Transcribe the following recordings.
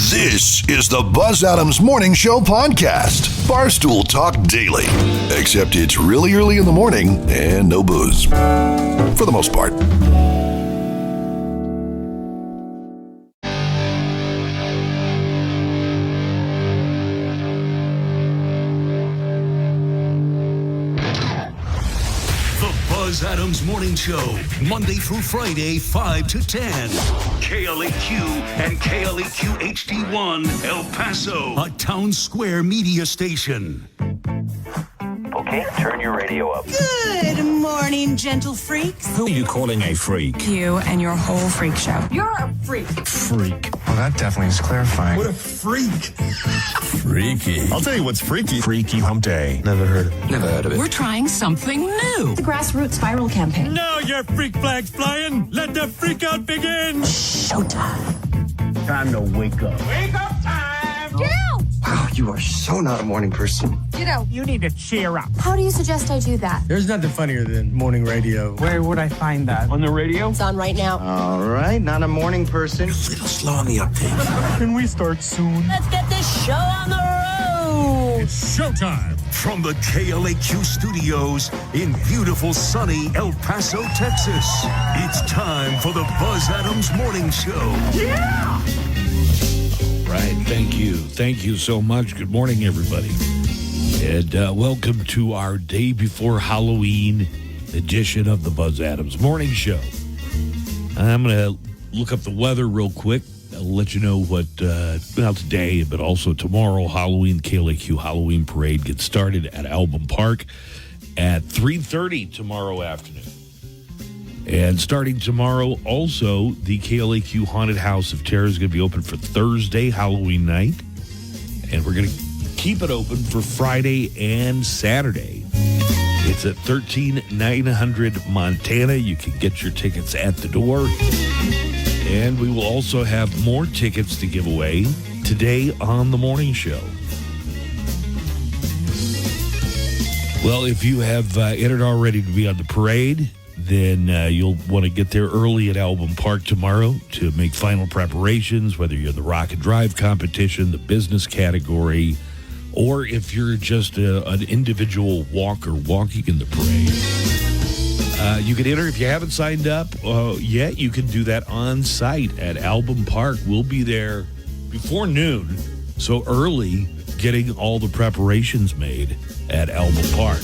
This is the Buzz Adams Morning Show podcast. Barstool Talk Daily. Except it's really early in the morning and no booze. For the most part. Buzz Adams Morning Show, Monday through Friday, 5 to 10. KLAQ and KLAQ HD1, El Paso, a town square media station. Okay, turn your radio up. Good morning, gentle freaks. Who are you calling a freak? You and your whole freak show. You're a freak. Freak. Well, that definitely is clarifying. What a freak. Freaky. I'll tell you what's freaky. Freaky Hump Day. Never heard of it. Never heard of it. We're trying something new. The grassroots viral campaign. Now your freak flag's flying. Let the freak out begin. Showtime. Time to wake up. Wake up time. Get out. Wow, you are so not a morning person. Get out. You need to cheer up. How do you suggest I do that? There's nothing funnier than morning radio. Where would I find that? On the radio? It's on right now. All right, not a morning person. A little slow on the uptake. Can we start soon? Let's get this show on the road. It's showtime. From the KLAQ studios in beautiful sunny El Paso, Texas. It's time for the Buzz Adams Morning Show. Yeah. Right. Thank you. Thank you so much. Good morning, everybody. And welcome to our day before Halloween edition of the Buzz Adams Morning Show. I'm going to look up the weather real quick. I'll let you know what, not today, but also tomorrow, Halloween, KLAQ Halloween Parade gets started at Album Park at 3:30 tomorrow afternoon. And starting tomorrow, also, the KLAQ Haunted House of Terror is going to be open for Thursday, Halloween night. And we're going to keep it open for Friday and Saturday. It's at 13900 Montana. You can get your tickets at the door. And we will also have more tickets to give away today on the morning show. Well, if you have entered already to be on the parade, then you'll want to get there early at Album Park tomorrow to make final preparations, whether you're in the Rock and Drive competition, the business category, or if you're just an individual walker walking in the parade. You can enter if you haven't signed up yet. You can do that on site at Album Park. We'll be there before noon, so early, getting all the preparations made at Album Park.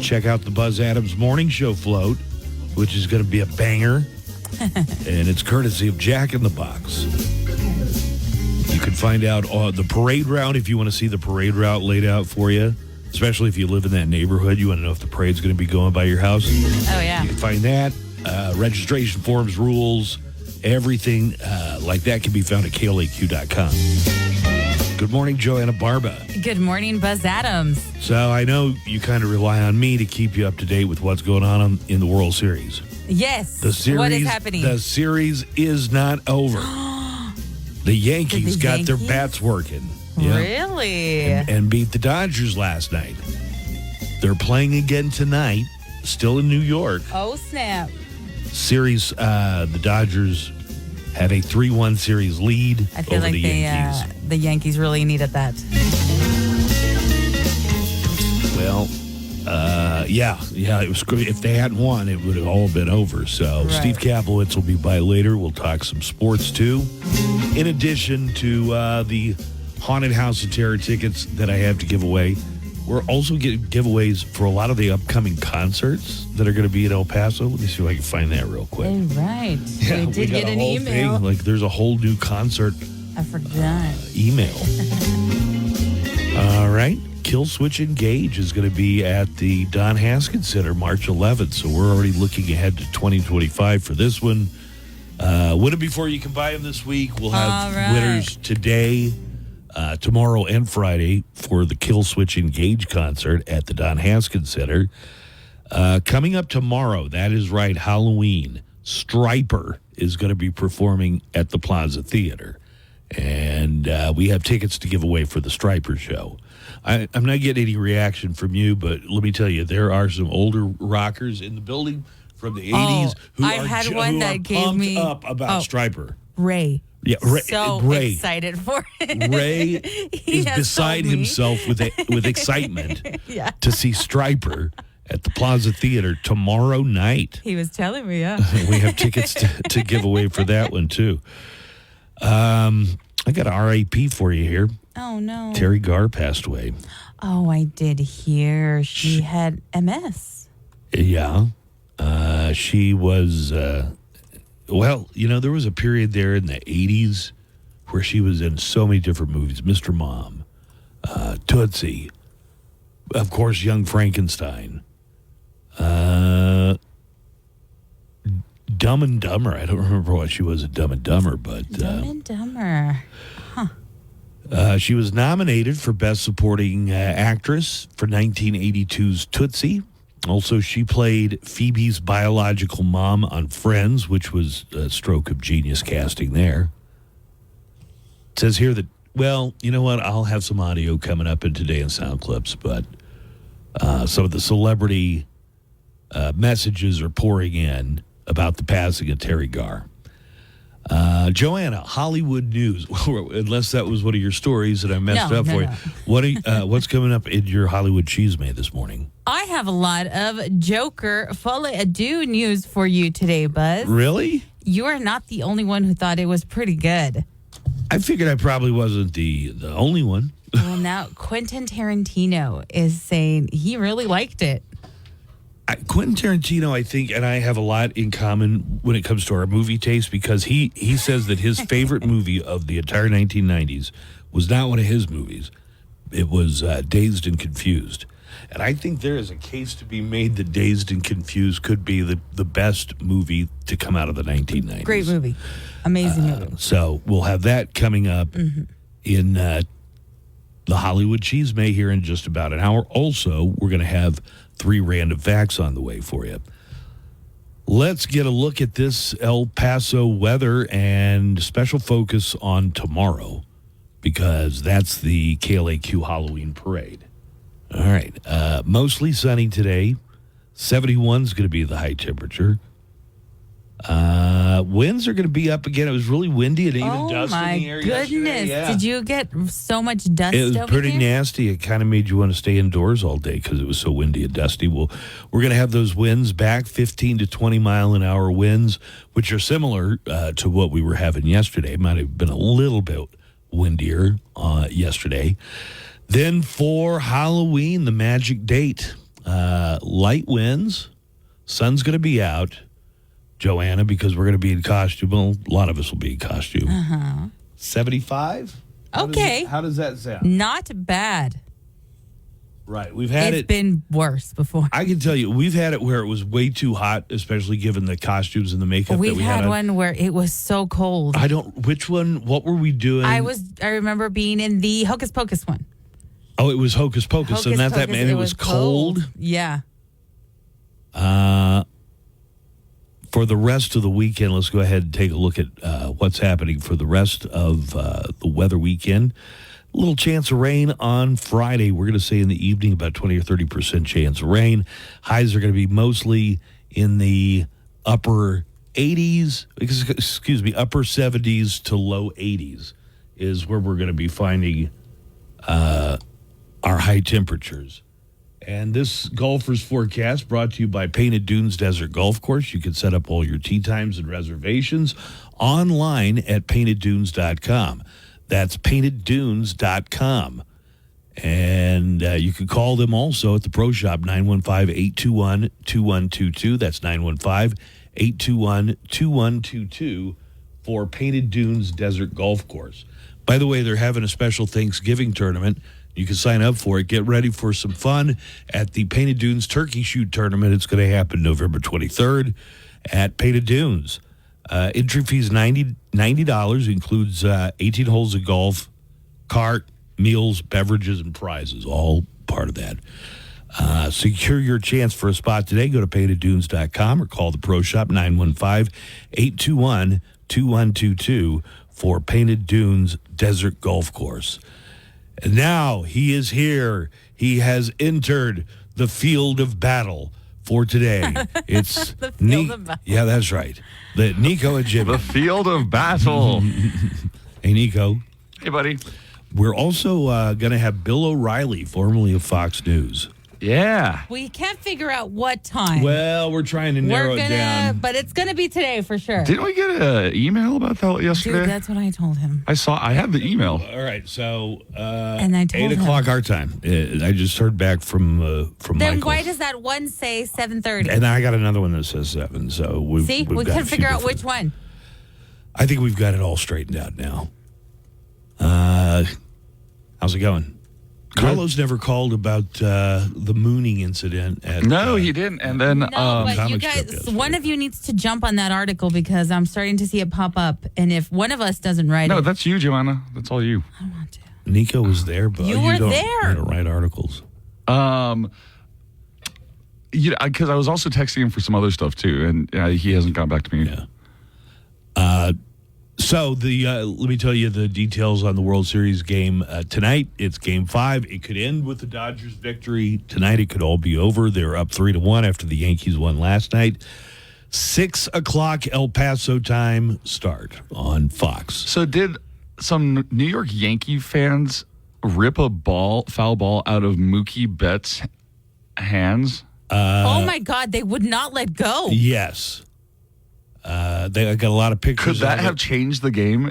Check out the Buzz Adams Morning Show float, which is going to be a banger, and it's courtesy of Jack in the Box. You can find out the parade route if you want to see the parade route laid out for you. Especially if you live in that neighborhood, you want to know if the parade's going to be going by your house. Oh, yeah. You can find that. Registration forms, rules, everything like that can be found at KLAQ.com. Good morning, Joanna Barba. Good morning, Buzz Adams. So I know you kind of rely on me to keep you up to date with what's going on in the World Series. Yes. The series, what is happening? The series is not over. The Yankees got their bats working. Yep. Really? And beat the Dodgers last night. They're playing again tonight, still in New York. Oh, snap. Series, the Dodgers have a 3-1 series lead I feel over like the Yankees. The Yankees really needed that. Well, yeah, it was good. If they hadn't won, it would have all been over. So Right. Steve Kaplowitz will be by later. We'll talk some sports, too. In addition to the Haunted House of Terror tickets that I have to give away, we're also getting giveaways for a lot of the upcoming concerts that are going to be in El Paso. Let me see if I can find that real quick. All right. Yeah, we did got get a an whole email. thing. Like, there's a whole new concert I forgot. email. All right. Kill Switch Engage is going to be at the Don Haskins Center March 11th. So we're already looking ahead to 2025 for this one. Win it before you can buy them this week. We'll have winners today, tomorrow, and Friday for the Kill Switch Engage concert at the Don Haskins Center. Coming up tomorrow, that is right, Halloween, Stryper is going to be performing at the Plaza Theater. And we have tickets to give away for the Stryper show. I'm not getting any reaction from you, but let me tell you, there are some older rockers in the building from the 80s who I are, had who one are that gave pumped me up about Stryper. Ray Yeah, Ray. Excited for it. Ray He is has beside told me. himself with excitement Yeah. to see Stryper at the Plaza Theater tomorrow night. He was telling me, yeah. We have tickets to give away for that one, too. I got an RAP for you here. Oh, no. Terry Garr passed away. Oh, I did hear she had MS. Yeah. She was, there was a period there in the 80s where she was in so many different movies. Mr. Mom, Tootsie, of course, Young Frankenstein, Dumb and Dumber. I don't remember what she was in Dumb and Dumber, but... Dumb and Dumber. She was nominated for Best Supporting Actress for 1982's Tootsie. Also, she played Phoebe's biological mom on Friends, which was a stroke of genius casting there. It says here that, well, you know what? I'll have some audio coming up in Today in Sound Clips, but some of the celebrity messages are pouring in about the passing of Terry Garr. Joanna, Hollywood news. Unless that was one of your stories that I messed up for you. What's coming up in your Hollywood Cheesemate this morning? I have a lot of Joker Folie à Deux news for you today, Buzz. Really? You are not the only one who thought it was pretty good. I figured I probably wasn't the only one. Well, now Quentin Tarantino is saying he really liked it. Quentin Tarantino, I think, and I have a lot in common when it comes to our movie taste, because he says that his favorite movie of the entire 1990s was not one of his movies. It was Dazed and Confused. And I think there is a case to be made that Dazed and Confused could be the best movie to come out of the 1990s. Great movie. Amazing movie. So we'll have that coming up in the Hollywood Cheesemate here in just about an hour. Also, we're going to have 3 random facts on the way for you. Let's get a look at this El Paso weather and special focus on tomorrow, because that's the KLAQ Halloween parade. All right. Mostly sunny today. 71 is going to be the high temperature. Winds are going to be up again. It was really windy and even dust in the air yesterday. Goodness. Yeah. Did you get so much dust It was over pretty there? nasty. It kind of made you want to stay indoors all day because it was so windy and dusty. Well, we're going to have those winds back, 15 to 20 mile an hour winds, which are similar to what we were having yesterday. It might have been a little bit windier yesterday. Then for Halloween, the magic date, light winds, sun's going to be out, Joanna, because we're going to be in costume. Well, a lot of us will be in costume. 75? Okay. How does that sound? Not bad. Right. We've had It's been worse before. I can tell you, we've had it where it was way too hot, especially given the costumes and the makeup We've that we had had on. one where it was so cold. Which one, what were we doing? I remember being in the Hocus Pocus one. Oh, it was Hocus Pocus. So not that, man, it was cold. Yeah. For the rest of the weekend, let's go ahead and take a look at what's happening for the rest of the weather weekend. A little chance of rain on Friday. We're going to say in the evening about 20 or 30% chance of rain. Highs are going to be mostly in the upper 80s, upper 70s to low 80s is where we're going to be finding our high temperatures. And this golfer's forecast brought to you by Painted Dunes Desert Golf Course. You can set up all your tee times and reservations online at painteddunes.com. That's painteddunes.com. And you can call them also at the Pro Shop, 915-821-2122. That's 915-821-2122 for Painted Dunes Desert Golf Course. By the way, they're having a special Thanksgiving tournament. You can sign up for it. Get ready for some fun at the Painted Dunes Turkey Shoot Tournament. It's going to happen November 23rd at Painted Dunes. Entry fee is $90, includes 18 holes of golf, cart, meals, beverages, and prizes, all part of that. Secure your chance for a spot today. Go to painteddunes.com or call the Pro Shop, 915-821-2122 for Painted Dunes Desert Golf Course. And now he is here. He has entered the field of battle for today. It's The field of battle. Yeah, that's right. The Nico and Jimmy. The field of battle. Hey, Nico. Hey, buddy. We're also going to have Bill O'Reilly, formerly of Fox News. Yeah. We can't figure out what time. Well, we're trying to narrow it down. But it's gonna be today for sure. Didn't we get an email about that yesterday? Dude, that's what I told him. I had the email. All right, so And I told 8 him. o'clock our time. I just heard back from Then Michael. why does that one say 7:30? And I got another one that says 7. So we've See, we've we got couldn't a few figure out different- which one. I think we've got it all straightened out now. How's it going? Carlos never called about the mooning incident. No, he didn't. And then No, but you comic strip guys, yesterday. one of you needs to jump on that article because I'm starting to see it pop up. And if one of us doesn't write no, it, that's you, Joanna. That's all you. I don't want to. Nico was there, but You were don't, there. You don't write articles. Because I was also texting him for some other stuff too, and he hasn't gotten back to me. Yeah. So let me tell you the details on the World Series game tonight. It's Game 5. It could end with the Dodgers' victory tonight. It could all be over. They're up 3-1 after the Yankees won last night. 6 o'clock El Paso time start on Fox. So did some New York Yankee fans rip a foul ball out of Mookie Betts' hands? Oh my God, they would not let go. Yes. They got a lot of pictures. Could that of have it. changed the game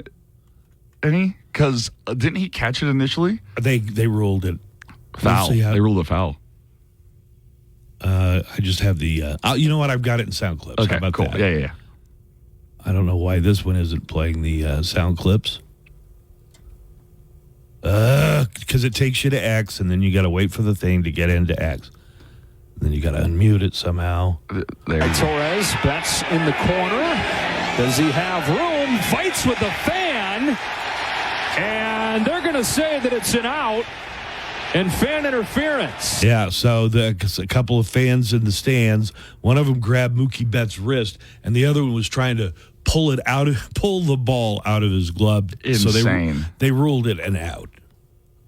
any? Because didn't he catch it initially? They ruled it Foul. Let's see how- They ruled a foul. I just have the. You know what? I've got it in sound clips. Okay, How about cool. that? Yeah. I don't know why this one isn't playing the sound clips. Because it takes you to X, and then you got to wait for the thing to get into X. Then you got to unmute it somehow. There you go. Torres, Betts in the corner. Does he have room? Fights with the fan. And they're going to say that it's an out and fan interference. Yeah, so a couple of fans in the stands, one of them grabbed Mookie Betts' wrist, and the other one was trying to pull the ball out of his glove. Insane. So they ruled it an out.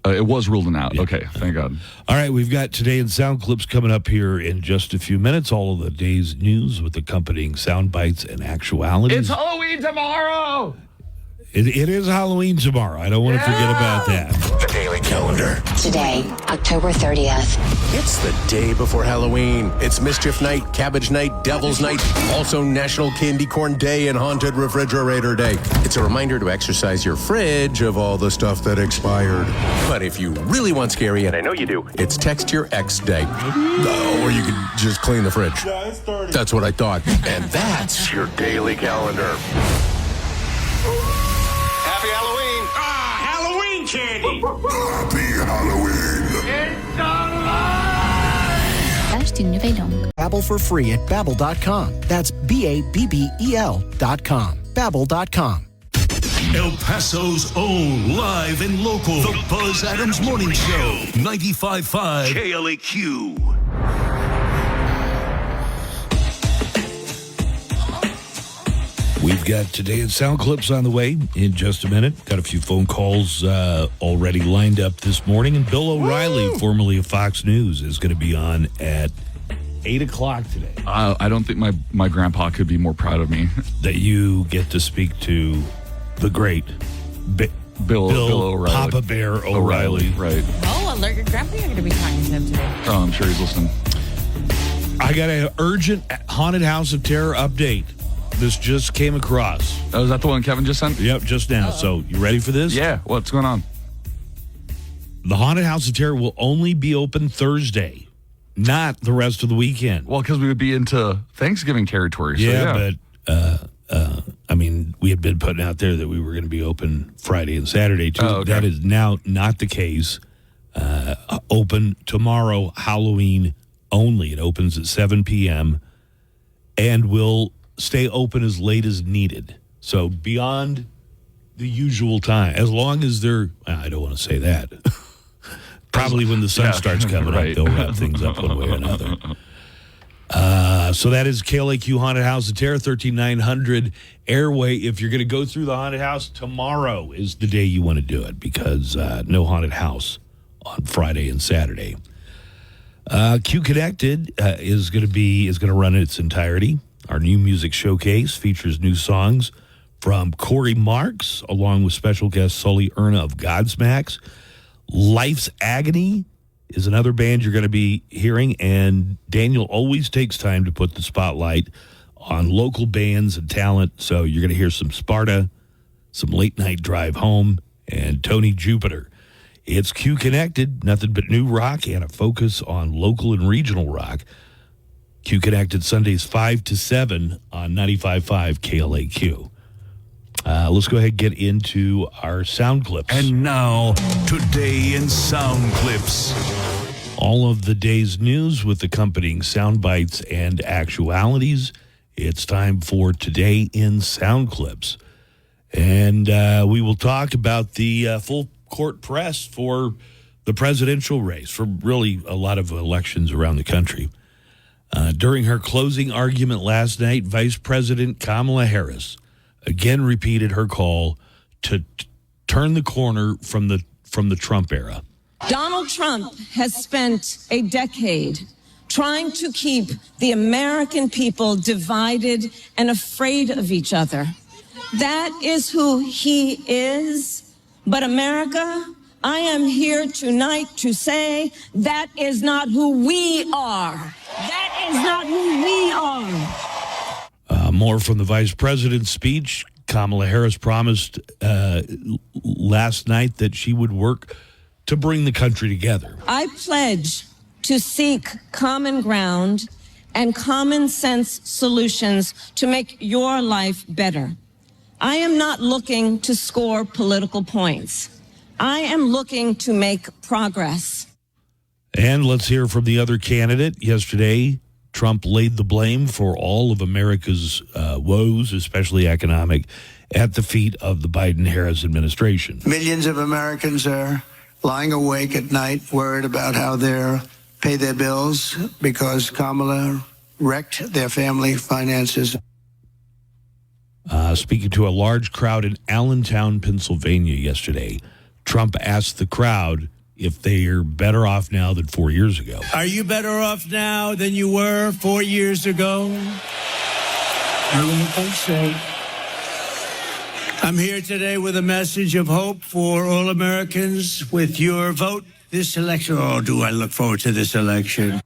It was ruled an out. Okay, thank God. All right, we've got Today in Sound Clips coming up here in just a few minutes. All of the day's news with accompanying sound bites and actualities. It's Halloween tomorrow. It is Halloween tomorrow. I don't want to forget about that. The Daily Calendar. Today, October 30th. It's the day before Halloween. It's Mischief Night, Cabbage Night, Devil's Night, also National Candy Corn Day and Haunted Refrigerator Day. It's a reminder to exercise your fridge of all the stuff that expired. But if you really want scary, and I know you do, it's Text Your Ex Day. Or you could just clean the fridge. That's what I thought. And that's your Daily Calendar. Happy Halloween! Halloween candy. Happy Halloween. Page d'une nouvelle longue. Babbel for free at Babbel.com. That's BABBEL.com. Babbel.com. El Paso's own live and local. The Buzz Adams Morning Show. 95.5 KLAQ. We've got Today in Sound Clips on the way in just a minute. Got a few phone calls already lined up this morning. And Bill O'Reilly, formerly of Fox News, is going to be on at 8 o'clock today. I don't think my grandpa could be more proud of me. That you get to speak to the great Bill O'Reilly. Papa Bear O'Reilly. Right. Oh, alert your grandpa. You're going to be talking to him today. Oh, I'm sure he's listening. I got an urgent Haunted House of Terror update. This just came across. Oh, is that the one Kevin just sent? Yep, just now. So, you ready for this? Yeah. What's going on? The Haunted House of Terror will only be open Thursday, not the rest of the weekend. Well, because we would be into Thanksgiving territory. So But I mean, we had been putting out there that we were going to be open Friday and Saturday too. Oh, okay. That is now not the case. Open tomorrow, Halloween only. It opens at 7 p.m. and will stay open as late as needed. So beyond the usual time, as long as they're, I don't want to say that. Probably when the sun starts coming right. up, they'll wrap things up one way or another. So that is KLAQ Haunted House of Terror, 13900 Airway. If you're going to go through the haunted house, tomorrow is the day you want to do it because no haunted house on Friday and Saturday. Q Connected is going to run in its entirety. Our new music showcase features new songs from Corey Marks, along with special guest Sully Erna of Godsmacks. Life's Agony is another band you're going to be hearing, and Daniel always takes time to put the spotlight on local bands and talent. So you're going to hear some Sparta, some Late Night Drive Home, and Tony Jupiter. It's Q Connected, nothing but new rock and a focus on local and regional rock. Q Connected Sundays 5 to 7 on 95.5 KLAQ. Let's go ahead and get into our sound clips. And now, Today in Sound Clips. All of the day's news with accompanying sound bites and actualities. It's time for Today in Sound Clips. And we will talk about the full court press for the presidential race, for really a lot of elections around the country. During her closing argument last night, Vice President Kamala Harris again repeated her call to turn the corner from the Trump era. Donald Trump has spent a decade trying to keep the American people divided and afraid of each other. That is who he is. But America, I am here tonight to say that is not who we are. That is not who we are. More from the vice president's speech. Kamala Harris promised last night that she would work to bring the country together. I pledge to seek common ground and common sense solutions to make your life better. I am not looking to score political points. I am looking to make progress. And let's hear from the other candidate. Yesterday, Trump laid the blame for all of America's woes, especially economic, at the feet of the Biden-Harris administration. Millions of Americans are lying awake at night, worried about how they'll pay their bills because Kamala wrecked their family finances. Speaking to a large crowd in Allentown, Pennsylvania yesterday, Trump asked the crowd if they are better off now than 4 years ago. Are you better off now than you were 4 years ago? I don't think so. I'm here today with a message of hope for all Americans with your vote this election. Oh, do I look forward to this election.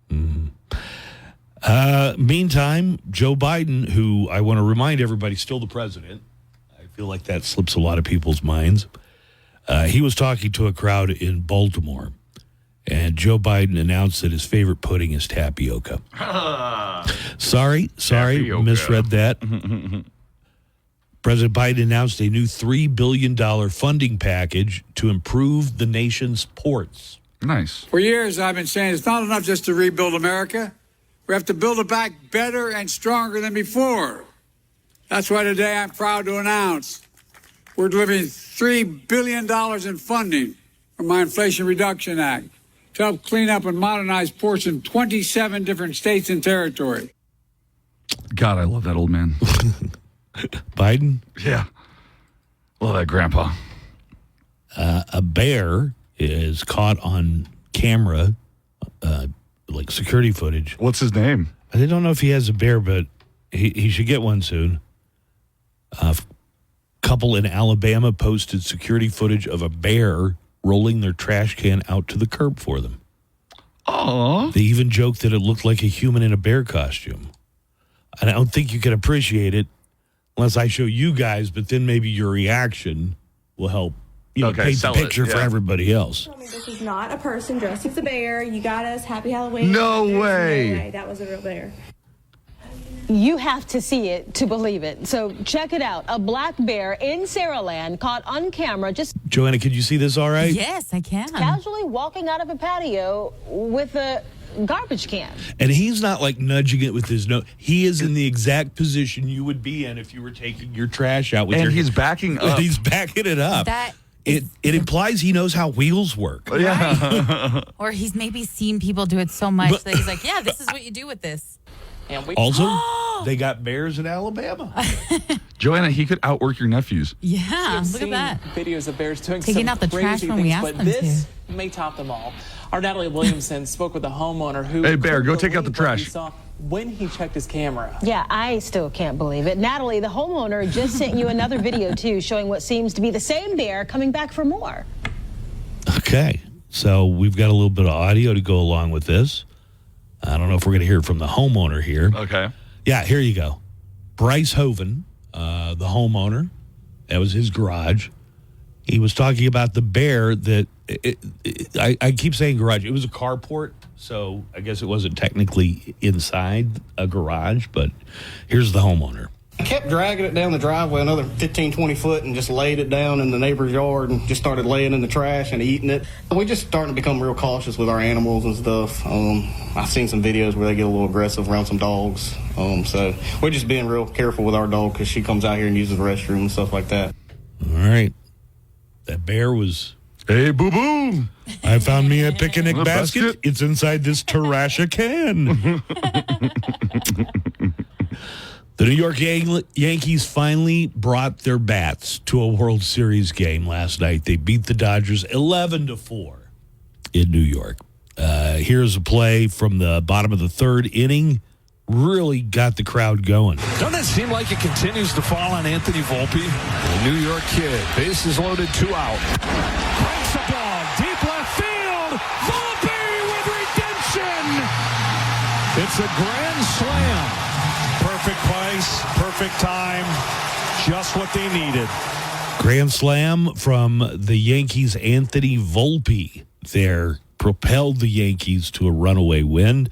Meantime, Joe Biden, who I want to remind everybody still the president. I feel like that slips a lot of people's minds. He was talking to a crowd in Baltimore, and Joe Biden announced that his favorite pudding is tapioca. Sorry, tapioca. Misread that. President Biden announced a new $3 billion funding package to improve the nation's ports. Nice. For years, I've been saying it's not enough just to rebuild America. We have to build it back better and stronger than before. That's why today I'm proud to announce we're delivering $3 billion in funding from my Inflation Reduction Act to help clean up and modernize ports in 27 different states and territories. God, I love that old man. Biden? Yeah. Love that grandpa. A bear is caught on camera, like security footage. What's his name? I don't know if he has a bear, but he should get one soon. A couple in Alabama posted security footage of a bear rolling their trash can out to the curb for them. Oh. They even joked that it looked like a human in a bear costume. And I don't think you can appreciate it unless I show you guys, but then maybe your reaction will help, paint the picture for everybody else. This is not a person dressed as a bear. You got us. Happy Halloween. No way. No way. That was a real bear. You have to see it to believe it. So check it out. A black bear in Saraland caught on camera just... Joanna, could you see this all right? Yes, I can. Casually walking out of a patio with a garbage can. And he's not like nudging it with his nose. He is in the exact position you would be in if you were taking your trash out with your... And he's backing up. He's backing it up. It implies he knows how wheels work. Yeah. Or he's maybe seen people do it so much that he's like, yeah, this is what you do with this. Also, They got bears in Alabama. Joanna, he could outwork your nephews. Yeah, look at that. Videos of bears doing Taking some out the trash crazy when we things, asked but them this to. may top them all. Our Natalie Williamson spoke with a homeowner who... Hey, Bear, go couldn't take out the believe what he trash. saw when he checked his camera. Yeah, I still can't believe it. Natalie, the homeowner, just sent you another video, too, showing what seems to be the same bear coming back for more. Okay, so we've got a little bit of audio to go along with this. I don't know if we're going to hear from the homeowner here. Okay. Yeah, here you go. Bryce Hoven, the homeowner, that was his garage. He was talking about the bear that, I keep saying garage. It was a carport, so I guess it wasn't technically inside a garage, but here's the homeowner. I kept dragging it down the driveway another 15, 20 foot and just laid it down in the neighbor's yard and just started laying in the trash and eating it. We just starting to become real cautious with our animals and stuff. I've seen some videos where they get a little aggressive around some dogs. So we're just being real careful with our dog because she comes out here and uses the restroom and stuff like that. All right. That bear was... Hey, boo-boo! I found me a picnic A basket. It's inside this Tarasha can. The New York Yankees finally brought their bats to a World Series game last night. They beat the Dodgers 11-4 in New York. Here's a play from the bottom of the third inning. Really got the crowd going. Doesn't it seem like it continues to fall on Anthony Volpe? The New York kid. Bases loaded, 2 out. Breaks the ball. Deep left field. Volpe with redemption. It's a grand slam. Perfect place, perfect time. Just what they needed. Grand slam from the Yankees' Anthony Volpe there propelled the Yankees to a runaway win.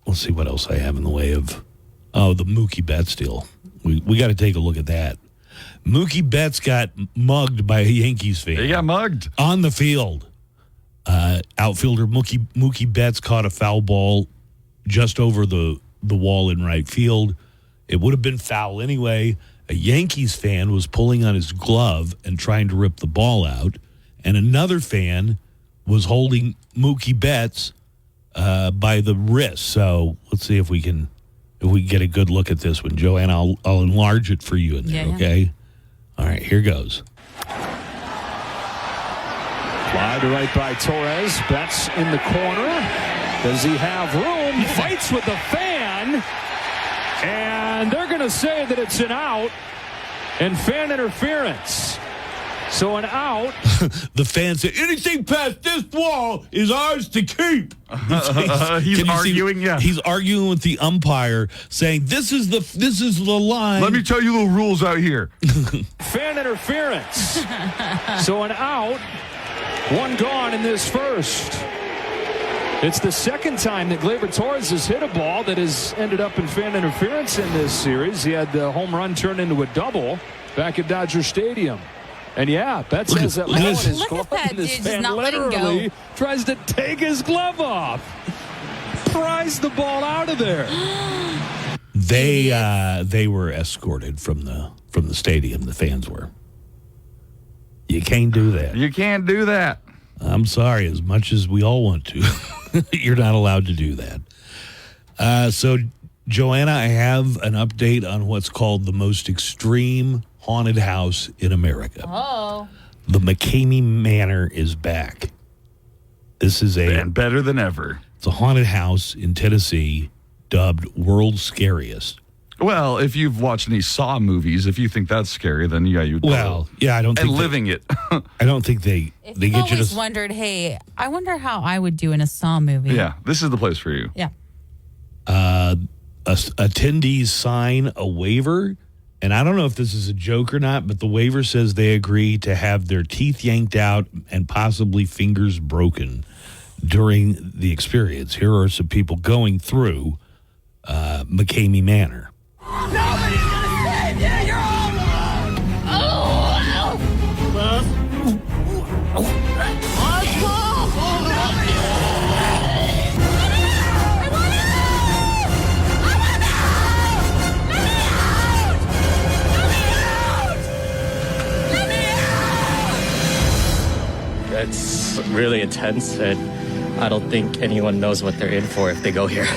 Let's see what else I have in the way of... Oh, the Mookie Betts deal. We got to take a look at that. Mookie Betts got mugged by a Yankees fan. He got mugged. On the field. Outfielder Mookie Betts caught a foul ball just over the wall in right field. It would have been foul anyway. A Yankees fan was pulling on his glove and trying to rip the ball out. And another fan was holding Mookie Betts by the wrist. So let's see if we can get a good look at this one. Joanna, I'll enlarge it for you in there, okay? All right, here goes. Fly to right by Torres. Betts in the corner. Does he have room? Fights with the fan. And they're going to say that it's an out and fan interference. So an out. The fan said, anything past this wall is ours to keep. He's arguing, yeah. He's arguing with the umpire, saying, this is the line. Let me tell you the rules out here. Fan interference. So an out. 1 gone in this first. It's the second time that Gleyber Torres has hit a ball that has ended up in fan interference in this series. He had the home run turn into a double back at Dodger Stadium. And yeah, Betts has that ball in his glove, and this fan literally tries to take his glove off. Pries the ball out of there. They were escorted from the stadium. The fans were. You can't do that. You can't do that. I'm sorry, as much as we all want to. You're not allowed to do that. So, Joanna, I have an update on what's called the most extreme haunted house in America. Oh. The McCamey Manor is back. This is and better than ever. It's a haunted house in Tennessee dubbed World's Scariest. Well, if you've watched any Saw movies, if you think that's scary, then yeah, you'd. Well, yeah, I don't think. And living it. I don't think they If get you've you always to. wondered, hey, I wonder how I would do in a Saw movie. Yeah, this is the place for you. Yeah. Attendees sign a waiver, and I don't know if this is a joke or not, but the waiver says they agree to have their teeth yanked out and possibly fingers broken during the experience. Here are some people going through McCamey Manor. Nobody's gonna save you! You're all alone! Oh! It's really intense, and I don't think anyone knows what they're in for if they go here.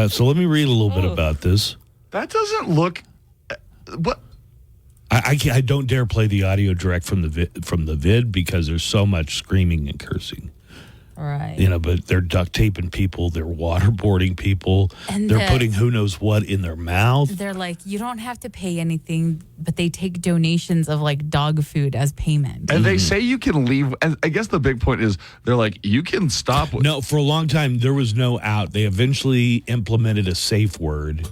So let me read a little bit about this. That doesn't look. What? I don't dare play the audio direct from the vid because there's so much screaming and cursing. Right. But they're duct taping people, they're waterboarding people, And they're putting who knows what in their mouth. They're like, you don't have to pay anything, but they take donations of like dog food as payment. And they say you can leave. And I guess the big point is they're like, you can stop. No, for a long time, there was no out. They eventually implemented a safe word.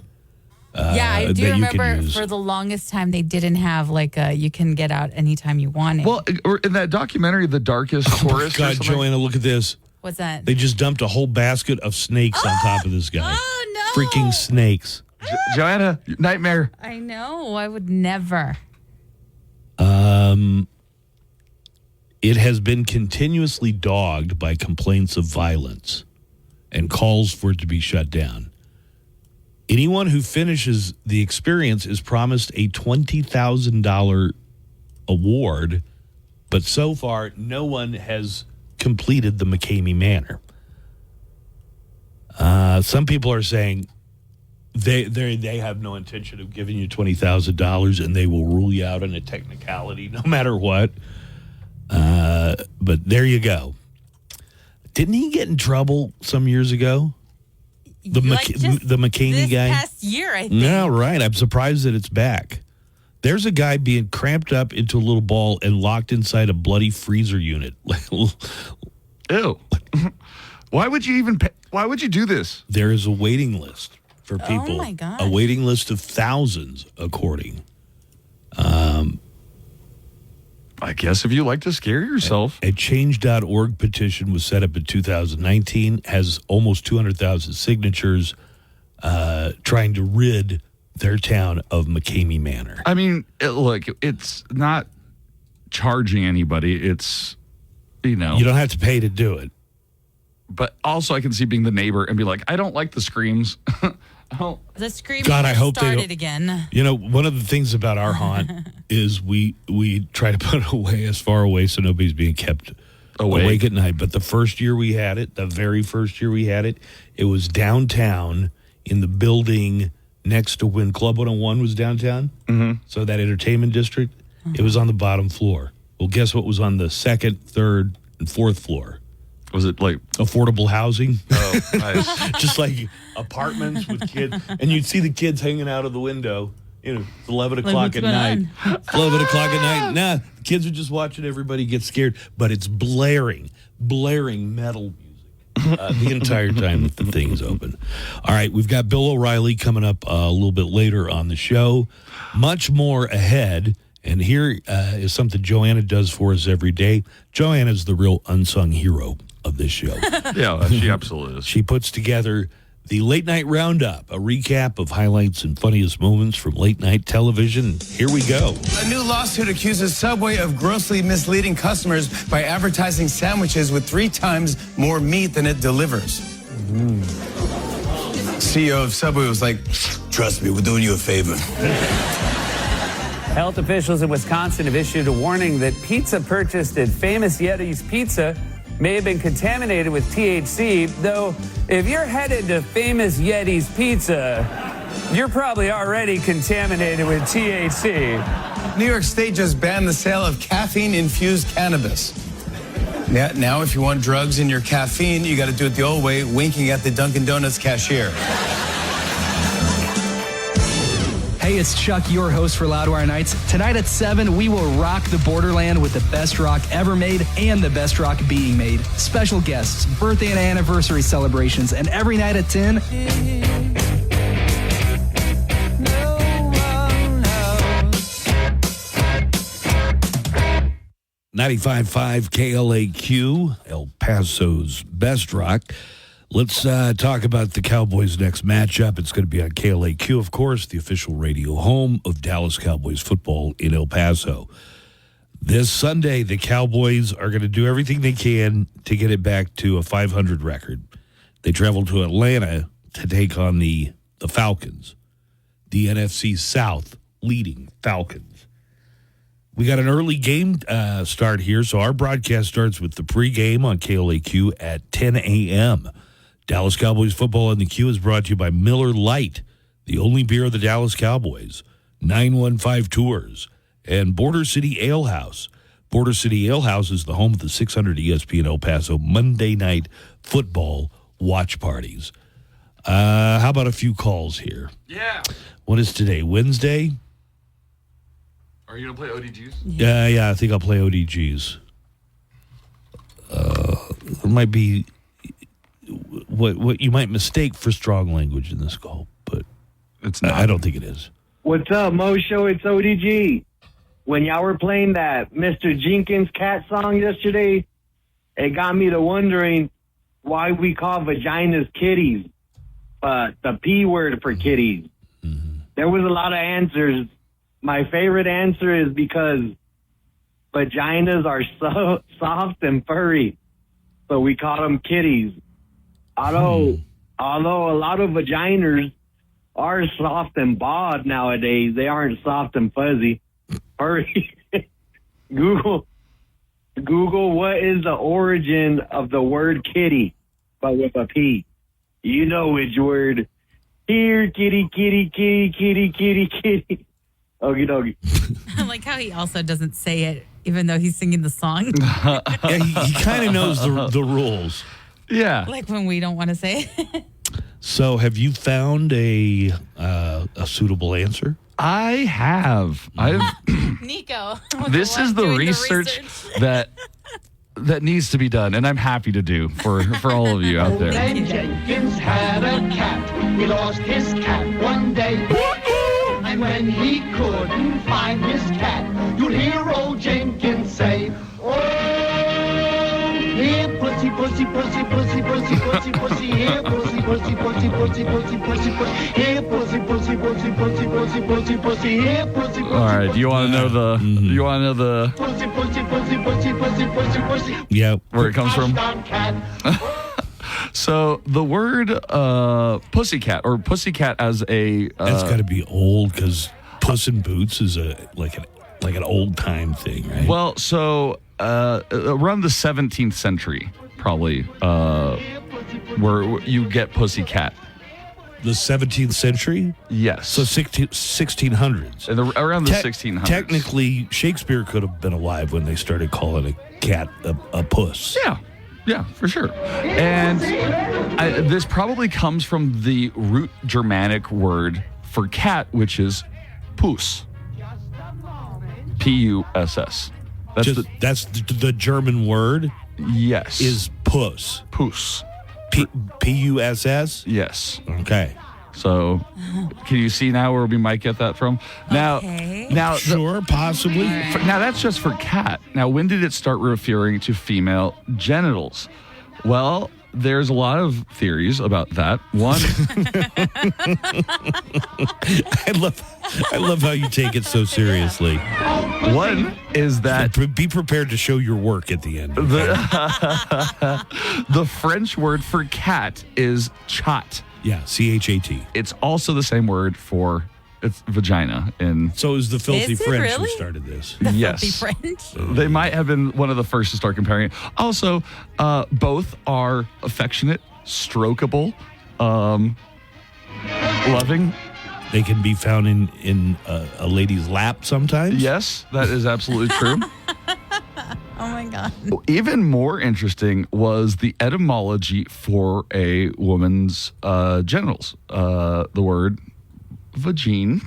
I do that you can remember use. for the longest time they didn't have like you can get out anytime you want it. Well, or in that documentary, The Darkest Tourist. God, Joanna, look at this. What's that? They just dumped a whole basket of snakes on top of this guy. Oh, no. Freaking snakes. Joanna, nightmare. I know. I would never. It has been continuously dogged by complaints of violence and calls for it to be shut down. Anyone who finishes the experience is promised a $20,000 award, but so far no one has completed the McCamey Manor. Some people are saying they have no intention of giving you $20,000 and they will rule you out on a technicality no matter what. But there you go. Didn't he get in trouble some years ago? The McCamey this guy? past year, I think. No, right. I'm surprised that it's back. There's a guy being cramped up into a little ball and locked inside a bloody freezer unit. Ew. Why would you even pay? Why would you do this? There is a waiting list for people. Oh, my God. A waiting list of thousands, according. I guess if you like to scare yourself. A change.org petition was set up in 2019, has almost 200,000 signatures, trying to rid their town of McCamey Manor. I mean, look, it's not charging anybody. It's, You don't have to pay to do it. But also I can see being the neighbor and be like, I don't like the screams. The screaming God, I hope they started don't- again. One of the things about our haunt is we try to put it away as far away so nobody's being kept awake at night. But the first year we had it, the very first year we had it, it was downtown in the building next to when Club 101 was downtown. Mm-hmm. So that entertainment district, it was on the bottom floor. Well, guess what was on the second, third, and fourth floor? Was it like affordable housing? Oh, nice. Just like apartments with kids. And you'd see the kids hanging out of the window. It's 11 o'clock at night. 11 o'clock at night. Nah, the kids are just watching everybody get scared. But it's blaring metal music the entire time that the thing's open. All right, we've got Bill O'Reilly coming up a little bit later on the show. Much more ahead. And here is something Joanna does for us every day. Joanna's the real unsung hero of this show. Yeah, she absolutely is. She puts together the Late Night Roundup, a recap of highlights and funniest moments from late night television. Here we go. A new lawsuit accuses Subway of grossly misleading customers by advertising sandwiches with 3 times more meat than it delivers. CEO of Subway was like, trust me, we're doing you a favor. Health officials in Wisconsin have issued a warning that pizza purchased at Famous Yeti's Pizza may have been contaminated with THC, though if you're headed to Famous Yeti's Pizza, you're probably already contaminated with THC. New York State just banned the sale of caffeine-infused cannabis. Now, if you want drugs in your caffeine, you got to do it the old way, winking at the Dunkin' Donuts cashier. Hey, it's Chuck, your host for Loudwire Nights. Tonight at 7, we will rock the borderland with the best rock ever made and the best rock being made. Special guests, birthday and anniversary celebrations, and every night at 10... 95.5 KLAQ, El Paso's best rock. Let's talk about the Cowboys' next matchup. It's going to be on KLAQ, of course, the official radio home of Dallas Cowboys football in El Paso. This Sunday, the Cowboys are going to do everything they can to get it back to a 500 record. They travel to Atlanta to take on the Falcons, the NFC South leading Falcons. We got an early game start here, so our broadcast starts with the pregame on KLAQ at 10 a.m. Dallas Cowboys football on the Q is brought to you by Miller Lite, the only beer of the Dallas Cowboys, 915 Tours, and Border City Ale House. Border City Ale House is the home of the 600 ESPN El Paso Monday night football watch parties. How about a few calls here? Yeah. What is today? Wednesday? Are you going to play ODGs? Yeah, I think I'll play ODGs. There might be what you might mistake for strong language in this call, but it's not. I don't think it is. What's up, Mo Show? It's ODG. When y'all were playing that Mr. Jenkins cat song yesterday, it got me to wondering why we call vaginas kitties, but the P word for kitties. Mm-hmm. There was a lot of answers. My favorite answer is because vaginas are so soft and furry, so we call them kitties. Although a lot of vaginas are soft and bald nowadays, they aren't soft and fuzzy. Furry. Google what is the origin of the word kitty, but with a P. You know which word. Here, kitty, kitty, kitty, kitty, kitty, kitty. Okie dokie. I like how he also doesn't say it, even though he's singing the song. Yeah, he kind of knows the rules. Yeah. Like when we don't want to say it. So, have you found a suitable answer? I have. Nico. This is the research that needs to be done, and I'm happy to do for all of you out there. Jenkins had a cat. He lost his cat one day. And when he couldn't find his cat, you'd hear old Jenkins say, "Oh, here, pussy, pussy, pussy, pussy, pussy, pussy, pussy, here, pussy, pussy, pussy, pussy, pussy, pussy, pussy, here, pussy, pussy, pussy, pussy, pussy, pussy, pussy, here, pussy, pussy." All right, do you want to know the? You want to know the? Pussy, pussy, pussy, pussy, pussy, pussy, pussy. Yeah, where it comes from. So the word pussycat or pussycat as a that's got to be old because Puss in Boots is like an old time thing, right? Well, so around the 17th century, probably, where you get pussycat. The 17th century? Yes. So 1600s. Around the 1600s. Technically, Shakespeare could have been alive when they started calling a cat a puss. Yeah, for sure. And this probably comes from the root Germanic word for cat, which is puss. P-U-S-S. That's the German word? Yes. Is puss. Puss. P-U-S-S? Yes. Okay. So, can you see now where we might get that from? Now, sure, possibly. Now, that's just for cat. Now, when did it start referring to female genitals? Well, there's a lot of theories about that. One, I love how you take it so seriously. One is that be prepared to show your work at the end. The French word for cat is chat. Yeah, C-H-A-T. It's also the same word for it's vagina. So is the filthy Is it French really? who started this? The Yes. filthy French. They might have been one of the first to start comparing it. Also, both are affectionate, strokeable, loving. They can be found in a lady's lap sometimes. Yes, that is absolutely true. Oh my God. Even more interesting was the etymology for a woman's genitals. The word vagine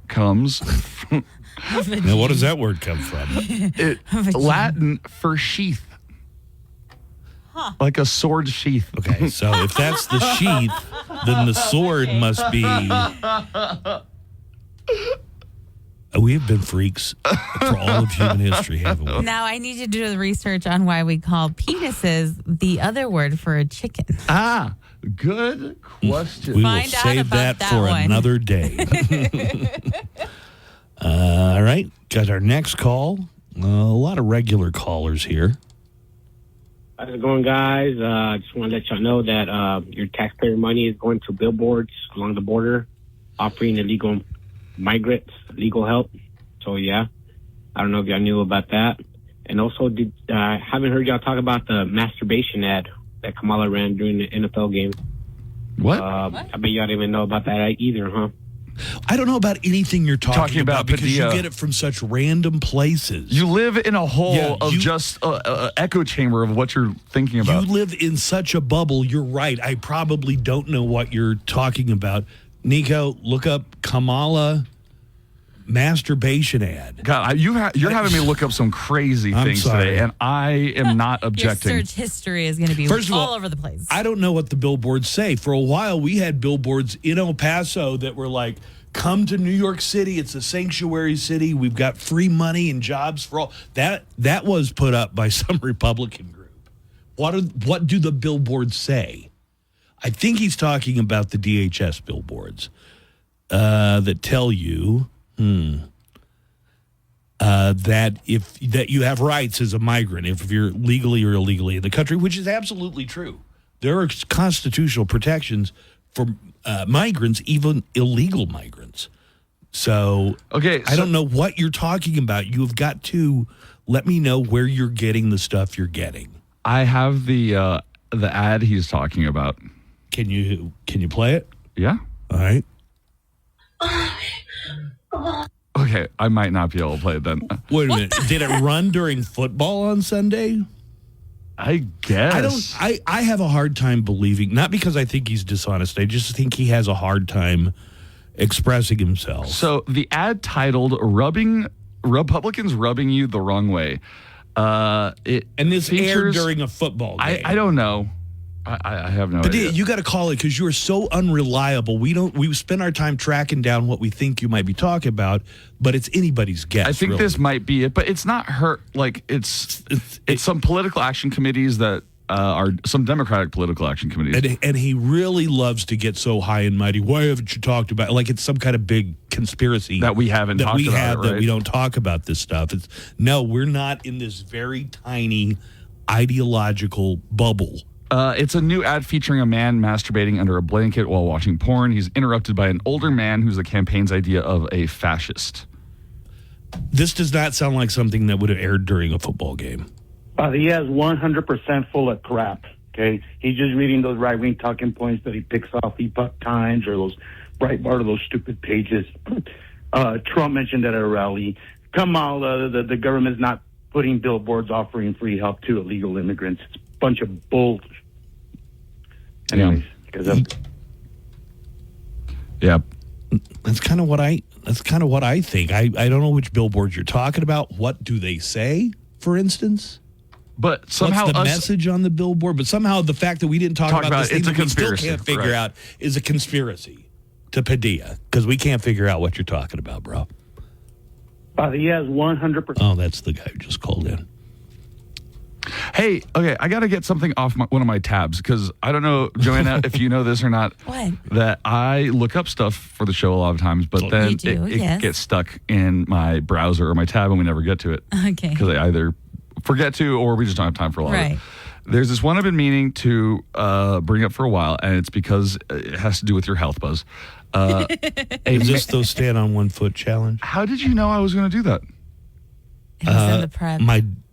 comes from... Now, what does that word come from? Latin for sheath. Huh. Like a sword sheath. Okay, so if that's the sheath, then the sword must be... We have been freaks for all of human history, haven't we? Now I need you to do the research on why we call penises the other word for a chicken. Ah, good question. We Find will out save about that for one. another day. All right, got our next call. A lot of regular callers here. How's it going, guys? Just want to let y'all know that your taxpayer money is going to billboards along the border, offering illegal migrants legal help. So, yeah, I don't know if y'all knew about that. And also, I haven't heard y'all talk about the masturbation ad that Kamala ran during the NFL game. What? I bet y'all didn't even know about that either, huh? I don't know about anything you're talking about because Padilla. you get it from such random places. You live in a hole of just an echo chamber of what you're thinking about. You live in such a bubble. You're right. I probably don't know what you're talking about. Nico, look up Kamala masturbation ad. God, you're having me look up some crazy things today, and I am not objecting. Your search history is going to be all over the place. I don't know what the billboards say. For a while, we had billboards in El Paso that were like, come to New York City. It's a sanctuary city. We've got free money and jobs for all. That was put up by some Republican group. What do the billboards say? I think he's talking about the DHS billboards that tell you that you have rights as a migrant if you're legally or illegally in the country, which is absolutely true. There are constitutional protections for migrants, even illegal migrants. So, I don't know what you're talking about. You have got to let me know where you're getting the stuff you're getting. I have the ad he's talking about. Can you play it? Yeah. All right. Okay, I might not be able to play it then. Wait a minute. Did it run during football on Sunday? I guess. I have a hard time believing, not because I think he's dishonest, I just think he has a hard time expressing himself. So the ad titled Republicans Rubbing You the Wrong Way. And this aired during a football game. I don't know. I have no idea. But you got to call it because you are so unreliable. We spend our time tracking down what we think you might be talking about, but it's anybody's guess. I think this might be it, but it's not her. Like it's some political action committees that are some Democratic political action committees. And he really loves to get so high and mighty. Why haven't you talked about it? Like it's some kind of big conspiracy that we haven't talked about. That we don't talk about this stuff. No, we're not in this very tiny ideological bubble. It's a new ad featuring a man masturbating under a blanket while watching porn. He's interrupted by an older man who's the campaign's idea of a fascist. This does not sound like something that would have aired during a football game. He has 100% full of crap, okay? He's just reading those right-wing talking points that he picks off Epoch Times or those Breitbart or those stupid pages. Trump mentioned at a rally. Kamala, the government's not putting billboards offering free help to illegal immigrants. It's a bunch of bull. Anyways, that's kind of what I think. I don't know which billboards you're talking about. What do they say, for instance? But somehow what's the message on the billboard? But somehow the fact that we didn't talk about this thing it's a that we still conspiracy, can't figure out is a conspiracy to Padilla because we can't figure out what you're talking about, bro. He has 100%. Oh, that's the guy who just called in. Hey, okay, I got to get something off one of my tabs because I don't know, Joanna, if you know this or not. What? That I look up stuff for the show a lot of times, but then it gets stuck in my browser or my tab and we never get to it. Okay. Because I either forget to or we just don't have time for a lot of it. There's this one I've been meaning to bring up for a while, and it's because it has to do with your health, Buzz. Is this the stand on 1 foot challenge? How did you know I was going to do that? It was in the prep.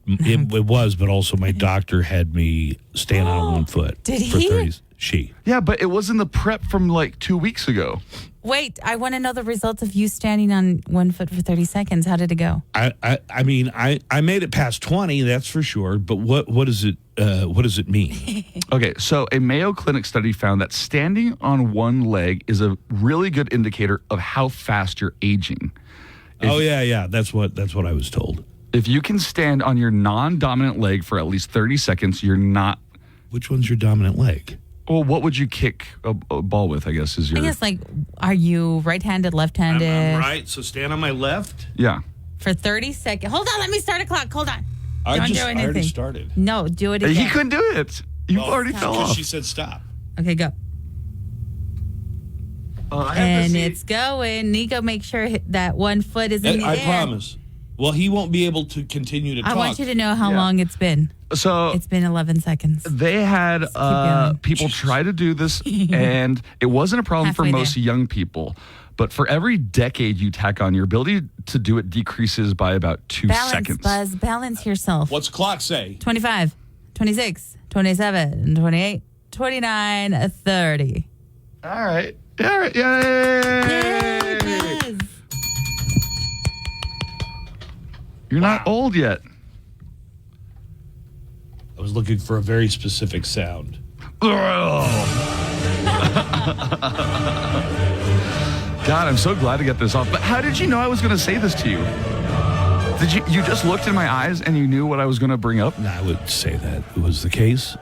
It was, but also my doctor had me stand on 1 foot. Did for he? 30. She. Yeah, but it was in the prep from like 2 weeks ago. Wait, I want to know the results of you standing on 1 foot for 30 seconds. How did it go? I mean, I made it past 20, that's for sure. But what does it mean? Okay, so a Mayo Clinic study found that standing on one leg is a really good indicator of how fast you're aging. That's what I was told. If you can stand on your non-dominant leg for at least 30 seconds, you're not. Which one's your dominant leg? Well, what would you kick a ball with, I guess, is your... I guess, are you right-handed, left-handed? I'm right, so stand on my left. Yeah. For 30 seconds. Hold on, let me start a clock. Hold on. I already started. No, do it again. He couldn't do it. You already fell off. She said stop. Okay, go. And it's going. Nico, make sure that 1 foot is in the air. I promise. Well, he won't be able to continue to talk. I want you to know how long it's been. So it's been 11 seconds. They had people try to do this, and it wasn't a problem for most young people. But for every decade you tack on, your ability to do it decreases by about 2 seconds. Buzz, balance yourself. What's the clock say? 25, 26, 27, 28, 29, 30. All right. All right. Yay! Yay, You're not old yet. I was looking for a very specific sound. God, I'm so glad to get this off. But how did you know I was going to say this to you? Did you just looked in my eyes and you knew what I was going to bring up? No, I would say that was the case.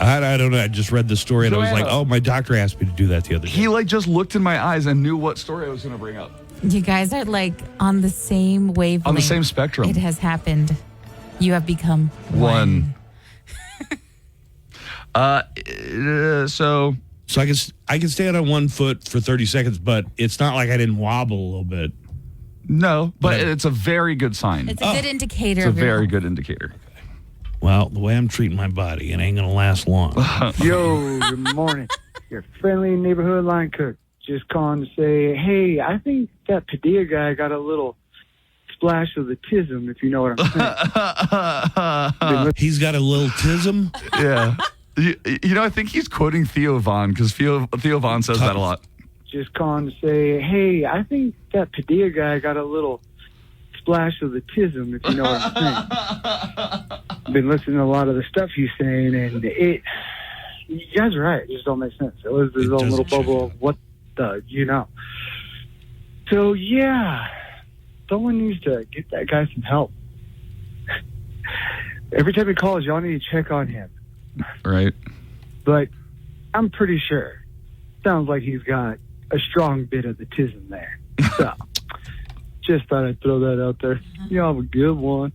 I don't know. I just read the story and I was like, oh, my doctor asked me to do that the other day. He just looked in my eyes and knew what story I was going to bring up. You guys are on the same wavelength. On the same spectrum. It has happened. You have become one. So I can stand on 1 foot for 30 seconds, but it's not like I didn't wobble a little bit. No, but it's a very good sign. It's a good indicator. It's a of your very health. good indicator. Well, the way I'm treating my body, it ain't going to last long. Yo, good morning. Your friendly neighborhood line cook. Just calling to say, hey, I think that Padilla guy got a little splash of the tism, if you know what I'm saying. He's got a little tism? Yeah. You know, I think he's quoting Theo Von, because Theo Von says that a lot. Just calling to say, hey, I think that Padilla guy got a little splash of the tism, if you know what I'm saying. I've been listening to a lot of the stuff he's saying, and you guys are right. It just don't make sense. It was his own little bubble of what the, So, yeah, someone needs to get that guy some help. Every time he calls, y'all need to check on him. Right. But I'm pretty sure. Sounds like he's got a strong bit of the tism there. So, just thought I'd throw that out there. Y'all have a good one.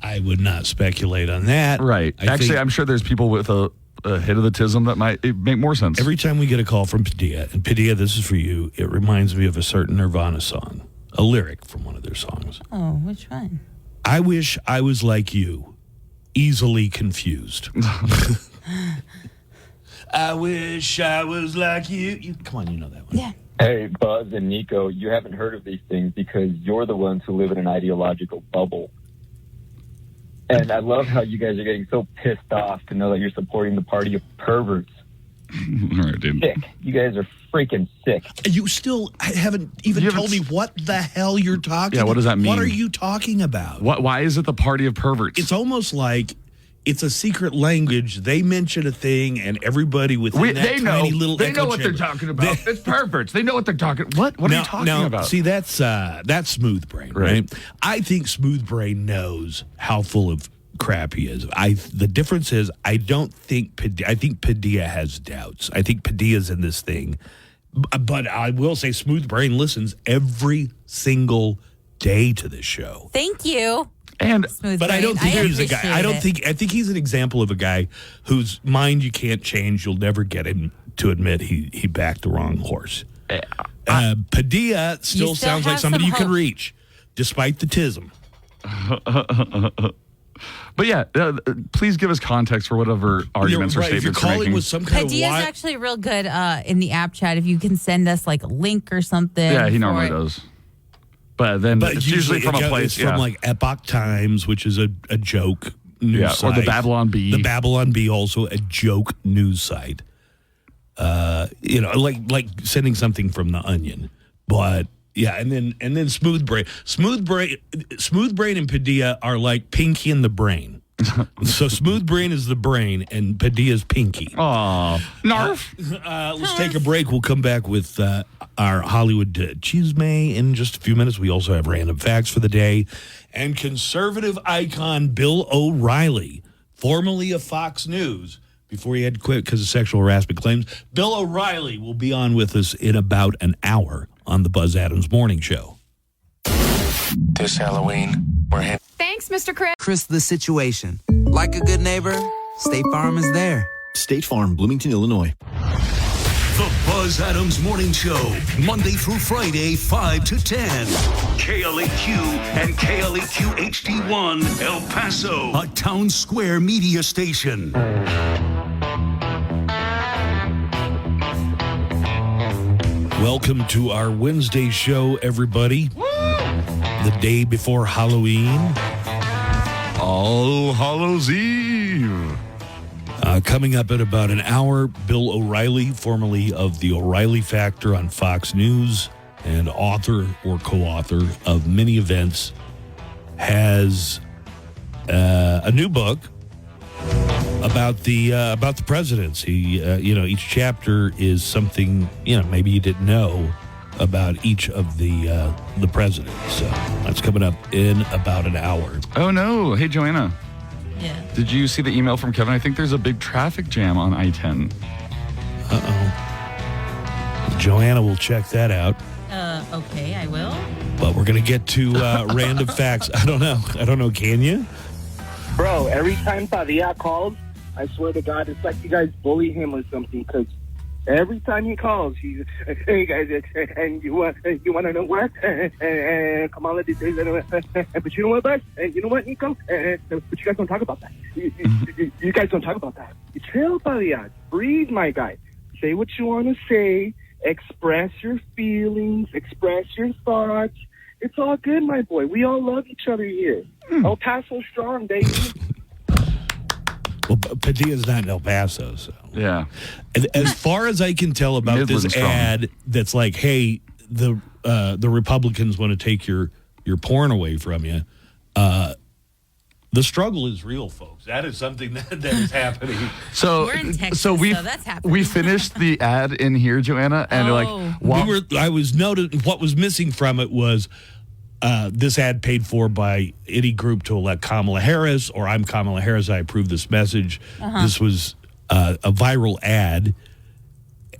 I would not speculate on that. Right. Actually, I'm sure there's people with a hit of the tism that might make more sense. Every time we get a call from Padilla, and Padilla, this is for you, it reminds me of a certain Nirvana song, a lyric from one of their songs. Oh, which one? I wish I was like you, easily confused. I wish I was like you. Come on, you know that one. Yeah. Hey, Buzz and Nico, you haven't heard of these things because you're the ones who live in an ideological bubble. And I love how you guys are getting so pissed off to know that you're supporting the party of perverts. All right, dude. Sick. You guys are freaking sick. You still haven't even told me what the hell you're talking about. Yeah, what does that mean? What are you talking about? Why is it the party of perverts? It's almost like it's a secret language. They mention a thing, and everybody within that tiny little They know echo what chamber. they're talking about. It's perverts. They know what they're talking. What are you talking about? See, that's Smooth Brain, right? I think Smooth Brain knows how full of crap he is. The difference is I think Padilla has doubts. I think Padilla's in this thing. But I will say Smooth Brain listens every single day to this show. Thank you. And but I don't think he's a guy. I think he's an example of a guy whose mind you can't change. You'll never get him to admit he backed the wrong horse. Padilla still sounds like somebody you can reach, despite the tism. But yeah, please give us context for whatever arguments or statements you're making. With some kind Padilla's actually real good in the app chat. If you can send us like a link or something. Yeah, he normally does. But then it's usually from a place. It's from like Epoch Times, which is a joke news site. Or the Babylon Bee. The Babylon Bee, also a joke news site. Like sending something from the Onion. But yeah, and then Smooth Brain and Padilla are like Pinky and the Brain. So Smooth Brain is the brain and Padilla's Pinky. Aw, narf. Let's take a break. We'll come back with our Hollywood Chisme in just a few minutes. We also have random facts for the day. And conservative icon Bill O'Reilly, formerly of Fox News, before he had to quit because of sexual harassment claims. Bill O'Reilly will be on with us in about an hour on the Buzz Adams Morning Show. This Halloween, we're Thanks, Mr. Chris. Chris, the situation. Like a good neighbor, State Farm is there. State Farm, Bloomington, Illinois. The Buzz Adams Morning Show, Monday through Friday, 5 to 10. KLAQ and KLAQ HD1, El Paso, a town square media station. Welcome to our Wednesday show, everybody. The day before Halloween. All Hallows Eve. Coming up in about an hour, Bill O'Reilly, formerly of The O'Reilly Factor on Fox News and author or co-author of many events, has a new book about the presidency. Each chapter is something maybe you didn't know about each of the presidents. So that's coming up in about an hour. Oh no! Hey Joanna. Yeah. Did you see the email from Kevin? I think there's a big traffic jam on I-10. Joanna will check that out. Okay, I will. But we're going to get to random facts. I don't know. Can you? Bro, every time Padilla calls, I swear to God, it's like you guys bully him or something. Because every time he calls, he's, hey guys, and you want to know what? Kamala did this, but you know what, Buzz? And you know what, Nico? But you guys don't talk about that. You guys don't talk about that. You chill, Padilla. Breathe, my guy. Say what you want to say. Express your feelings. Express your thoughts. It's all good, my boy. We all love each other here. El Paso strong, baby. Well, Padilla's not in El Paso, so. Yeah. And as far as I can tell about Midland this strong. ad that's like, hey, the Republicans want to take your porn away from you, the struggle is real, folks. That is something that is happening. So, We're in Texas, so that's happening. we finished the ad in here, Joanna, and I was noting what was missing from it was this ad paid for by any group to elect Kamala Harris, or I'm Kamala Harris, I approve this message. This was a viral ad.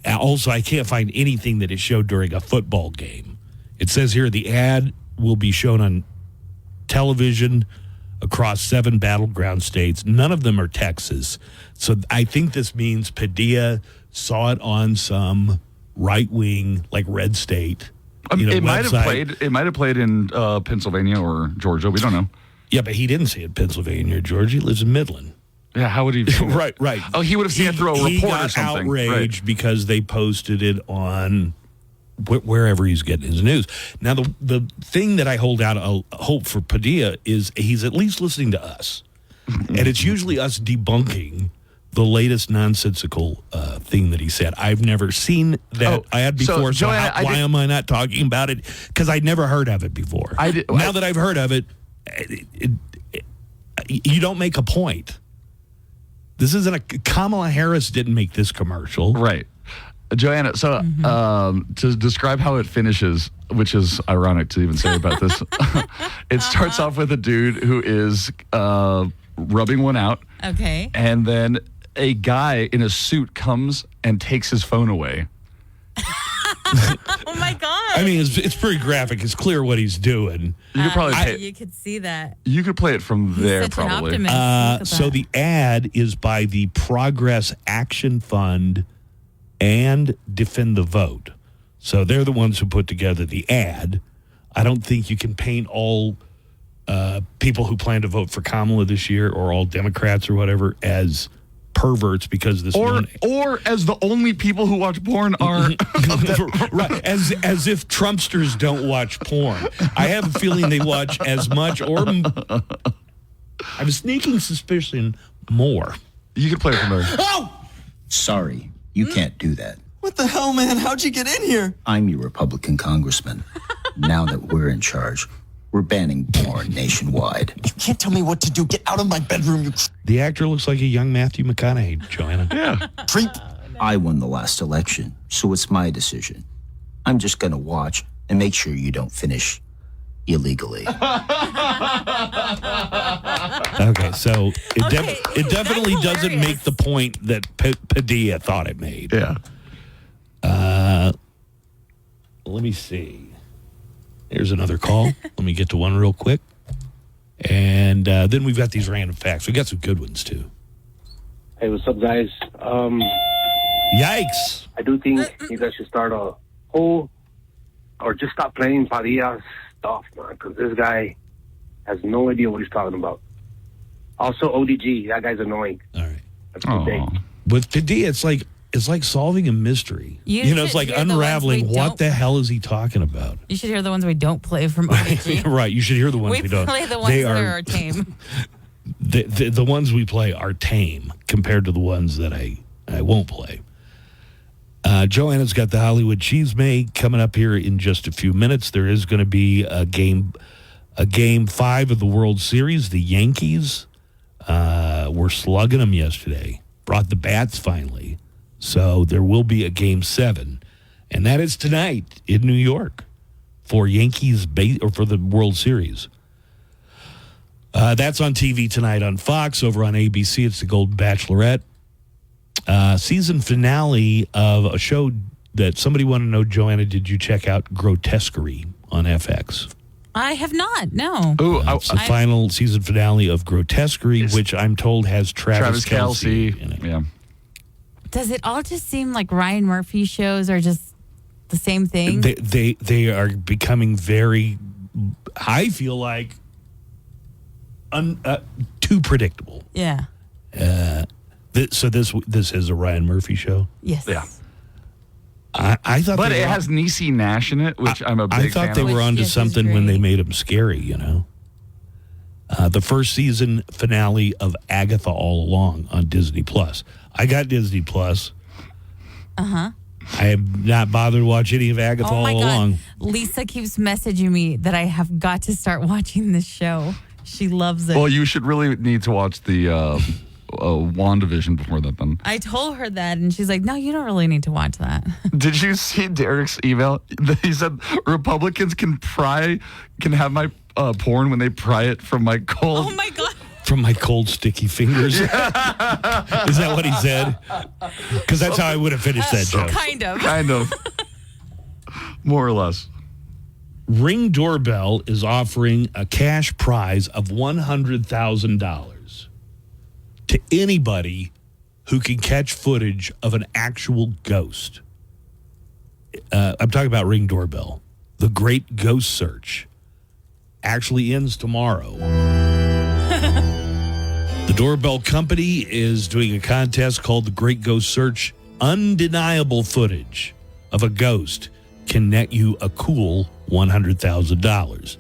Also, I can't find anything that it showed during a football game. It says here the ad will be shown on television across 7 battleground states. None of them are Texas. So I think this means Padilla saw it on some right-wing, like red state. It might have played in Pennsylvania or Georgia. We don't know. Yeah, but he didn't see it in Pennsylvania or Georgia. He lives in Midland. Yeah, how would he? Right. Oh, he would have seen it through a report he got or something. Outraged because they posted it on wherever he's getting his news. Now, the thing that I hold out a hope for Padilla is he's at least listening to us. And it's usually us debunking the latest nonsensical thing that he said. I've never seen that ad before, so why am I not talking about it? Because I'd never heard of it before. Now that I've heard of it, you don't make a point. This isn't Kamala Harris didn't make this commercial. Right. Joanna, so to describe how it finishes, which is ironic to even say about this, it starts off with a dude who is rubbing one out. Okay. And then a guy in a suit comes and takes his phone away. Oh my God. I mean, it's pretty graphic. It's clear what he's doing. You could probably you could see that. You could play it from there, such an probably. optimist. So the ad is by the Progress Action Fund and Defend the Vote. So they're the ones who put together the ad. I don't think you can paint all people who plan to vote for Kamala this year or all Democrats or whatever as perverts because this or as the only people who watch porn are right, as if Trumpsters don't watch porn. I have a feeling they watch as much or I have a sneaking suspicion more. You could play it from there. Oh! Sorry, you can't do that. What the hell, man? How'd you get in here? I'm your Republican congressman. Now that we're in charge, we're banning porn nationwide. You can't tell me what to do. Get out of my bedroom, you The actor looks like a young Matthew McConaughey, Joanna. Yeah. creep. I won the last election, so it's my decision. I'm just going to watch and make sure you don't finish illegally. Okay, so it definitely doesn't make the point that Padilla thought it made. Yeah. Let me see. Here's another call. Let me get to one real quick. And then we've got these random facts. We got some good ones, too. Hey, what's up, guys? Yikes. I do think you guys should start a whole, or just stop playing Padilla's stuff, man, because this guy has no idea what he's talking about. Also, ODG, that guy's annoying. All right. That's a mistake. With Padilla, it's like solving a mystery. It's like unraveling what the hell is he talking about. You should hear the ones we don't play from ODG. Right, you should hear the ones we don't. We play the ones that are tame. The ones we play are tame compared to the ones that I won't play. Joanna's got the Hollywood Cheesemade coming up here in just a few minutes. There is going to be a game 5 of the World Series. The Yankees were slugging them yesterday. Brought the bats finally. So there will be a game 7. And that is tonight in New York for Yankees or for the World Series. That's on TV tonight on Fox. Over on ABC, it's the Golden Bachelorette. Season finale of a show that somebody wanted to know, Joanna, did you check out Grotesquerie on FX? I have not, no. It's the final season finale of Grotesquerie, which I'm told has Travis Kelce in it. Yeah. Does it all just seem like Ryan Murphy shows are just the same thing? They are becoming very, I feel like, too predictable. Yeah. So this is a Ryan Murphy show? Yes. Yeah. I thought, but it has Niecy Nash in it, which I'm a big fan of. I thought they were onto something when they made him scary, you know. The first season finale of Agatha All Along on Disney Plus. I got Disney Plus. Uh-huh. I have not bothered to watch any of Agatha All Along. Lisa keeps messaging me that I have got to start watching this show. She loves it. Well, you should really need to watch the WandaVision before that then. I told her that, and she's like, no, you don't really need to watch that. Did you see Derek's email? He said Republicans can have my porn when they pry it from my cold. Oh, my God. From my cold, sticky fingers. Is that what he said? Because that's how I would have finished that joke. Kind of. Kind of. More or less. Ring Doorbell is offering a cash prize of $100,000 to anybody who can catch footage of an actual ghost. I'm talking about Ring Doorbell. The Great Ghost Search actually ends tomorrow. The Doorbell Company is doing a contest called the Great Ghost Search. Undeniable footage of a ghost can net you a cool $100,000.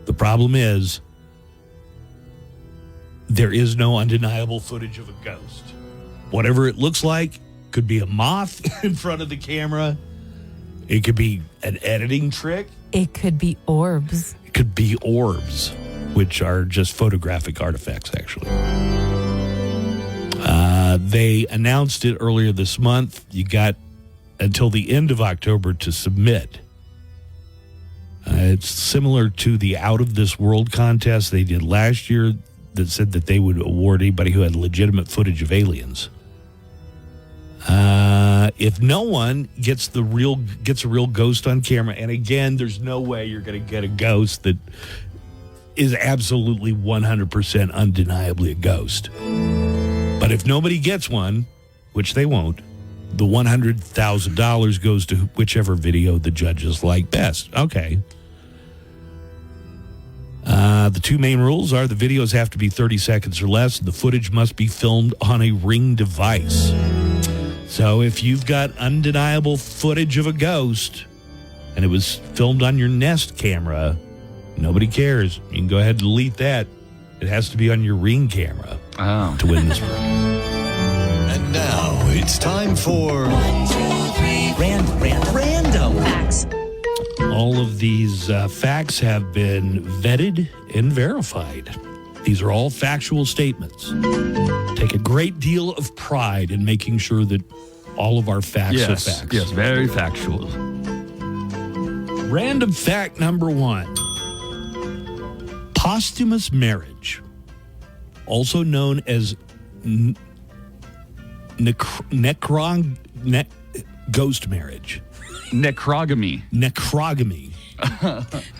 The problem is there is no undeniable footage of a ghost. Whatever it looks like could be a moth in front of the camera. It could be an editing trick. It could be orbs. It could be orbs, which are just photographic artifacts, actually. They announced it earlier this month. You got until the end of October to submit. It's similar to the Out of This World contest they did last year that said that they would award anybody who had legitimate footage of aliens. If no one gets a real ghost on camera, and again, there's no way you're going to get a ghost that is absolutely 100% undeniably a ghost. But if nobody gets one, which they won't, the $100,000 goes to whichever video the judges like best. Okay. The two main rules are the videos have to be 30 seconds or less, and the footage must be filmed on a Ring device. So if you've got undeniable footage of a ghost and it was filmed on your Nest camera, nobody cares. You can go ahead and delete that. It has to be on your Ring camera to win this prize. And now it's time for Random Facts. All of these facts have been vetted and verified. These are all factual statements. Take a great deal of pride in making sure that all of our facts are facts. Yes, very factual. Random fact number 1. Posthumous marriage, also known as ghost marriage. Necrogamy.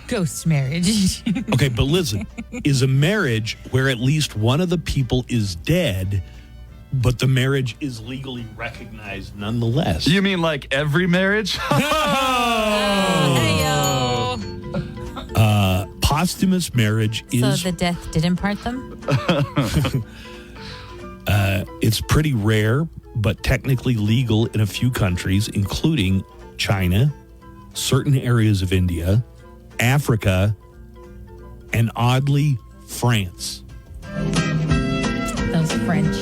Ghost marriage. Okay, but listen, is a marriage where at least one of the people is dead, but the marriage is legally recognized nonetheless. You mean like every marriage? Posthumous marriage is... So the death didn't part them? It's pretty rare, but technically legal in a few countries, including China, certain areas of India, Africa, and oddly, France. Those French.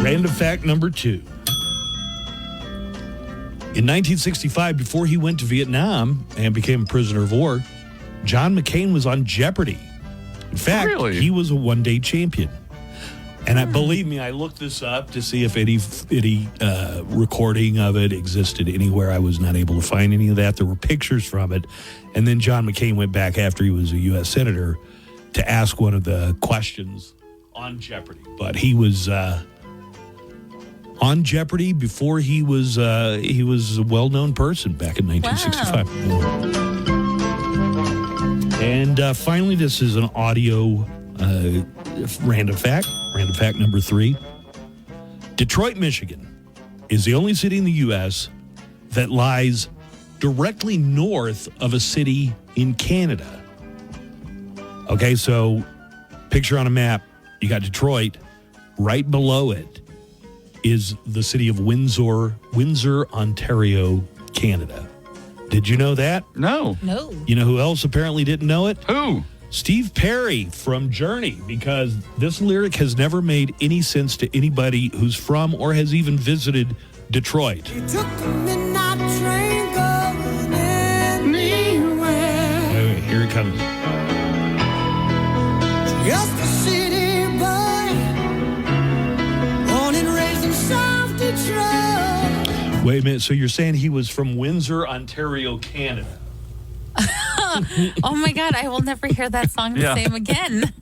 Random fact number 2. In 1965, before he went to Vietnam and became a prisoner of war, John McCain was on Jeopardy. In fact, he was a one-day champion. And believe me, I looked this up to see if any recording of it existed anywhere. I was not able to find any of that. There were pictures from it. And then John McCain went back after he was a U.S. Senator to ask one of the questions on Jeopardy. But he was on Jeopardy before he was a well-known person back in 1965. Wow. And finally, this is an audio random fact. Random fact number 3. Detroit, Michigan is the only city in the U.S. that lies directly north of a city in Canada. Okay, so picture on a map, you got Detroit. Right below it is the city of Windsor, Ontario, Canada. Did you know that? No. You know who else apparently didn't know it? Who? Steve Perry from Journey, because this lyric has never made any sense to anybody who's from or has even visited Detroit. He took the midnight train going anywhere. Wait, here it comes. Just a city boy, born and raised in South Detroit. Wait a minute, so you're saying he was from Windsor, Ontario, Canada? Oh my God, I will never hear that song the same again.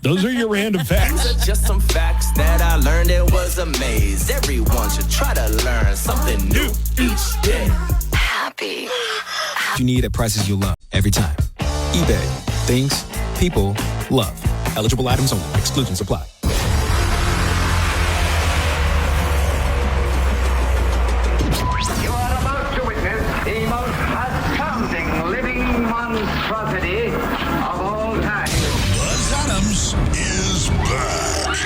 Those are your random facts. These are just some facts that I learned. It was a maze. Everyone should try to learn something new each day. Happy. You need at prices you love every time. eBay. Things people love. Eligible items only. Exclusions apply. You are about to witness the most astounding living monstrosity of all time. Buzz Adams is back.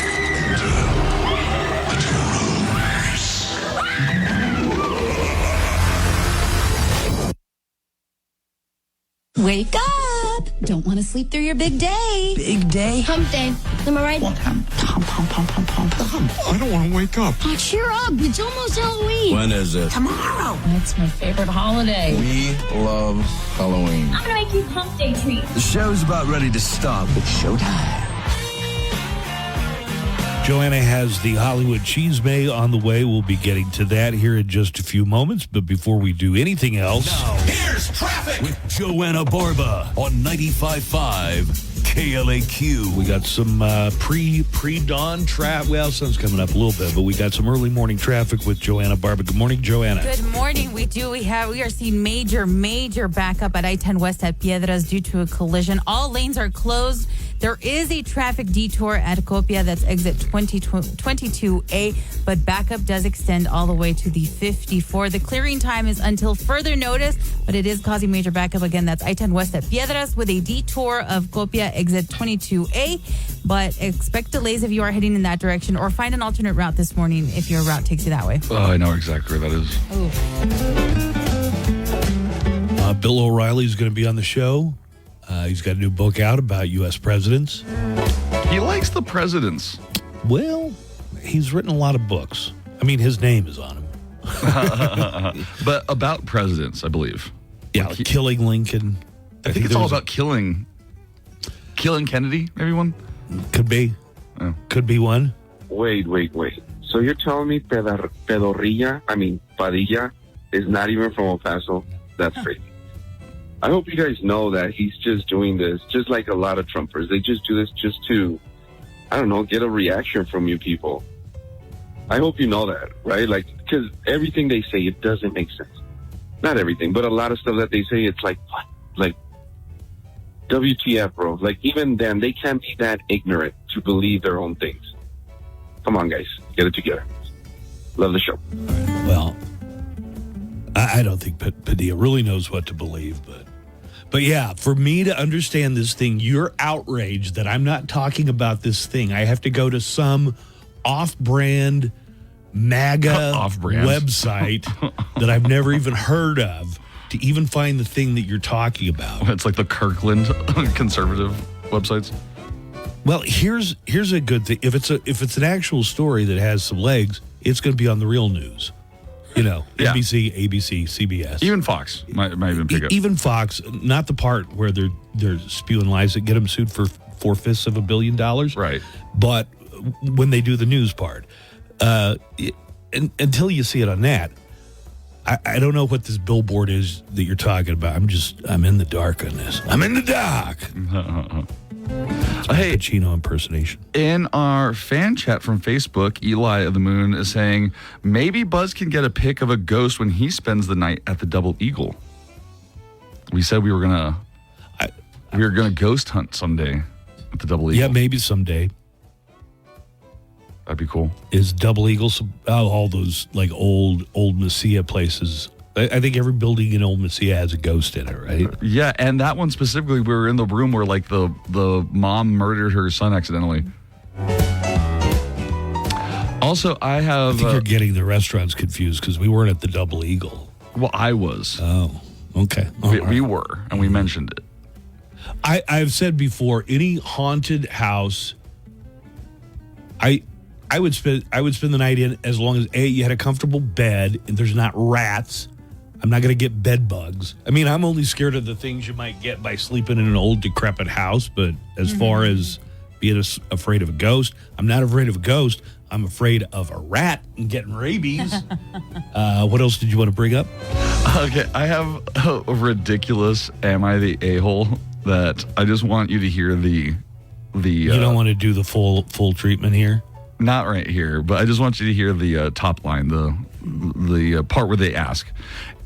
Wake up! Don't want to sleep through your big day. Big day? Hump day. Am I right? What hump? Hump. I don't want to wake up. Oh, cheer up. It's almost Halloween. When is it? Tomorrow. It's my favorite holiday. We love Halloween. I'm going to make you hump day treats. The show's about ready to stop. It's showtime. Joanna has the Hollywood Cheese May on the way. We'll be getting to that here in just a few moments. But before we do anything else, Now, here's traffic with Joanna Barba on 95.5 KLAQ. we got some pre-dawn traffic. Well, sun's coming up a little bit, but we got some early morning traffic with Joanna Barba. Good morning, Joanna. Good morning. We are seeing major backup at I-10 West at Piedras due to a collision. All lanes are closed. There is a traffic detour at Copia that's exit 22A, but backup does extend all the way to the 54. The clearing time is until further notice, but it is causing major backup. Again, that's I-10 West at Piedras with a detour of Copia exit 22A, but expect delays if you are heading in that direction, or find an alternate route this morning if your route takes you that way. Oh, I know exactly where that is. Bill O'Reilly's going to be on the show. He's got a new book out about U.S. presidents. He likes the presidents. Well, he's written a lot of books. I mean, his name is on them. But about presidents, I believe. Yeah, like killing Lincoln. I think it's all about killing Kennedy, maybe one? Could be. Could be one. Wait. So you're telling me Padilla is not even from El Paso? That's crazy. I hope you guys know that he's just doing this, just like a lot of Trumpers. They just do this just to, I don't know, get a reaction from you people. I hope you know that, right? Like, because everything they say, it doesn't make sense. Not everything, but a lot of stuff that they say, it's like, what? Like, WTF, bro. Like, even then, they can't be that ignorant to believe their own things. Come on, guys. Get it together. Love the show. Well, I don't think Padilla really knows what to believe, but yeah, for me to understand this thing, you're outraged that I'm not talking about this thing. I have to go to some off-brand MAGA website that I've never even heard of to even find the thing that you're talking about. It's like the Kirkland conservative websites. Well, here's a good thing. If it's an actual story that has some legs, it's going to be on the real news. You know, Yeah. NBC, ABC, CBS. Even Fox might even pick up. Even Fox, not the part where they're spewing lies that get them sued for $4/5 of $1 billion. Right. But when they do the news part, until you see it on that, I don't know what this billboard is that you're talking about. I'm in the dark on this. I'm in the dark. Hey, Pacino impersonation. In our fan chat from Facebook, Eli of the Moon is saying maybe Buzz can get a pic of a ghost when he spends the night at the Double Eagle. We said we were gonna ghost hunt someday at the Double Eagle. Yeah, maybe someday. That'd be cool. Is Double Eagle all those like old Messia places? I think every building in Old Messia has a ghost in it, right? Yeah, and that one specifically, we were in the room where like the mom murdered her son accidentally. Also, I think you're getting the restaurants confused because we weren't at the Double Eagle. Well, I was. Oh, okay. We were, and we mentioned it. I've said before, any haunted house, I would spend the night in as long as you had a comfortable bed and there's not rats. I'm not going to get bed bugs. I mean, I'm only scared of the things you might get by sleeping in an old decrepit house. But as far as being afraid of a ghost, I'm not afraid of a ghost. I'm afraid of a rat and getting rabies. What else did you want to bring up? Okay, I have a ridiculous "Am I the a-hole?" that I just want you to hear the. You don't want to do the full treatment here. Not right here, but I just want you to hear the top line, the part where they ask,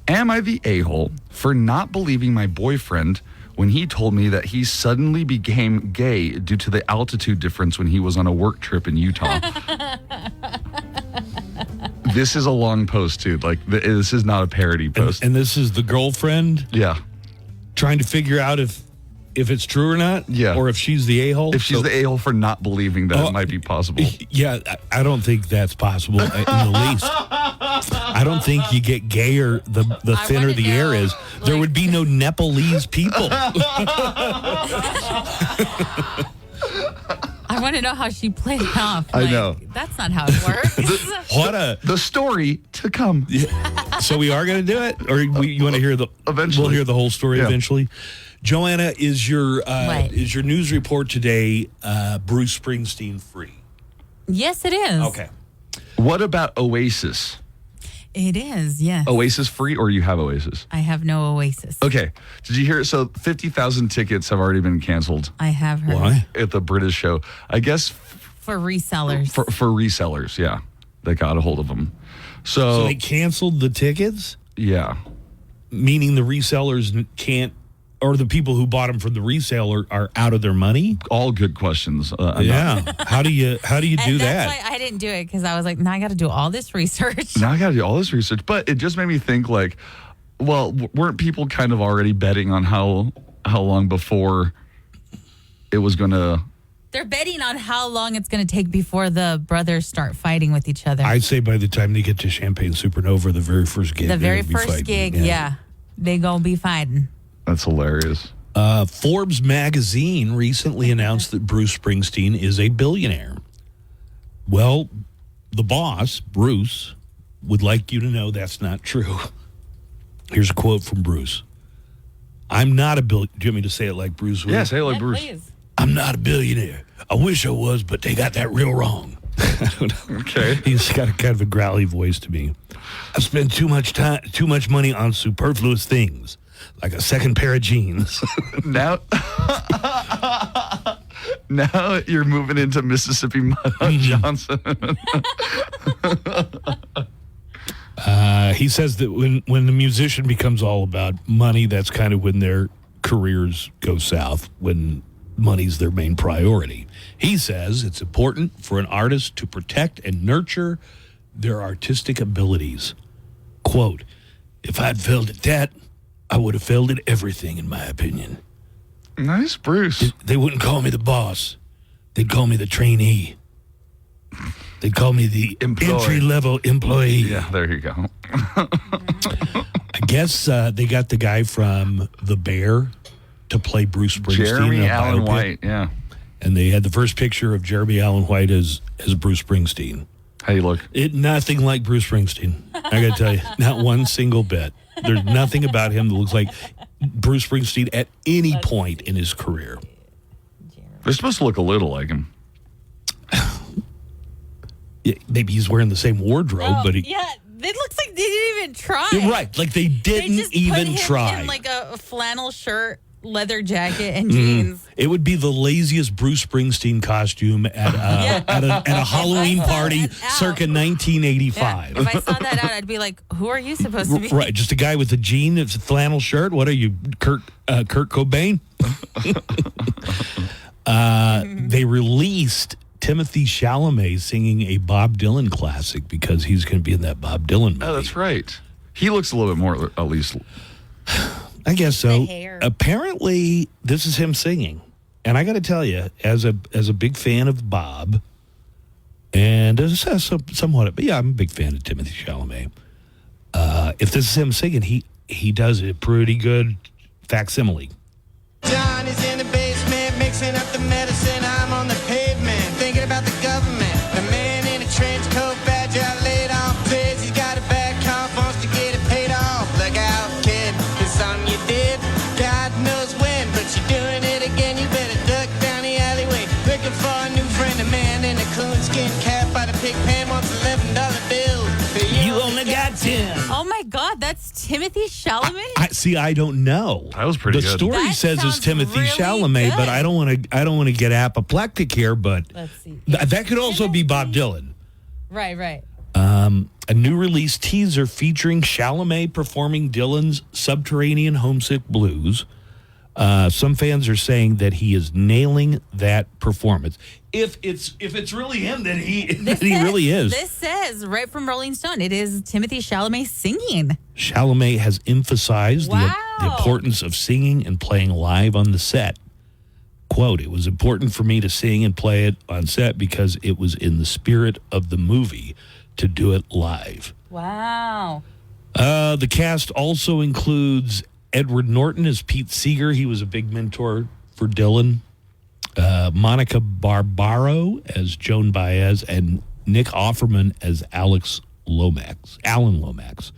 "Am I the a-hole for not believing my boyfriend when he told me that he suddenly became gay due to the altitude difference when he was on a work trip in Utah?" This is a long post, too. Like, this is not a parody post. And this is the girlfriend? Yeah. Trying to figure out if it's true or not? Yeah. Or if she's the a-hole? If she's the a-hole for not believing that it might be possible. Yeah, I don't think that's possible in the least. I don't think you get gayer the thinner the air is. There would be no Nepalese people. I want to know how she played it off. I know. That's not how it works. The story to come. Yeah. So we are going to do it? Or you want to hear eventually? We'll hear the whole story eventually. Joanna, is your news report today Bruce Springsteen free? Yes, it is. Okay. What about Oasis? It is, yes. Oasis free, or you have Oasis? I have no Oasis. Okay. Did you hear? So 50,000 tickets have already been canceled. I have heard. Why? At the British show. I guess for resellers. For resellers, yeah. They got a hold of them. So they canceled the tickets? Yeah. Meaning the resellers can't, or the people who bought them from the reseller are out of their money? All good questions. Yeah. How do you do and that? That's why I didn't do it, because I was like, now I got to do all this research. Now I got to do all this research. But it just made me think, like, well, weren't people kind of already betting on how long before it was going to... They're betting on how long it's going to take before the brothers start fighting with each other. I'd say by the time they get to Champagne Supernova, the very first gig. The very first gig, yeah. They going to be fighting. That's hilarious. Forbes magazine recently announced that Bruce Springsteen is a billionaire. Well, the boss, Bruce, would like you to know that's not true. Here's a quote from Bruce. "I'm not a billionaire." Do you want me to say it like Bruce would? Yeah, say it like Bruce. Please. "I'm not a billionaire. I wish I was, but they got that real wrong." I don't know. Okay. He's got a kind of a growly voice to me. "I spend too much money on superfluous things, like a second pair of jeans." Now you're moving into Mississippi Mud Johnson. He says that when the musician becomes all about money, that's kind of when their careers go south, when money's their main priority. He says it's important for an artist to protect and nurture their artistic abilities. Quote, "If I'd failed at that, I would have failed at everything, in my opinion." Nice, Bruce. They wouldn't call me the boss. They'd call me the trainee. They'd call me the entry-level employee. Yeah, there you go. I guess they got the guy from The Bear to play Bruce Springsteen. Jeremy in a Allen biopic. White, yeah. And they had the first picture of Jeremy Allen White as Bruce Springsteen. How you look? Nothing like Bruce Springsteen. I got to tell you, not one single bit. There's nothing about him that looks like Bruce Springsteen at any point in his career. They're supposed to look a little like him. Yeah, maybe he's wearing the same wardrobe, but it looks like they didn't even try. Right, like they didn't just even put him try. in like a flannel shirt, leather jacket, and jeans. It would be the laziest Bruce Springsteen costume at a Halloween party circa 1985. If I saw that out, I'd be like, "Who are you supposed to be?" Right, just a guy with a jean, it's a flannel shirt. What are you, Kurt Cobain? They released Timothy Chalamet singing a Bob Dylan classic because he's going to be in that Bob Dylan movie. Oh, that's right. He looks a little bit more, at least. I guess so. Apparently, this is him singing, and I got to tell you, as a big fan of Bob, and somewhat, but yeah, I'm a big fan of Timothy Chalamet. If this is him singing, he does a pretty good facsimile. John is in the basement mixing up the medicine. I'm on the pavement thinking about the government. The man in a trench coat, badge out laid off. Says he's got a bad cough, wants to get it paid off. Look out, kid, it's something you did. God knows when, but you're doing it again. You better duck down the alleyway looking for a new friend. A man in a coonskin cap by the pig pen wants $11 bill. You only got 10. Oh my God, that's Timothy Chalamet. I don't know. That was pretty good. The story That says it's sounds Timothy really Chalamet, but good. I don't want to get apoplectic here. But Let's see. that could also be Bob Dylan. Right. A new release teaser featuring Chalamet performing Dylan's Subterranean Homesick Blues. Some fans are saying that he is nailing that performance. If it's really him, then he really is. This says right from Rolling Stone, it is Timothy Chalamet singing. Chalamet has emphasized the importance of singing and playing live on the set. Quote, "It was important for me to sing and play it on set because it was in the spirit of the movie to do it live." Wow. The cast also includes Edward Norton as Pete Seeger. He was a big mentor for Dylan. Monica Barbaro as Joan Baez, and Nick Offerman as Alan Lomax.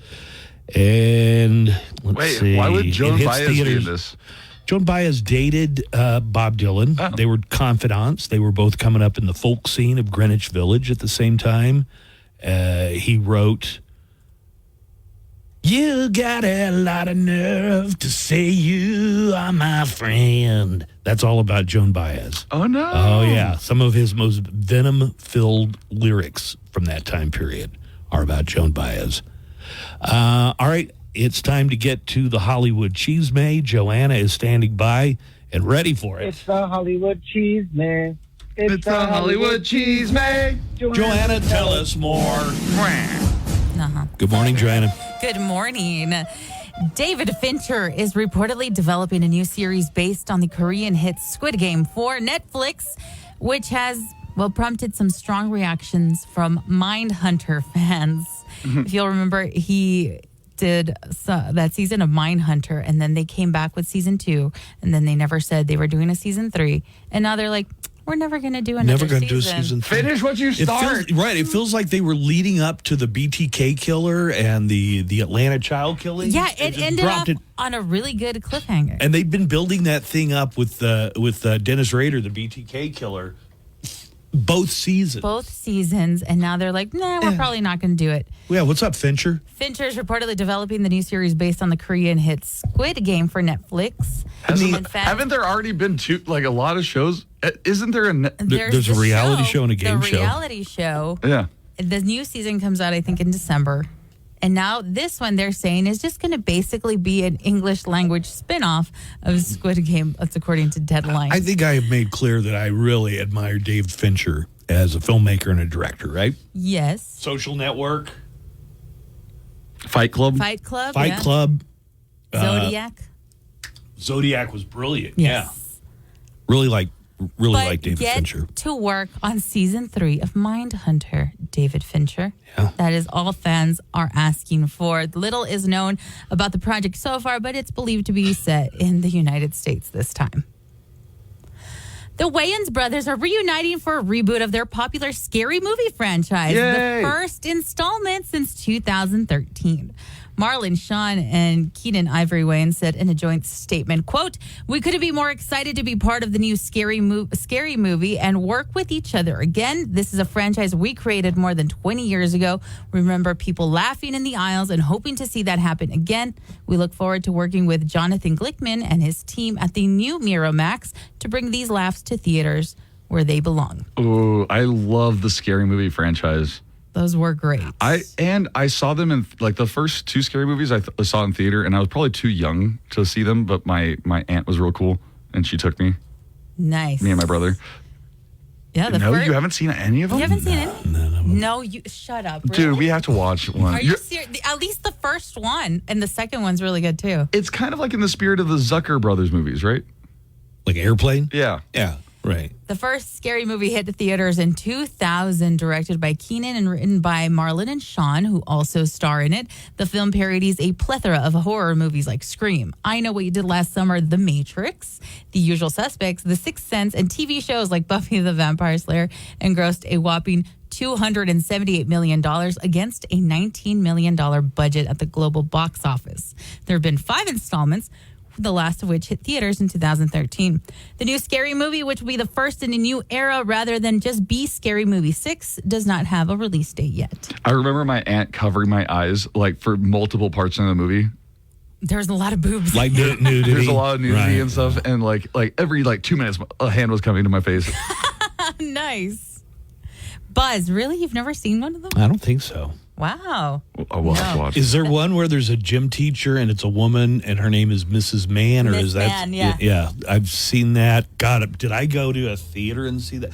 And let's see. Why would Joan Baez be in theaters. this? Joan Baez dated Bob Dylan. Oh. They were confidants. They were both coming up in the folk scene of Greenwich Village at the same time. He wrote, "You got a lot of nerve to say you are my friend." That's all about Joan Baez. Oh, no. Oh, yeah. Some of his most venom-filled lyrics from that time period are about Joan Baez. All right. It's time to get to the Hollywood Cheese May. Joanna is standing by and ready for it. It's the Hollywood Cheese Man. It's the Hollywood Cheese Man. Joanna, tell us more. Uh-huh. Good morning, Joanna. Good morning. David Fincher is reportedly developing a new series based on the Korean hit Squid Game for Netflix, which has, prompted some strong reactions from Mindhunter fans. If you'll remember, he did that season of Mindhunter, and then they came back with season 2, and then they never said they were doing a season 3, and now they're like, we're never going to do another Never going to season. do a season 3. Finish what you start. It feels like they were leading up to the BTK killer and the Atlanta child killing. Yeah, it ended up on a really good cliffhanger. And they've been building that thing up with Dennis Rader, the BTK killer, both seasons. And now they're like, nah, we're probably not going to do it. Yeah, what's up, Fincher? Fincher is reportedly developing the new series based on the Korean hit Squid Game for Netflix. Haven't there already been a lot of shows? Isn't there there's a reality show and a game show? The reality show. Yeah. The new season comes out, I think, in December. And now this one, they're saying, is just going to basically be an English language spinoff of Squid Game. That's according to Deadline. I think I have made clear that I really admire David Fincher as a filmmaker and a director, right? Yes. Social Network. Fight Club. Fight Club. Zodiac was brilliant. Yes. Yeah. Really like David get Fincher. To work on season 3 of Mindhunter, David Fincher. Yeah. That is all fans are asking for. Little is known about the project so far, but it's believed to be set in the United States this time. The Wayans brothers are reuniting for a reboot of their popular Scary Movie franchise. Yay. The first installment since 2013. Marlon, Sean, and Keenan Ivory Wayans said in a joint statement, quote, "We couldn't be more excited to be part of the new scary movie and work with each other again. This is a franchise we created more than 20 years ago. Remember people laughing in the aisles and hoping to see that happen again. We look forward to working with Jonathan Glickman and his team at the new Miramax to bring these laughs to theaters where they belong." Oh, I love the Scary Movie franchise. Those were great. I saw them in like the first two Scary Movies I saw in theater, and I was probably too young to see them, but my aunt was real cool, and she took me. Nice. Me and my brother. Yeah, You haven't seen any of them? You haven't seen any? No, you shut up. Really? Dude, we have to watch one. Are you serious? At least the first one, and the second one's really good too. It's kind of like in the spirit of the Zucker brothers movies, right? Like Airplane? Yeah. Yeah, right. The first Scary Movie hit the theaters in 2000, directed by Keenan and written by Marlon and Sean, who also star in it. The film parodies a plethora of horror movies like Scream, I Know What You Did Last Summer, The Matrix, The Usual Suspects, The Sixth Sense, and TV shows like Buffy the Vampire Slayer, and grossed a whopping $278 million against a $19 million budget at the global box office. There have been 5 installments, the last of which hit theaters in 2013. The new Scary Movie, which will be the first in a new era rather than just be Scary Movie 6, does not have a release date yet. I remember my aunt covering my eyes like for multiple parts in the movie. There's a lot of boobs. Like nudity. There's a lot of nudity Right. and stuff, and like every 2 minutes, a hand was coming to my face. Nice. Buzz, really? You've never seen one of them? I don't think so. Wow. I will have to watch. Is there one where there's a gym teacher and it's a woman and her name is Mrs. Mann? Or Miss is that? Mann, yeah. Yeah, I've seen that. God, did I go to a theater and see that?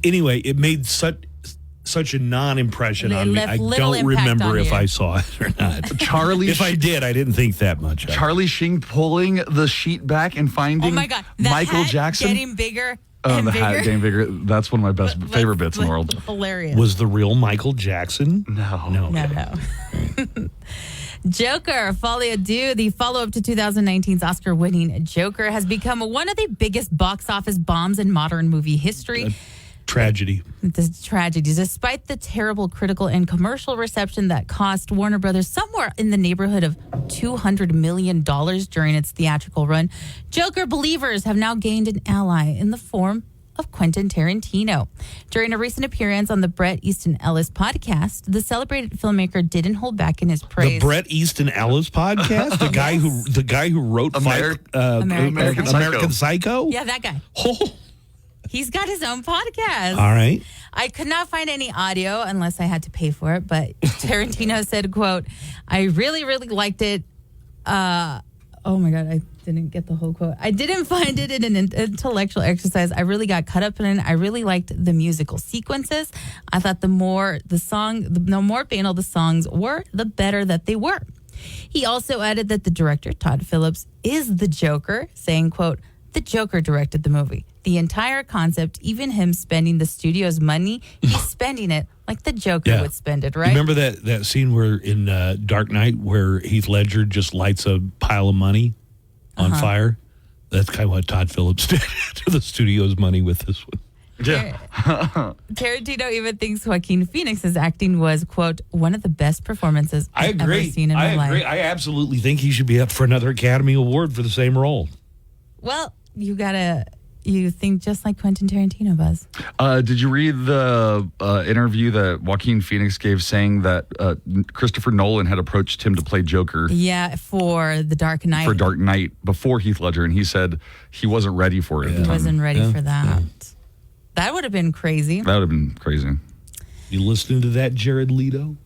Anyway, it made such a non-impression It on me. left I little don't impact remember on if you. I saw it or not. Charlie, if I did, I didn't think that much. Charlie Sheen pulling the sheet back and finding Oh my God. The Michael hat Jackson getting bigger Oh, and the bigger. hat getting bigger. That's one of my best favorite bits in the world. Hilarious. Was the real Michael Jackson? No. No. Joker, Folie à Deux, the follow-up to 2019's Oscar-winning Joker, has become one of the biggest box office bombs in modern movie history. Tragedy. This tragedy, despite the terrible critical and commercial reception that cost Warner Brothers somewhere in the neighborhood of $200 million during its theatrical run, Joker believers have now gained an ally in the form of Quentin Tarantino. During a recent appearance on the Bret Easton Ellis podcast, the celebrated filmmaker didn't hold back in his praise. The Bret Easton Ellis podcast, the guy who wrote American Psycho. Yeah, that guy. He's got his own podcast. All right. I could not find any audio unless I had to pay for it, but Tarantino said, quote, "I really, really liked it. Oh my God, I didn't get the whole quote. I didn't find it an intellectual exercise. I really got caught up in it. I really liked the musical sequences. I thought the more banal the songs were, the better that they were." He also added that the director, Todd Phillips, is the Joker, saying, quote, "The Joker directed the movie. The entire concept, even him spending the studio's money, he's spending it like the Joker would spend it, right?" Remember that scene where in Dark Knight where Heath Ledger just lights a pile of money on fire? That's kind of what Todd Phillips did to the studio's money with this one. Yeah. Tarantino even thinks Joaquin Phoenix's acting was, quote, "one of the best performances I've ever seen in my life." I absolutely think he should be up for another Academy Award for the same role. Well, you think just like Quentin Tarantino, Buzz. Did you read the interview that Joaquin Phoenix gave saying that Christopher Nolan had approached him to play Joker? Yeah, for The Dark Knight. For Dark Knight before Heath Ledger, and he said he wasn't ready for it at the He time. wasn't ready for that. That would have been crazy. That would have been crazy. You listening to that, Jared Leto?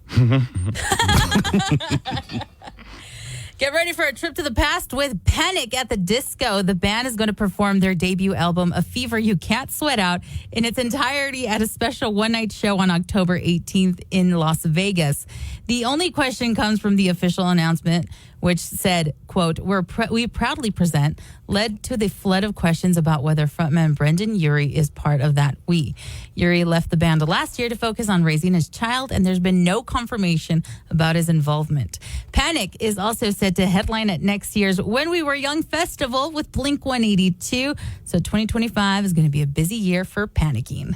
Get ready for a trip to the past with Panic at the Disco. The band is going to perform their debut album, A Fever You Can't Sweat Out, in its entirety at a special one-night show on October 18th in Las Vegas. The only question comes from the official announcement. which said, quote, we proudly present, led to the flood of questions about whether frontman Brendan Urie is part of that we. Urie left the band last year to focus on raising his child, and there's been no confirmation about his involvement. Panic is also set to headline at next year's When We Were Young Festival with Blink-182. So 2025 is going to be a busy year for panicking.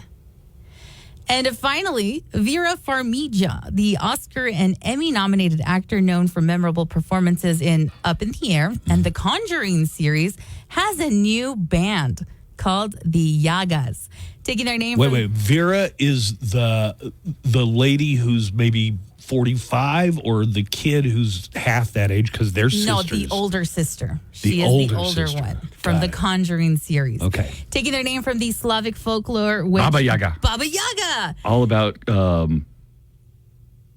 And finally, Vera Farmiga, the Oscar and Emmy-nominated actor known for memorable performances in Up in the Air and the Conjuring series, has a new band called the Yagas. Taking their name from... Wait. Vera is the lady who's maybe 45 or the kid who's half that age because they're sisters? No, the older sister. The She is older the older sister. one from the Conjuring series. Okay. Taking their name from the Slavic folklore. Which, Baba Yaga. Baba Yaga. All about,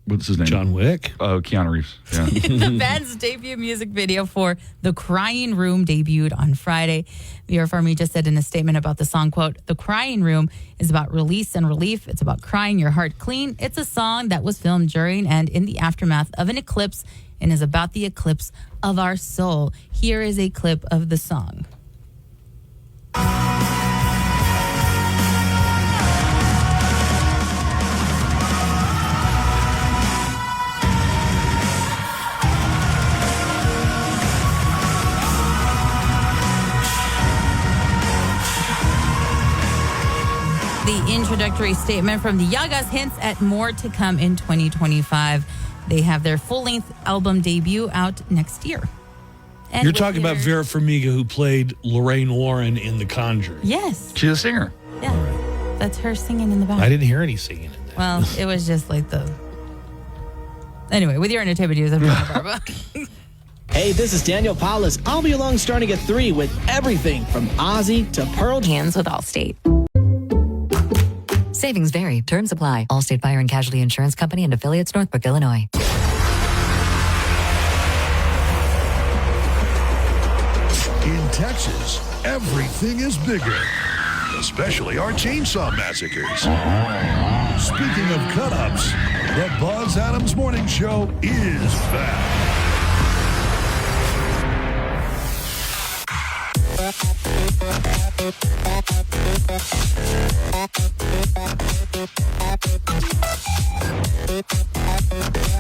what's his name? John Wick? Oh, Keanu Reeves. Yeah. The band's debut music video for The Crying Room debuted on Friday. Vera Farmiga said in a statement about the song, quote, "The Crying Room is about release and relief. It's about crying your heart clean. It's a song that was filmed during and in the aftermath of an eclipse and is about the eclipse of our soul." Here is a clip of the song. The introductory statement from the Yagas hints at more to come in 2025. They have their full-length album debut out next year. And You're with talking about their- Vera Farmiga, who played Lorraine Warren in The Conjuring. Yes. She's a singer. Yeah. That's her singing in the back. I didn't hear any singing in that. Well, it was just like the... Anyway, with your entertainment news, I'm Barbara. Hey, this is Daniel Paulus. I'll be along starting at 3 with everything from Ozzy to Pearl Jam. With Allstate. Savings vary. Terms apply. Allstate Fire and Casualty Insurance Company and affiliates, Northbrook, Illinois. In Texas, everything is bigger, especially our chainsaw massacres. Speaking of cut-ups, the Buzz Adams Morning Show is back.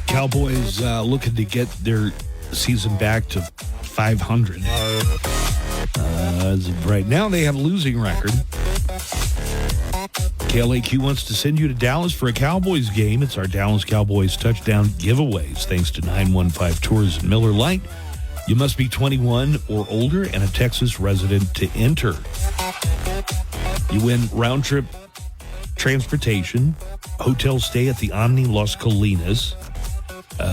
Cowboys looking to get their season back to 500. As of right now, they have a losing record. KLAQ wants to send you to Dallas for a Cowboys game. It's our Dallas Cowboys touchdown giveaways, thanks to 915 Tours and Miller Lite. You must be 21 or older and a Texas resident to enter. You win round-trip transportation, hotel stay at the Omni Las Colinas.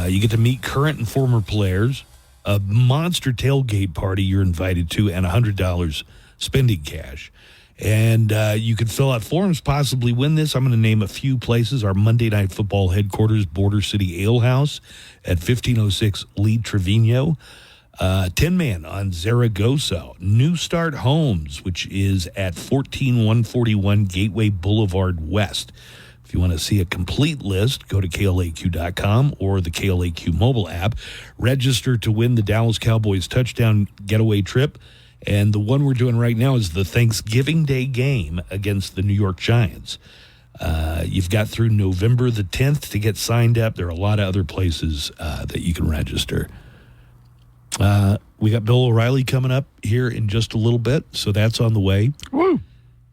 You get to meet current and former players, a monster tailgate party you're invited to, and $100 spending cash. And you can fill out forms, possibly win this. I'm going to name a few places. Our Monday Night Football headquarters, Border City Ale House at 1506 Lee Trevino. 10-man on Zaragoza. New Start Homes, which is at 14141 Gateway Boulevard West. If you want to see a complete list, go to KLAQ.com or the KLAQ mobile app. Register to win the Dallas Cowboys touchdown getaway trip. And the one we're doing right now is the Thanksgiving Day game against the New York Giants. You've got through November the 10th to get signed up. There are a lot of other places that you can register. We got Bill O'Reilly coming up here in just a little bit, so that's on the way. Woo!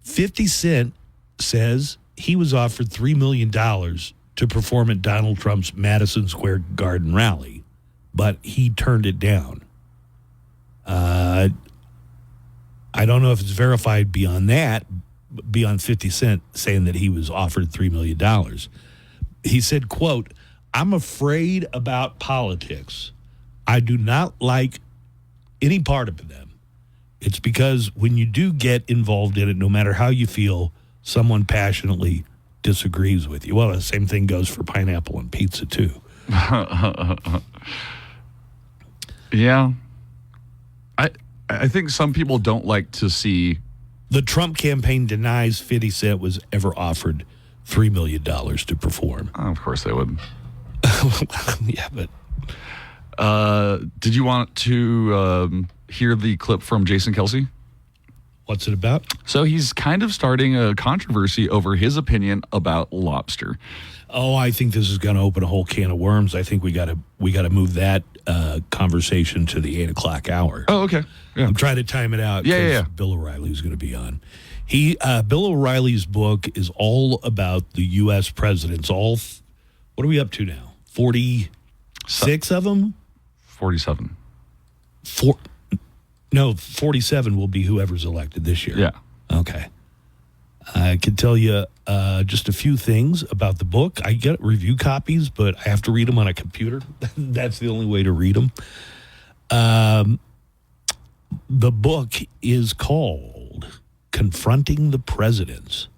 50 Cent says he was offered $3 million to perform at Donald Trump's Madison Square Garden rally, but he turned it down. I don't know if it's verified beyond that, beyond 50 Cent saying that he was offered $3 million. He said, quote, "I'm afraid about politics. I do not like any part of them. It's because when you do get involved in it, no matter how you feel, someone passionately disagrees with you." Well, the same thing goes for pineapple and pizza, too. Yeah. I think some people don't like to see... The Trump campaign denies 50 Cent was ever offered $3 million to perform. Oh, of course they would. Yeah, but... Did you want to hear the clip from Jason Kelsey? What's it about? So he's kind of starting a controversy over his opinion about lobster. Oh, I think this is going to open a whole can of worms. I think we got to move that conversation to the 8:00 hour. Oh, okay. Yeah. I'm trying to time it out. Yeah. Bill O'Reilly's going to be on. Bill O'Reilly's book is all about the U.S. presidents. What are we up to now? 46 of them? 47. 47 will be whoever's elected this year. Yeah. Okay. I can tell you just a few things about the book. I get review copies, but I have to read them on a computer. That's the only way to read them. The book is called Confronting the Presidents,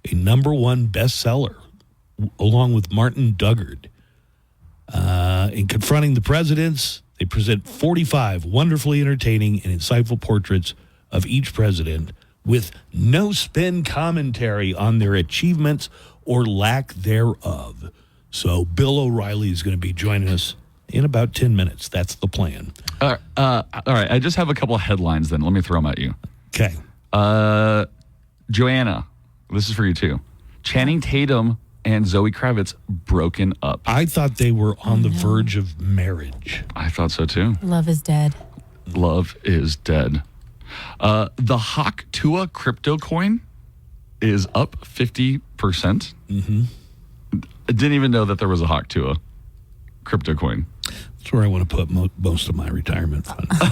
a #1 bestseller, along with Martin Dugard. In Confronting the Presidents, they present 45 wonderfully entertaining and insightful portraits of each president with no spin commentary on their achievements or lack thereof. So Bill O'Reilly is going to be joining us in about 10 minutes. That's the plan. All right. I just have a couple of headlines then. Let me throw them at you. Okay. Joanna, this is for you too. Channing Tatum and Zoe Kravitz broken up. I thought they were on the verge of marriage. I thought so too. Love is dead. Love is dead. The Hawk Tua crypto coin is up 50%. Mm-hmm. I didn't even know that there was a Hawk Tua crypto coin. That's where I want to put most of my retirement fund. I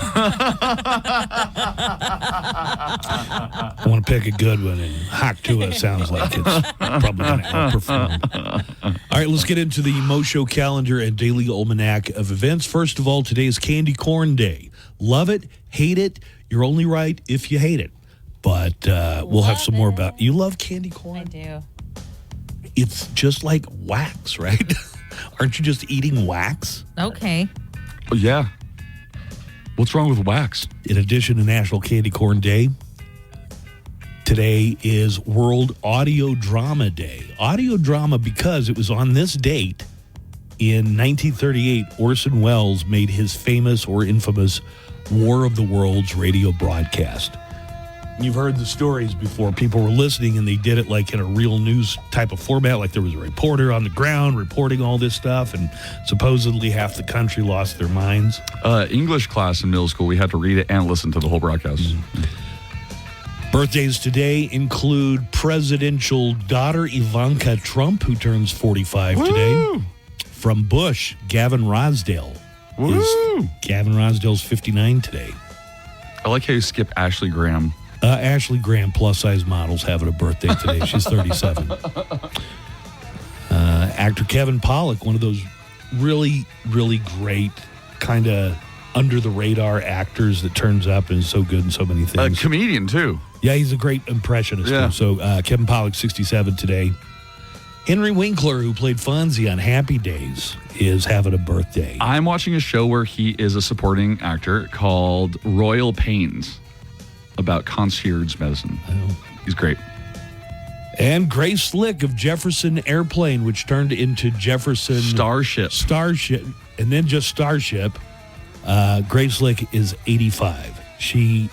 want to pick a good one, and Hawk Tua sounds like it's probably going to outperform. All right, let's get into the Mo calendar and daily almanac of events. First of all, today is Candy Corn Day. Love it, hate it. You're only right if you hate it. But we'll have some more about. You love candy corn? I do. It's just like wax, right? Aren't you just eating wax? Okay. Oh, yeah. What's wrong with wax? In addition to National Candy Corn Day, today is World Audio Drama Day. Audio drama because it was on this date in 1938, Orson Welles made his famous or infamous War of the Worlds radio broadcast. You've heard the stories before. People were listening, and they did it like in a real news type of format, like there was a reporter on the ground reporting all this stuff, and supposedly half the country lost their minds. English class in middle school, we had to read it and listen to the whole broadcast. Mm-hmm. Birthdays today include presidential daughter Ivanka Trump, who turns 45 today. From Bush, Gavin Rosdale. Gavin Rosdale's 59 today. I like how you skip Ashley Graham. Ashley Graham, plus-size model's having a birthday today. She's 37. Actor Kevin Pollak, one of those really, really great kind of under-the-radar actors that turns up and is so good in so many things. Comedian, too. Yeah, he's a great impressionist. Yeah. So Kevin Pollak, 67 today. Henry Winkler, who played Fonzie on Happy Days, is having a birthday. I'm watching a show where he is a supporting actor called Royal Pains about concierge medicine. Oh. He's great. And Grace Slick of Jefferson Airplane, which turned into Jefferson Starship, and then just Starship. Grace Slick is 85. She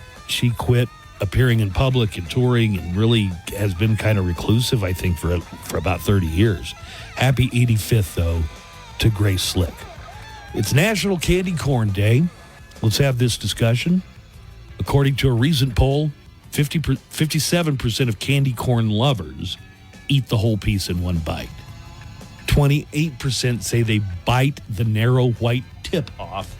quit appearing in public and touring and really has been kind of reclusive, I think, for about 30 years. Happy 85th, though, to Grace Slick. It's National Candy Corn Day. Let's have this discussion. According to a recent poll, 57% of candy corn lovers eat the whole piece in one bite. 28% say they bite the narrow white tip off,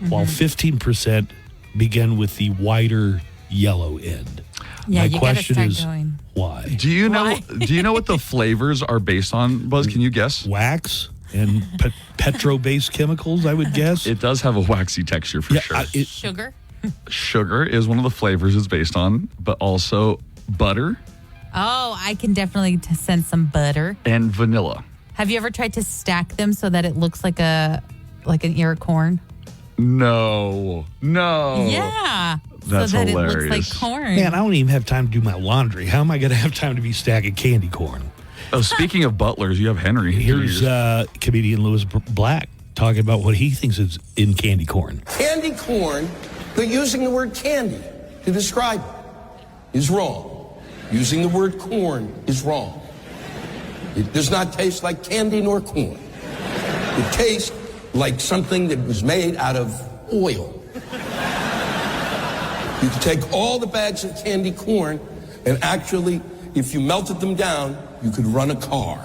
while 15% begin with the wider yellow end. Yeah, My you question gotta is, start going. why? Do you know what the flavors are based on, Buzz? Can you guess? Wax and petro-based chemicals, I would guess. It does have a waxy texture for sure. Sugar? Sugar is one of the flavors it's based on, but also butter. Oh, I can definitely sense some butter. And vanilla. Have you ever tried to stack them so that it looks like an ear of corn? No. Yeah. That's so that hilarious. it looks like corn. Man, I don't even have time to do my laundry. How am I going to have time to be stacking candy corn? Oh, speaking of butlers, you have Henry. Here's comedian Louis Black. talking about what he thinks is in candy corn. Candy corn, but using the word candy to describe it is wrong. Using the word corn is wrong. It does not taste like candy nor corn. It tastes like something that was made out of oil. You could take all the bags of candy corn and actually, if you melted them down, you could run a car.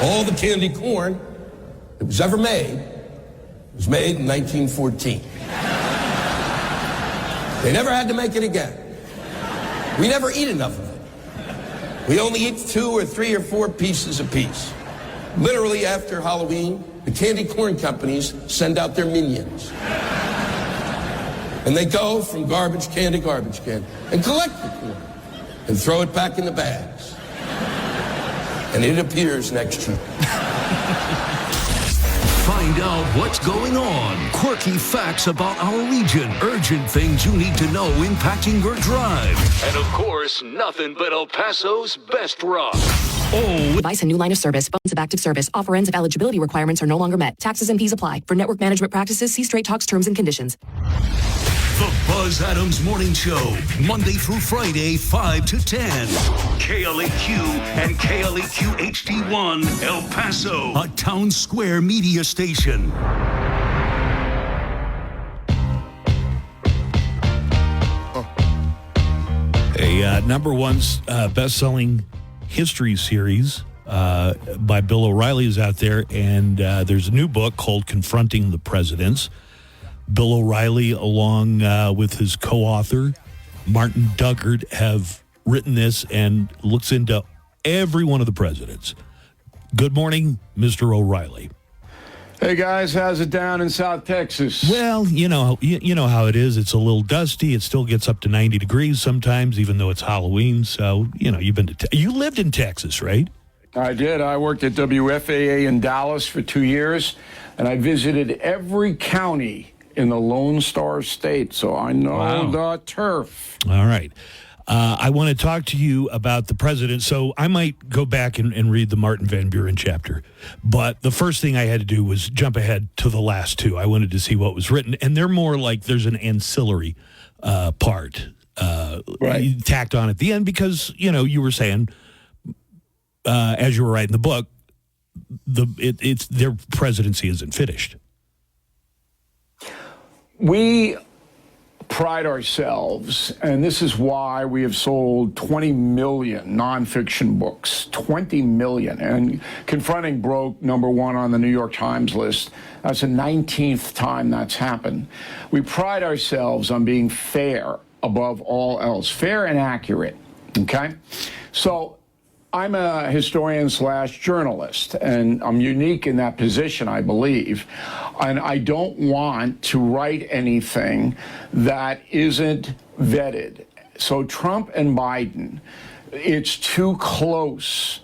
All the candy corn that was ever made was made in 1914. They never had to make it again. We never eat enough of it. We only eat 2 or 3 or 4 pieces apiece. Literally after Halloween, the candy corn companies send out their minions. And they go from garbage can to garbage can and collect the corn and throw it back in the bags. And it appears next year. Find out what's going on. Quirky facts about our region. Urgent things you need to know impacting your drive. And of course, nothing but El Paso's best rock. Oh. Device and new line of service. Phones of active service. Offer ends if eligibility requirements are no longer met. Taxes and fees apply. For network management practices, see Straight Talk's terms and conditions. The Buzz Adams Morning Show, Monday through Friday, 5 to 10. KLAQ and KLAQ HD1, El Paso, a town square media station. A number one best-selling history series by Bill O'Reilly is out there, and there's a new book called Confronting the Presidents. Bill O'Reilly, along with his co-author, Martin Duggart, have written this and looks into every one of the presidents. Good morning, Mr. O'Reilly. Hey, guys, how's it down in South Texas? Well, you know how it is. It's a little dusty. It still gets up to 90 degrees sometimes, even though it's Halloween. So, you've been to you lived in Texas, right? I did. I worked at WFAA in Dallas for 2 years, and I visited every county in the Lone Star State, so I know the turf. All right. I want to talk to you about the president, so I might go back and read the Martin Van Buren chapter. But the first thing I had to do was jump ahead to the last two. I wanted to see what was written, and they're more like there's an ancillary part tacked on at the end because, you were saying, as you were writing the book, it's their presidency isn't finished. We pride ourselves, and this is why we have sold 20 million nonfiction books, 20 million. And Confronting broke #1 on the New York Times list. That's the 19th time that's happened. We pride ourselves on being fair above all else, fair and accurate, okay? So I'm a historian/journalist, and I'm unique in that position, I believe. And I don't want to write anything that isn't vetted. So Trump and Biden, it's too close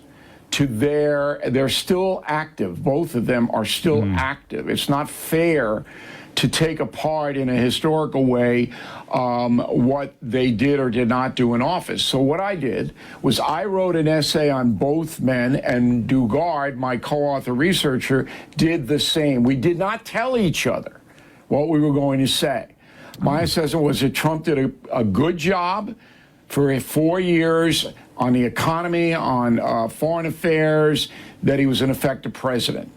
to they're still active. Both of them are still active. It's not fair to take apart in a historical way what they did or did not do in office. So what I did was I wrote an essay on both men, and Dugard, my co-author researcher, did the same. We did not tell each other what we were going to say. My assessment was that Trump did a good job for 4 years on the economy, on foreign affairs, that he was an effective president.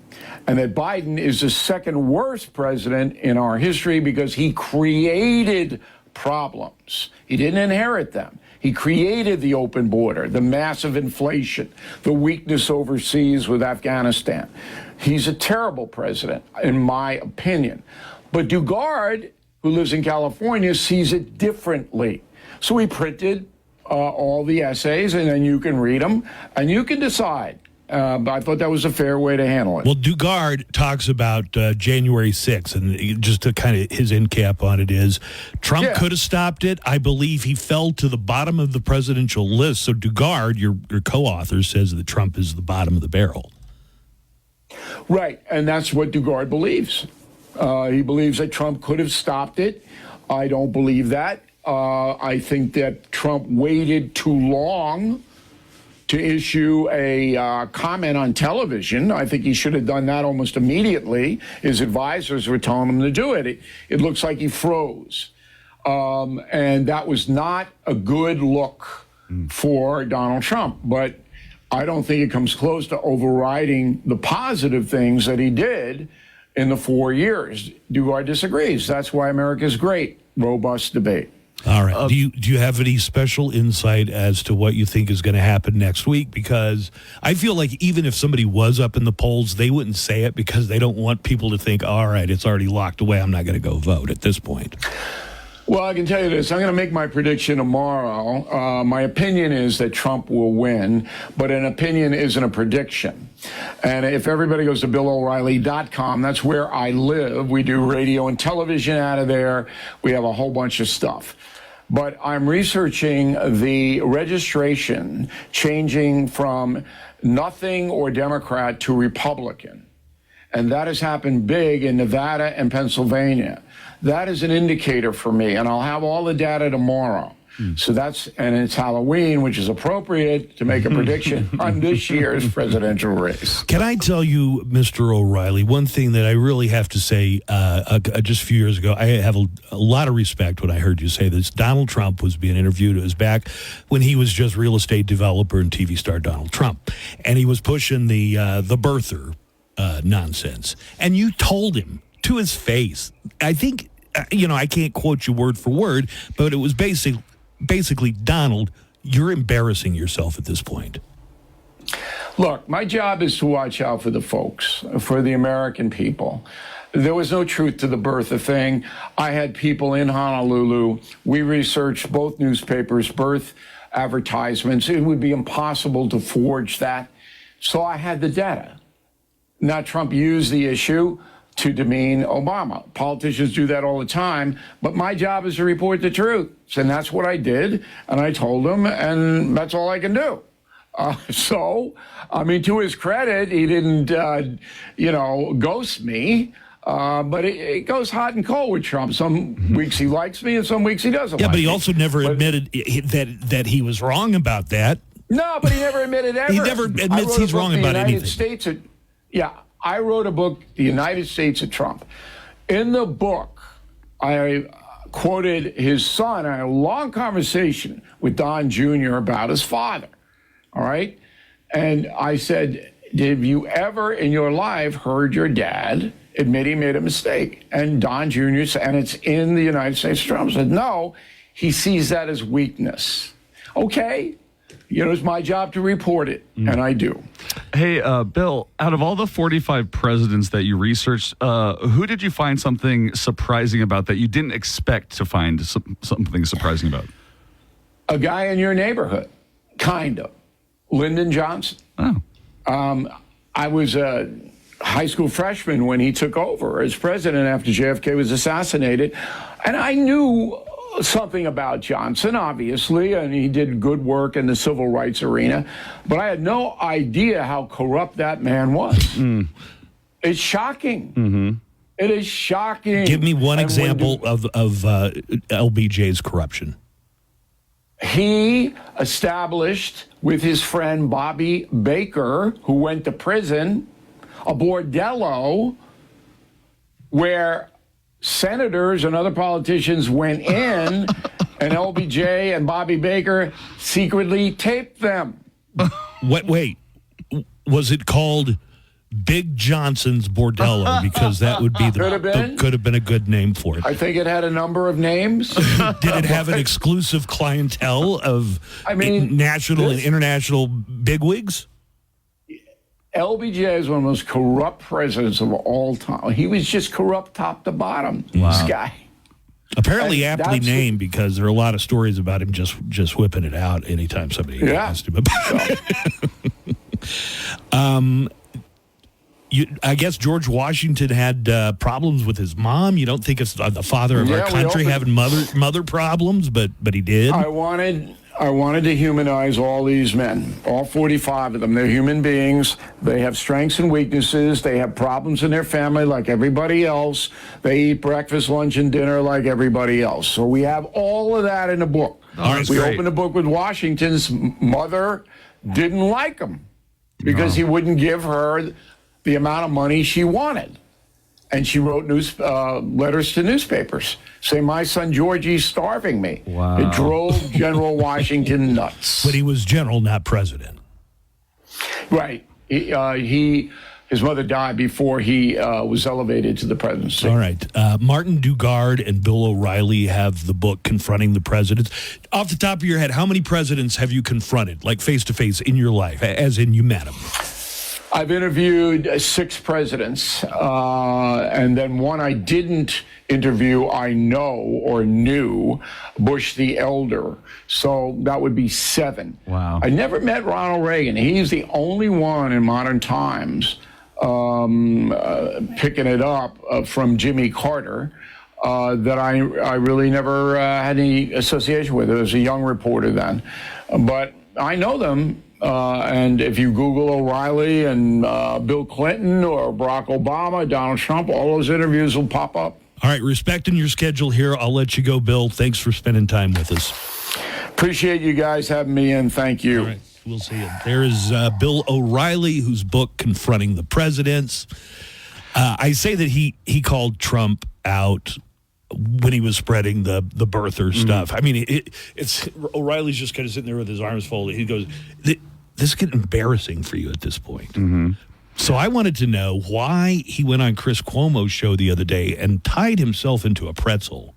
And that Biden is the second worst president in our history because he created problems. He didn't inherit them. He created the open border, the massive inflation, the weakness overseas with Afghanistan. He's a terrible president, in my opinion. But Dugard, who lives in California, sees it differently. So we printed all the essays, and then you can read them, and you can decide. But I thought that was a fair way to handle it. Well, Dugard talks about January 6th, and just to kind of his end cap on it is Trump could have stopped it. I believe he fell to the bottom of the presidential list. So Dugard, your co-author, says that Trump is the bottom of the barrel. Right, and that's what Dugard believes. He believes that Trump could have stopped it. I don't believe that. I think that Trump waited too long to issue a comment on television. I think he should have done that almost immediately. His advisors were telling him to do it. It looks like he froze. And that was not a good look for Donald Trump. But I don't think it comes close to overriding the positive things that he did in the 4 years. Dugar disagrees. That's why America's great. Robust debate. All right. Do you have any special insight as to what you think is going to happen next week? Because I feel like even if somebody was up in the polls, they wouldn't say it because they don't want people to think, all right, it's already locked away. I'm not going to go vote at this point. Well, I can tell you this. I'm going to make my prediction tomorrow. My opinion is that Trump will win, but an opinion isn't a prediction. And if everybody goes to BillO'Reilly.com, that's where I live. We do radio and television out of there. We have a whole bunch of stuff. But I'm researching the registration changing from nothing or Democrat to Republican. And that has happened big in Nevada and Pennsylvania. That is an indicator for me, and I'll have all the data tomorrow. So and it's Halloween, which is appropriate to make a prediction on this year's presidential race. Can I tell you, Mr. O'Reilly, one thing that I really have to say, just a few years ago, I have a lot of respect when I heard you say this. Donald Trump was being interviewed. It was back when he was just real estate developer and TV star Donald Trump. And he was pushing the birther nonsense. And you told him to his face, I think, I can't quote you word for word, but it was basically, Donald, you're embarrassing yourself at this point. Look, my job is to watch out for the folks, for the American people. There was no truth to the birther thing. I had people in Honolulu. We researched both newspapers' birth advertisements. It would be impossible to forge that. So I had the data. Now, Trump used the issue to demean Obama. Politicians do that all the time, but my job is to report the truth. And that's what I did, and I told him, and that's all I can do. To his credit, he didn't, ghost me. But it goes hot and cold with Trump. Some weeks he likes me, and some weeks he doesn't like me. Yeah, but he also never admitted that he was wrong about that. No, but he never admitted ever. He never admits he's wrong about anything. I wrote a book, The United States of Trump. In the book, I quoted his son. I had a long conversation with Don Jr. about his father, all right? And I said, have you ever in your life heard your dad admit he made a mistake? And Don Jr. said, and it's in the United States of Trump, said, no, he sees that as weakness. Okay. It's my job to report it, and I do. Hey, Bill, out of all the 45 presidents that you researched, who did you find something surprising about that you didn't expect to find something surprising about? A guy in your neighborhood, kind of. Lyndon Johnson. Oh. I was a high school freshman when he took over as president after JFK was assassinated, and I knew something about Johnson, obviously, and he did good work in the civil rights arena, but I had no idea how corrupt that man was. It's shocking. Mm-hmm. It is shocking. Give me one example of LBJ's corruption. He established with his friend Bobby Baker, who went to prison, a bordello where senators and other politicians went in, and LBJ and Bobby Baker secretly taped them. Wait, was it called Big Johnson's Bordello? Because that would be could have been a good name for it. I think it had a number of names. Did it have an exclusive clientele of national and international bigwigs? LBJ is one of the most corrupt presidents of all time. He was just corrupt top to bottom, this guy. Apparently aptly named because there are a lot of stories about him just whipping it out anytime somebody asked him about it. I guess George Washington had problems with his mom. You don't think it's the father of our country having mother problems, but he did. I wanted to humanize all these men, all 45 of them. They're human beings. They have strengths and weaknesses. They have problems in their family like everybody else. They eat breakfast, lunch, and dinner like everybody else. So we have all of that in the book. All right, we open the book with Washington's mother didn't like him because he wouldn't give her the amount of money she wanted. And she wrote letters to newspapers saying, my son Georgie's starving me. Wow. It drove General Washington nuts. But he was general, not president. Right. His mother died before he was elevated to the presidency. All right. Martin Dugard and Bill O'Reilly have the book Confronting the Presidents. Off the top of your head, how many presidents have you confronted, like face-to-face in your life, as in you met them? I've interviewed 6 presidents, and then one I didn't interview, I know or knew, Bush the Elder. So that would be 7. Wow. I never met Ronald Reagan. He's the only one in modern times picking it up from Jimmy Carter that I really never had any association with. I was a young reporter then. But I know them. And if you Google O'Reilly and Bill Clinton or Barack Obama, Donald Trump, all those interviews will pop up. All right, respecting your schedule here, I'll let you go, Bill. Thanks for spending time with us. Appreciate you guys having me in. Thank you. All right, we'll see you. There is Bill O'Reilly, whose book, Confronting the Presidents. I say that he called Trump out when he was spreading the birther stuff. I mean, it's O'Reilly's just kind of sitting there with his arms folded. He goes, this is getting embarrassing for you at this point. Mm-hmm. So I wanted to know why he went on Chris Cuomo's show the other day and tied himself into a pretzel.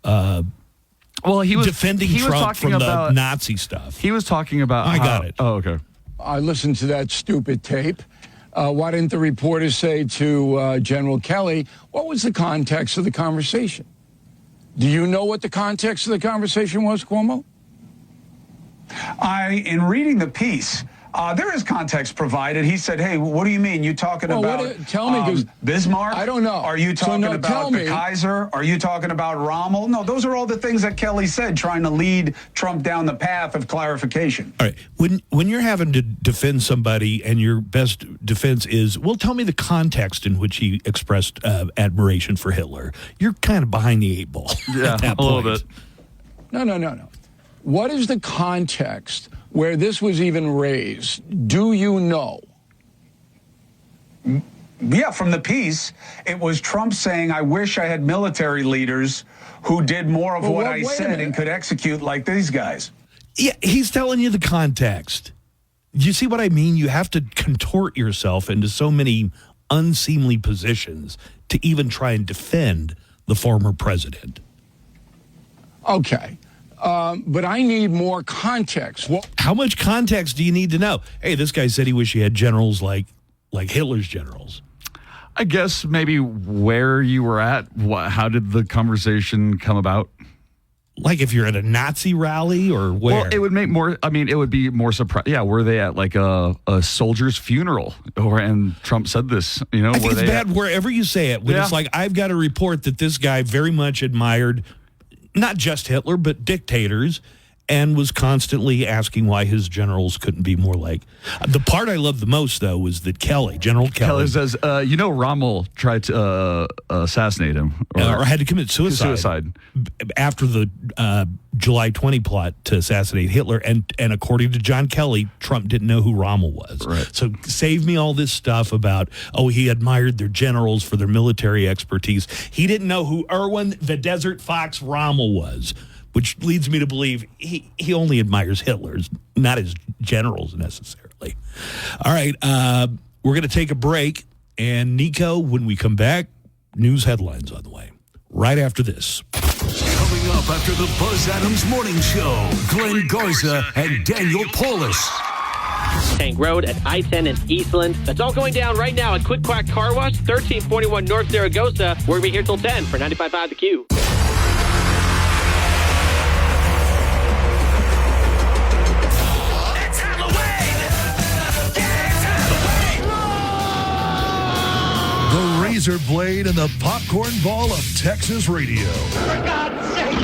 Well, he was defending Trump from the Nazi stuff. He was talking about I got it. Oh, okay. I listened to that stupid tape. Why didn't the reporters say to General Kelly, what was the context of the conversation? Do you know what the context of the conversation was, Cuomo? In reading the piece, there is context provided. He said, hey, what do you mean? You talking about tell me, 'cause Bismarck? I don't know. Are you talking about the Kaiser? Are you talking about Rommel? No, those are all the things that Kelly said, trying to lead Trump down the path of clarification. All right. When you're having to defend somebody and your best defense is, well, tell me the context in which he expressed admiration for Hitler, you're kind of behind the 8 ball. Yeah, at that a little point. bit. No. What is the context where this was even raised? Do you know? Yeah, from the piece, it was Trump saying, I wish I had military leaders who did more of what I said and could execute like these guys. Yeah, he's telling you the context. Do you see what I mean? You have to contort yourself into so many unseemly positions to even try and defend the former president. Okay. But I need more context. How much context do you need to know? Hey, this guy said he wished he had generals like Hitler's generals. I guess maybe where you were at. How did the conversation come about? Like if you're at a Nazi rally or where? Well, it would make more. I mean, it would be more surprise. Yeah, were they at like a soldier's funeral? And Trump said this. You know, I think it's bad wherever you say it. When it's like, I've got to report that this guy very much admired not just Hitler, but dictators, and was constantly asking why his generals couldn't be more like. The part I loved the most, though, was that General Kelly says, Rommel tried to assassinate him. Or had to commit suicide. After the July 20 plot to assassinate Hitler. And according to John Kelly, Trump didn't know who Rommel was. Right. So save me all this stuff about, he admired their generals for their military expertise. He didn't know who Erwin the Desert Fox Rommel was, which leads me to believe he only admires Hitler's, not his generals necessarily. All right, we're going to take a break. And Nico, when we come back, news headlines on the way. Right after this. Coming up after the Buzz Adams Morning Show, Glenn Garza and Daniel Paulus. Tank Road at I-10 in Eastland. That's all going down right now at Quick Quack Car Wash, 1341 North Zaragoza. We're going to be here till 10 for 95.5 The Q. The razor blade and the popcorn ball of Texas radio. For God's sake,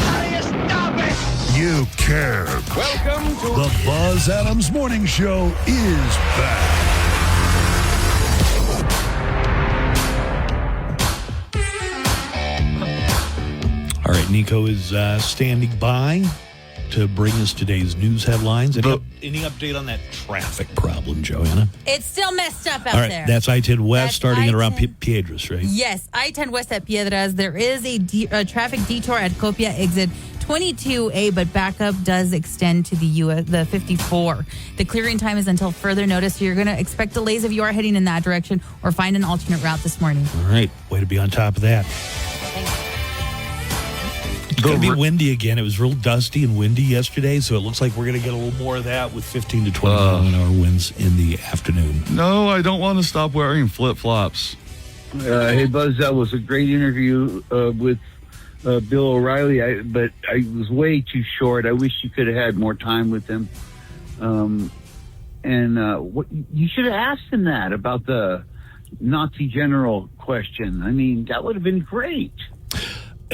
how do you stop it? You care. Welcome to The Buzz Adams Morning Show is back. All right, Nico is standing by. to bring us today's news headlines. Any update on that traffic problem, Joanna? It's still messed up out All right, there. that's I-10 West, That's starting at around I-10. Piedras, right? Yes, I-10 West at Piedras. There is a traffic detour at Copia exit 22A, but backup does extend to the 54. The clearing time is until further notice, so you're going to expect delays if you are heading in that direction or find an alternate route this morning. All right, way to be on top of that. It's going to be windy again. It was real dusty and windy yesterday, so it looks like we're going to get a little more of that with 15 to 20 mile-an-hour winds in the afternoon. No, I don't want to stop wearing flip-flops. Hey, Buzz, that was a great interview with Bill O'Reilly, but I was way too short. I wish you could have had more time with him. What you should have asked him that about the Nazi general question. I mean, that would have been great.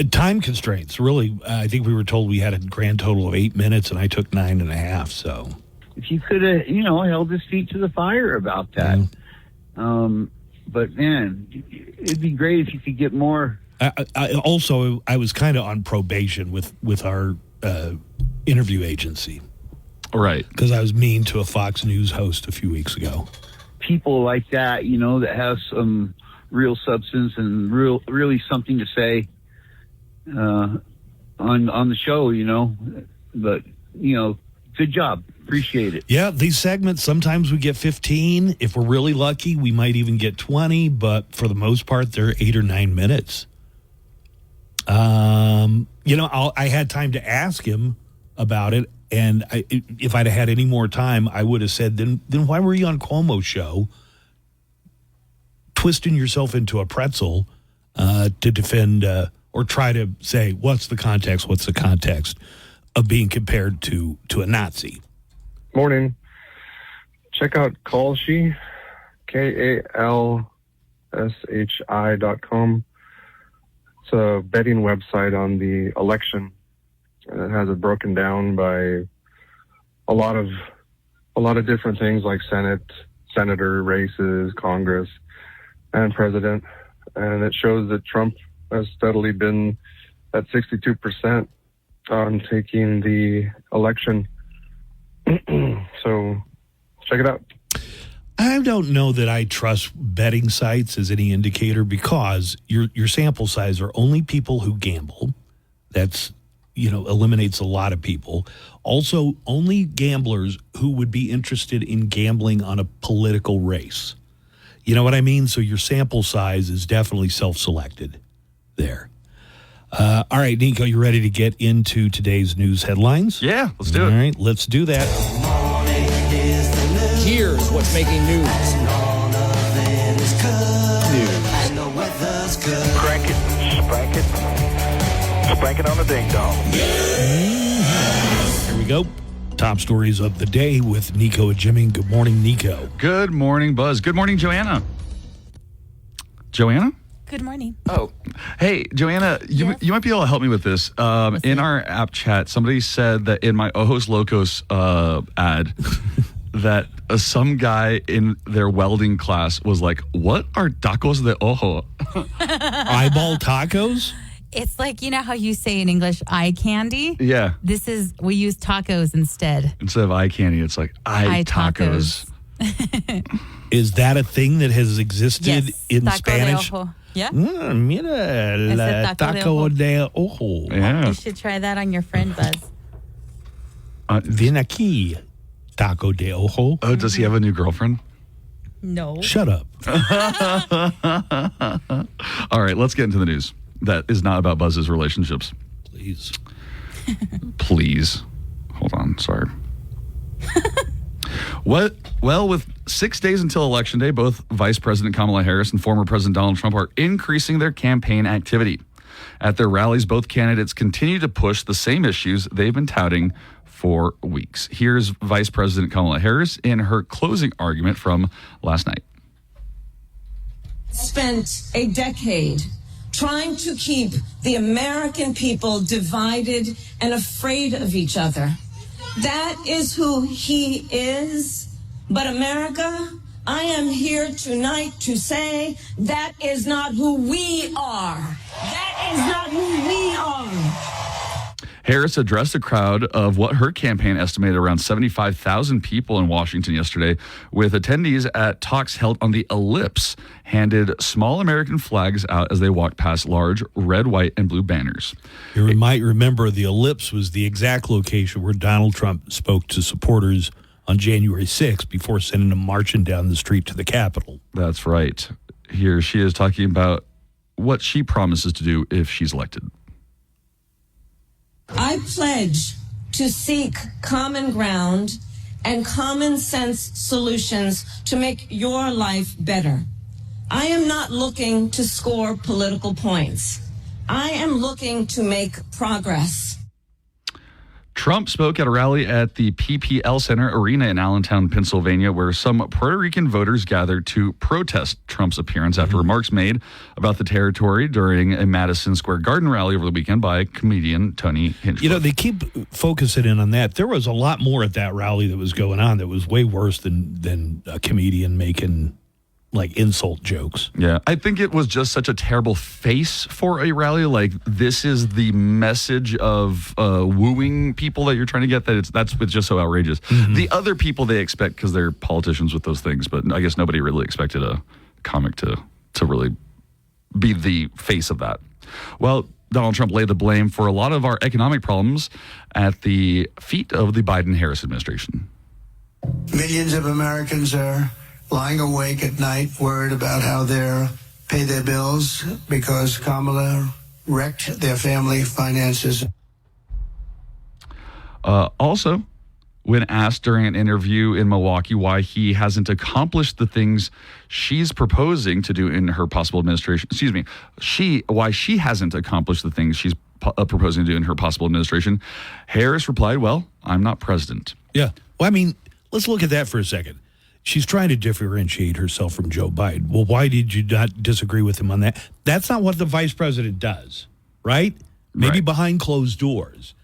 Time constraints, really. I think we were told we had a grand total of 8 minutes, and I took 9.5, so. If you could have, held his feet to the fire about that. But, man, it'd be great if you could get more. I was kind of on probation with our interview agency. Right. Because I was mean to a Fox News host a few weeks ago. People like that, that have some real substance and really something to say on the show, But, good job. Appreciate it. Yeah, these segments, sometimes we get 15. If we're really lucky, we might even get 20. But for the most part, they're 8 or 9 minutes. I had time to ask him about it, and if I'd have had any more time, I would have said, then why were you on Cuomo's show twisting yourself into a pretzel to defend or try to say, what's the context of being compared to a Nazi? Morning. Check out KLAQ, KALSHI.com. It's a betting website on the election. And it has it broken down by a lot of different things like senator races, Congress, and president. And it shows that Trump has steadily been at 62% on taking the election. So check it out. I don't know that I trust betting sites as any indicator because your sample size are only people who gamble. That's, eliminates a lot of people. Also, only gamblers who would be interested in gambling on a political race. You know what I mean? So your sample size is definitely self-selected there. All right, Nico, you ready to get into today's news headlines? Yeah, let's do it. All right, let's do that. Here's what's making news. Crank it, spank it, spank it on the ding dong. Here we go. Top stories of the day with Nico Adjiming. Good morning, Nico. Good morning, Buzz. Good morning, Joanna. Joanna? Good morning. Oh, hey, Joanna, you might be able to help me with this. In our app chat, somebody said that in my Ojos Locos ad that some guy in their welding class was like, what are tacos de ojo? Eyeball tacos? It's like, how you say in English, eye candy? Yeah. We use tacos instead. Instead of eye candy, it's like eye tacos. Is that a thing that has existed in taco Spanish? De ojo. Yeah. Mira, la taco de ojo. Yeah. You should try that on your friend, Buzz. Ven aquí, taco de ojo. Oh, does he have a new girlfriend? No. Shut up. All right, let's get into the news. That is not about Buzz's relationships. Please. Please. Hold on, sorry. What? Well, with 6 days until Election Day, both Vice President Kamala Harris and former President Donald Trump are increasing their campaign activity. At their rallies, both candidates continue to push the same issues they've been touting for weeks. Here's Vice President Kamala Harris in her closing argument from last night. Spent a decade trying to keep the American people divided and afraid of each other. That is who he is. But America, I am here tonight to say that is not who we are. That is not who we are. Harris addressed a crowd of what her campaign estimated around 75,000 people in Washington yesterday, with attendees at talks held on the Ellipse handed small American flags out as they walked past large red, white, and blue banners. You might remember the Ellipse was the exact location where Donald Trump spoke to supporters on January 6th before sending them marching down the street to the Capitol. That's right. Here she is talking about what she promises to do if she's elected. I pledge to seek common ground and common sense solutions to make your life better. I am not looking to score political points. I am looking to make progress. Trump spoke at a rally at the PPL Center Arena in Allentown, Pennsylvania, where some Puerto Rican voters gathered to protest Trump's appearance after remarks made about the territory during a Madison Square Garden rally over the weekend by comedian Tony Hinchcliffe. You know, they keep focusing in on that. There was a lot more at that rally that was going on that was way worse than a comedian making like insult jokes. Yeah, I think it was just such a terrible face for a rally. Like, this is the message of wooing people that you're trying to get. That's just so outrageous. Mm-hmm. The other people they expect because they're politicians with those things, but I guess nobody really expected a comic to really be the face of that. Well, Donald Trump laid the blame for a lot of our economic problems at the feet of the Biden-Harris administration. Millions of Americans are lying awake at night, worried about how they'll pay their bills because Kamala wrecked their family finances. Also, when asked during an interview in Milwaukee why he hasn't accomplished the things she's proposing to do in her possible administration, why she hasn't accomplished the things she's proposing to do in her possible administration, Harris replied, "Well, I'm not president." Yeah. Well, I mean, let's look at that for a second. She's trying to differentiate herself from Joe Biden. Well, why did you not disagree with him on that? That's not what the vice president does, right? Maybe behind closed doors.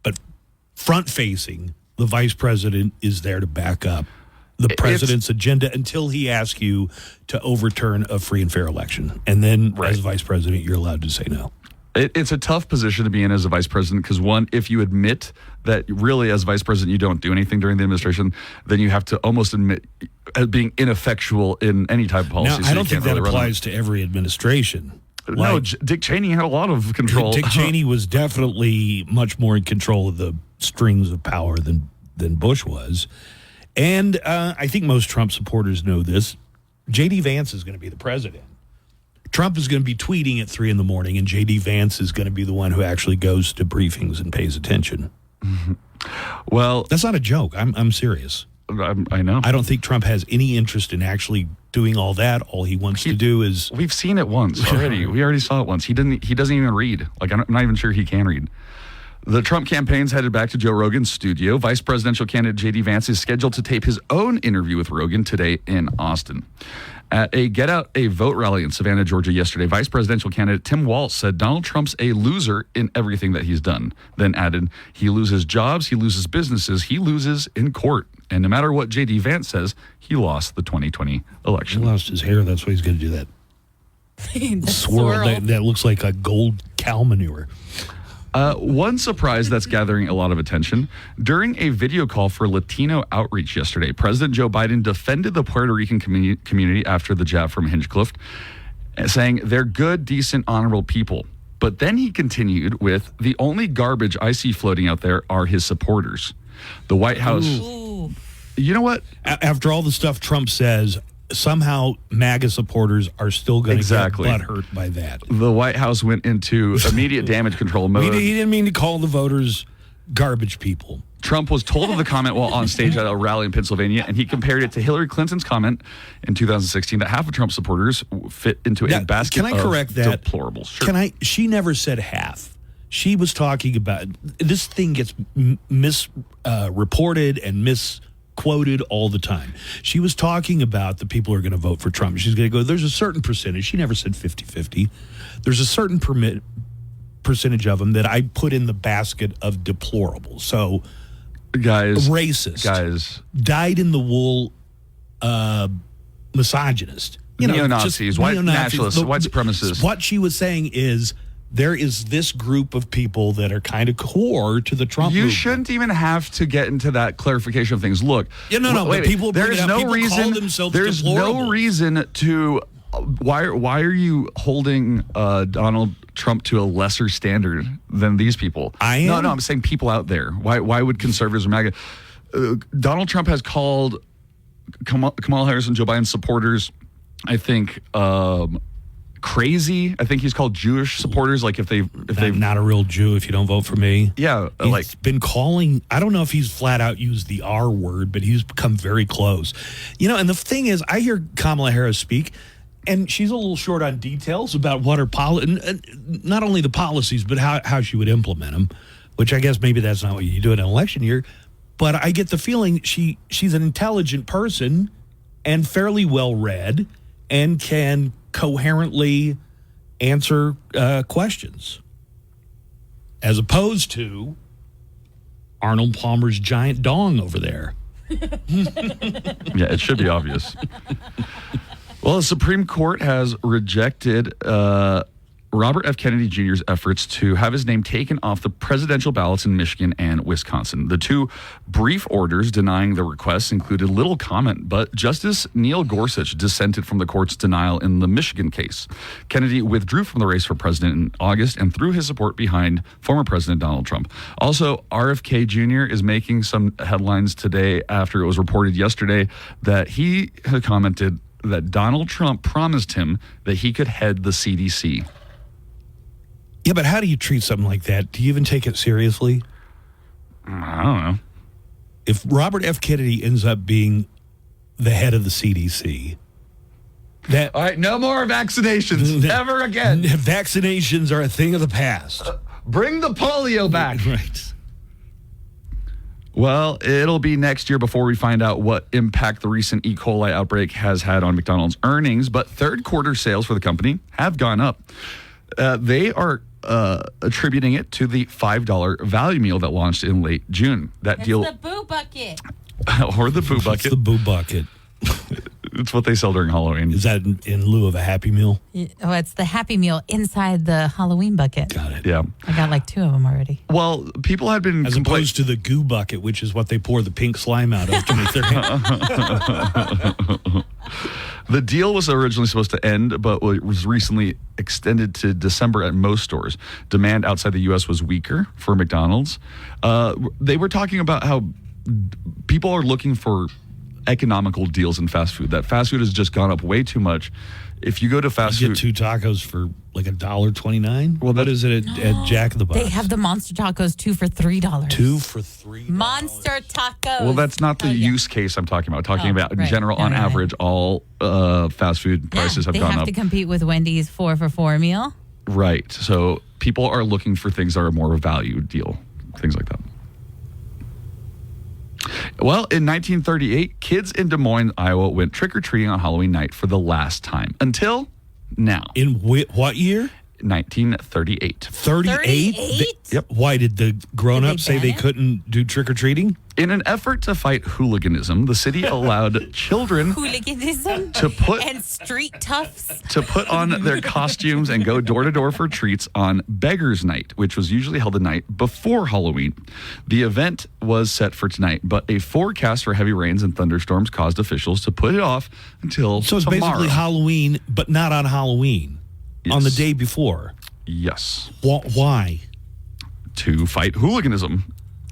But front-facing, the vice president is there to back up the president's agenda until he asks you to overturn a free and fair election. And then, as vice president, you're allowed to say no. It's a tough position to be in as a vice president because, one, if you admit that really as vice president you don't do anything during the administration, then you have to almost admit being ineffectual in any type of policy. Now, I don't think that applies to every administration. No, Dick Cheney had a lot of control. Dick Cheney was definitely much more in control of the strings of power than Bush was. And I think most Trump supporters know this. J.D. Vance is going to be the president. Trump is going to be tweeting at 3 a.m, and J.D. Vance is going to be the one who actually goes to briefings and pays attention. Mm-hmm. Well, that's not a joke. I'm serious. I know. I don't think Trump has any interest in actually doing all that. All he wants to do is... We've seen it once already. We already saw it once. He doesn't even read. Like, I'm not even sure he can read. The Trump campaign's headed back to Joe Rogan's studio. Vice presidential candidate J.D. Vance is scheduled to tape his own interview with Rogan today in Austin. At a Get Out a Vote rally in Savannah, Georgia yesterday, vice presidential candidate Tim Walz said Donald Trump's a loser in everything that he's done. Then added, he loses jobs, he loses businesses, he loses in court. And no matter what J.D. Vance says, he lost the 2020 election. He lost his hair. That's why he's going to do that. Swirl that looks like a gold cow manure. One surprise that's gathering a lot of attention. During a video call for Latino outreach yesterday, President Joe Biden defended the Puerto Rican community after the jab from Hinchcliffe, saying they're good, decent, honorable people. But then he continued with, the only garbage I see floating out there are his supporters. The White House... Ooh. You know what? After all the stuff Trump says, somehow MAGA supporters are still going to get butthurt by that. The White House went into immediate damage control mode. He didn't mean to call the voters garbage people. Trump was told of the comment while on stage at a rally in Pennsylvania, and he compared it to Hillary Clinton's comment in 2016 that half of Trump's supporters fit into a basket of deplorables. Sure. She never said half. She was talking about, this thing gets misreported and misquoted all the time. She was talking about the people who are going to vote for Trump. She's going to go, there's a certain percentage. She never said 50-50. There's a certain percentage of them that I put in the basket of deplorables. So, racist, dyed-in-the-wool misogynist. Neo-Nazis, white nationalists, white supremacists. What she was saying is there is this group of people that are kind of core to the Trump movement. shouldn't even have to get into that clarification of things. Look, but people bring there's it up. no People reason. call themselves There's no deplorable. reason to. Why are you holding Donald Trump to a lesser standard than these people? I am. No, I'm saying people out there. Why would conservatives or MAGA? Donald Trump has called Kamala Harris and Joe Biden supporters, I think, crazy. I think he's called Jewish supporters. Like if they've not a real Jew if you don't vote for me. Yeah, he's been calling. I don't know if he's flat out used the R word, but he's become very close. And the thing is, I hear Kamala Harris speak, and she's a little short on details about what her not only the policies, but how she would implement them. Which I guess maybe that's not what you do in an election year. But I get the feeling she's an intelligent person and fairly well read and can coherently answer questions, as opposed to Arnold Palmer's giant dong over there. Yeah, it should be obvious. Well, the Supreme Court has rejected Robert F. Kennedy Jr.'s efforts to have his name taken off the presidential ballots in Michigan and Wisconsin. The two brief orders denying the requests included little comment, but Justice Neil Gorsuch dissented from the court's denial in the Michigan case. Kennedy withdrew from the race for president in August and threw his support behind former President Donald Trump. Also, RFK Jr. is making some headlines today after it was reported yesterday that he had commented that Donald Trump promised him that he could head the CDC. Yeah, but how do you treat something like that? Do you even take it seriously? I don't know. If Robert F. Kennedy ends up being the head of the CDC, all right, no more vaccinations ever again. Vaccinations are a thing of the past. Bring the polio back. Right. Well, it'll be next year before we find out what impact the recent E. coli outbreak has had on McDonald's earnings, but third quarter sales for the company have gone up. They are attributing it to the $5 value meal that launched in late June. It's the Boo Bucket. Or the Boo Bucket. It's the Boo Bucket. It's what they sell during Halloween. Is that in lieu of a Happy Meal? Oh, it's the Happy Meal inside the Halloween bucket. Got it. Yeah. I got like 2 of them already. Well, people had been as opposed to the Goo Bucket, which is what they pour the pink slime out of to make their The deal was originally supposed to end, but was recently extended to December at most stores. Demand outside the U.S. was weaker for McDonald's. They were talking about how people are looking for economical deals in fast food. That fast food has just gone up way too much. If you go to fast food, you get 2 tacos for like $1.29. Well, what is it at Jack in the Box? They have the monster tacos 2 for $3. 2 for $3. Monster tacos. Well, that's not the use case I'm talking about. Talking about in general, on average, all fast food prices have gone up. They have to compete with Wendy's 4 for $4 meal. Right. So people are looking for things that are more of a value deal, things like that. Well, in 1938, kids in Des Moines, Iowa went trick-or-treating on Halloween night for the last time. Until now. In what year? 1938. 38? Yep. Why did the grown-ups say they couldn't do trick-or-treating? In an effort to fight hooliganism, the city allowed children hooliganism to put and street toughs to put on their costumes and go door to door for treats on Beggars Night, which was usually held the night before Halloween. The event was set for tonight, but a forecast for heavy rains and thunderstorms caused officials to put it off until So it's tomorrow. basically Halloween, but not on Halloween. Yes. On the day before. Yes. Why? To fight hooliganism.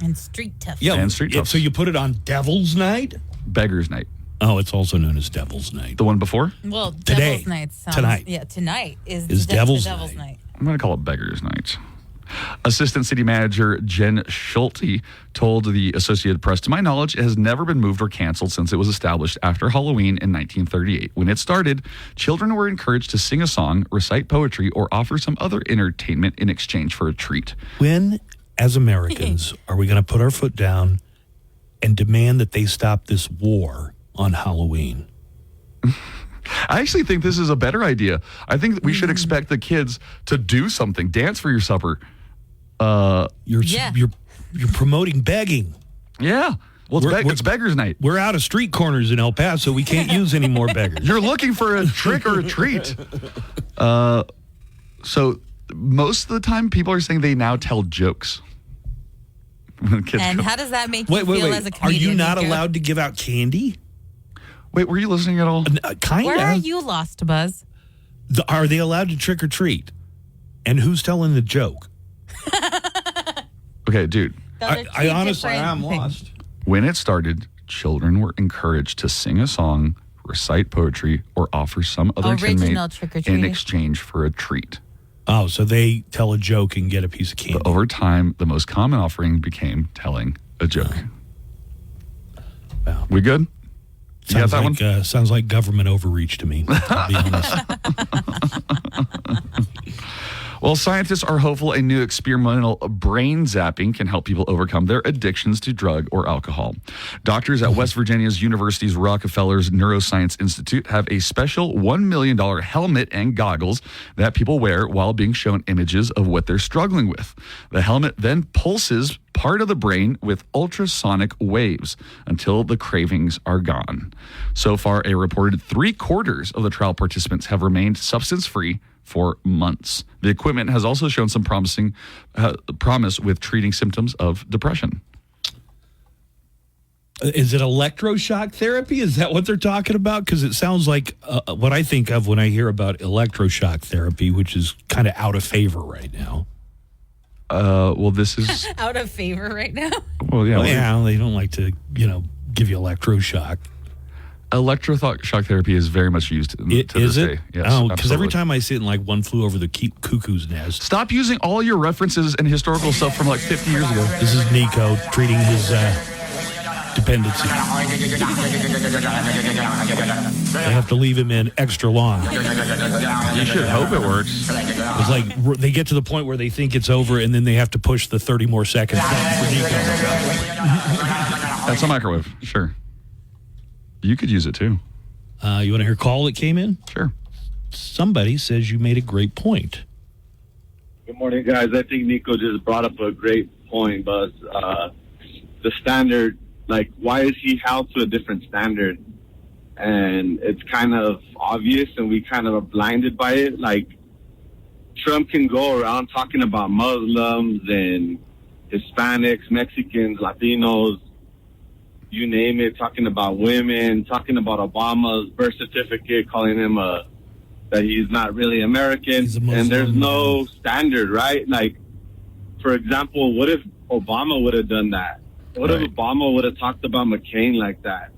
and street toughs. Yeah, and street toughs. So you put it on Devil's Night? Beggars Night. Oh, it's also known as Devil's Night. The one before? Well, Today. Devil's Night sounds... Tonight. Yeah, tonight is Devil's the Devil's Night. I'm going to call it Beggars Night. Assistant City Manager Jen Schulte told the Associated Press, to my knowledge, it has never been moved or canceled since it was established after Halloween in 1938. When it started, children were encouraged to sing a song, recite poetry, or offer some other entertainment in exchange for a treat. When, as Americans, are we going to put our foot down and demand that they stop this war on Halloween? I actually think this is a better idea. I think that we should expect the kids to do something, dance for your supper. You're promoting begging. Yeah. Well, it's Beggars Night. We're out of street corners in El Paso. We can't use any more beggars. You're looking for a trick or a treat. So most of the time, people are saying they now tell jokes. When kids And go- how does that make you feel as a Are you comedian? not Nico? allowed to give out candy? Wait, were you listening at all? Kind Where are of. you lost, Buzz? Are they allowed to trick or treat? And who's telling the joke? Okay, dude. I honestly am lost. When it started, children were encouraged to sing a song, recite poetry, or offer some other Original inmate trick-or-treat. in exchange for a treat. Oh, so they tell a joke and get a piece of candy. But over time, the most common offering became telling a joke. Wow. We good? You got Sounds that like, sounds like government overreach to me, to be honest. Well, scientists are hopeful a new experimental brain zapping can help people overcome their addictions to drug or alcohol. Doctors at West Virginia's University's Rockefeller's Neuroscience Institute have a special $1 million helmet and goggles that people wear while being shown images of what they're struggling with. The helmet then pulses part of the brain with ultrasonic waves until the cravings are gone. So far, a reported 3/4 of the trial participants have remained substance-free for months. The equipment has also shown some promise with treating symptoms of depression. Is it electroshock therapy? Is that what they're talking about? Because it sounds like what I think of when I hear about electroshock therapy, which is kind of out of favor right now. Well, this is Out of favor right now. well, yeah. Well, they don't like to, give you electroshock. Electroshock therapy is very much used to Is this it? day. Yes, Oh, because every absolutely. time I sit in like One Flew Over the Cuckoo's Nest. Stop using all your references and historical stuff from like 50 years ago. This is Nico treating his dependency. They have to leave him in extra long. You should hope it works. It's like they get to the point where they think it's over, and then they have to push the 30 more seconds for Nico. That's a microwave. Sure. You could use it too. You want to hear a call that came in? Sure. Somebody says you made a great point. Good morning, guys. I think Nico just brought up a great point, Buzz. The standard, like, why is he held to a different standard? And it's kind of obvious, and we kind of are blinded by it. Like, Trump can go around talking about Muslims and Hispanics, Mexicans, Latinos, you name it, talking about women, talking about Obama's birth certificate, calling him that he's not really American. And there's no standard, right? Like, for example, what if Obama would have done that? What if Obama would have talked about McCain like that?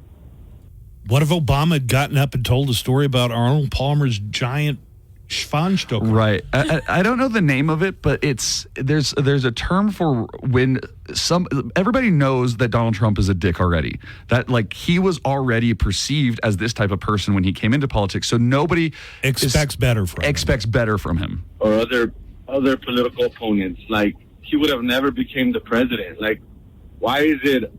What if Obama had gotten up and told a story about Arnold Palmer's giant Schwanstoker? Right. I don't know the name of it, but there's a term for when everybody knows that Donald Trump is a dick already. That like he was already perceived as this type of person when he came into politics, so nobody expects better from him. Or other political opponents. Like, he would have never became the president. Like, why is it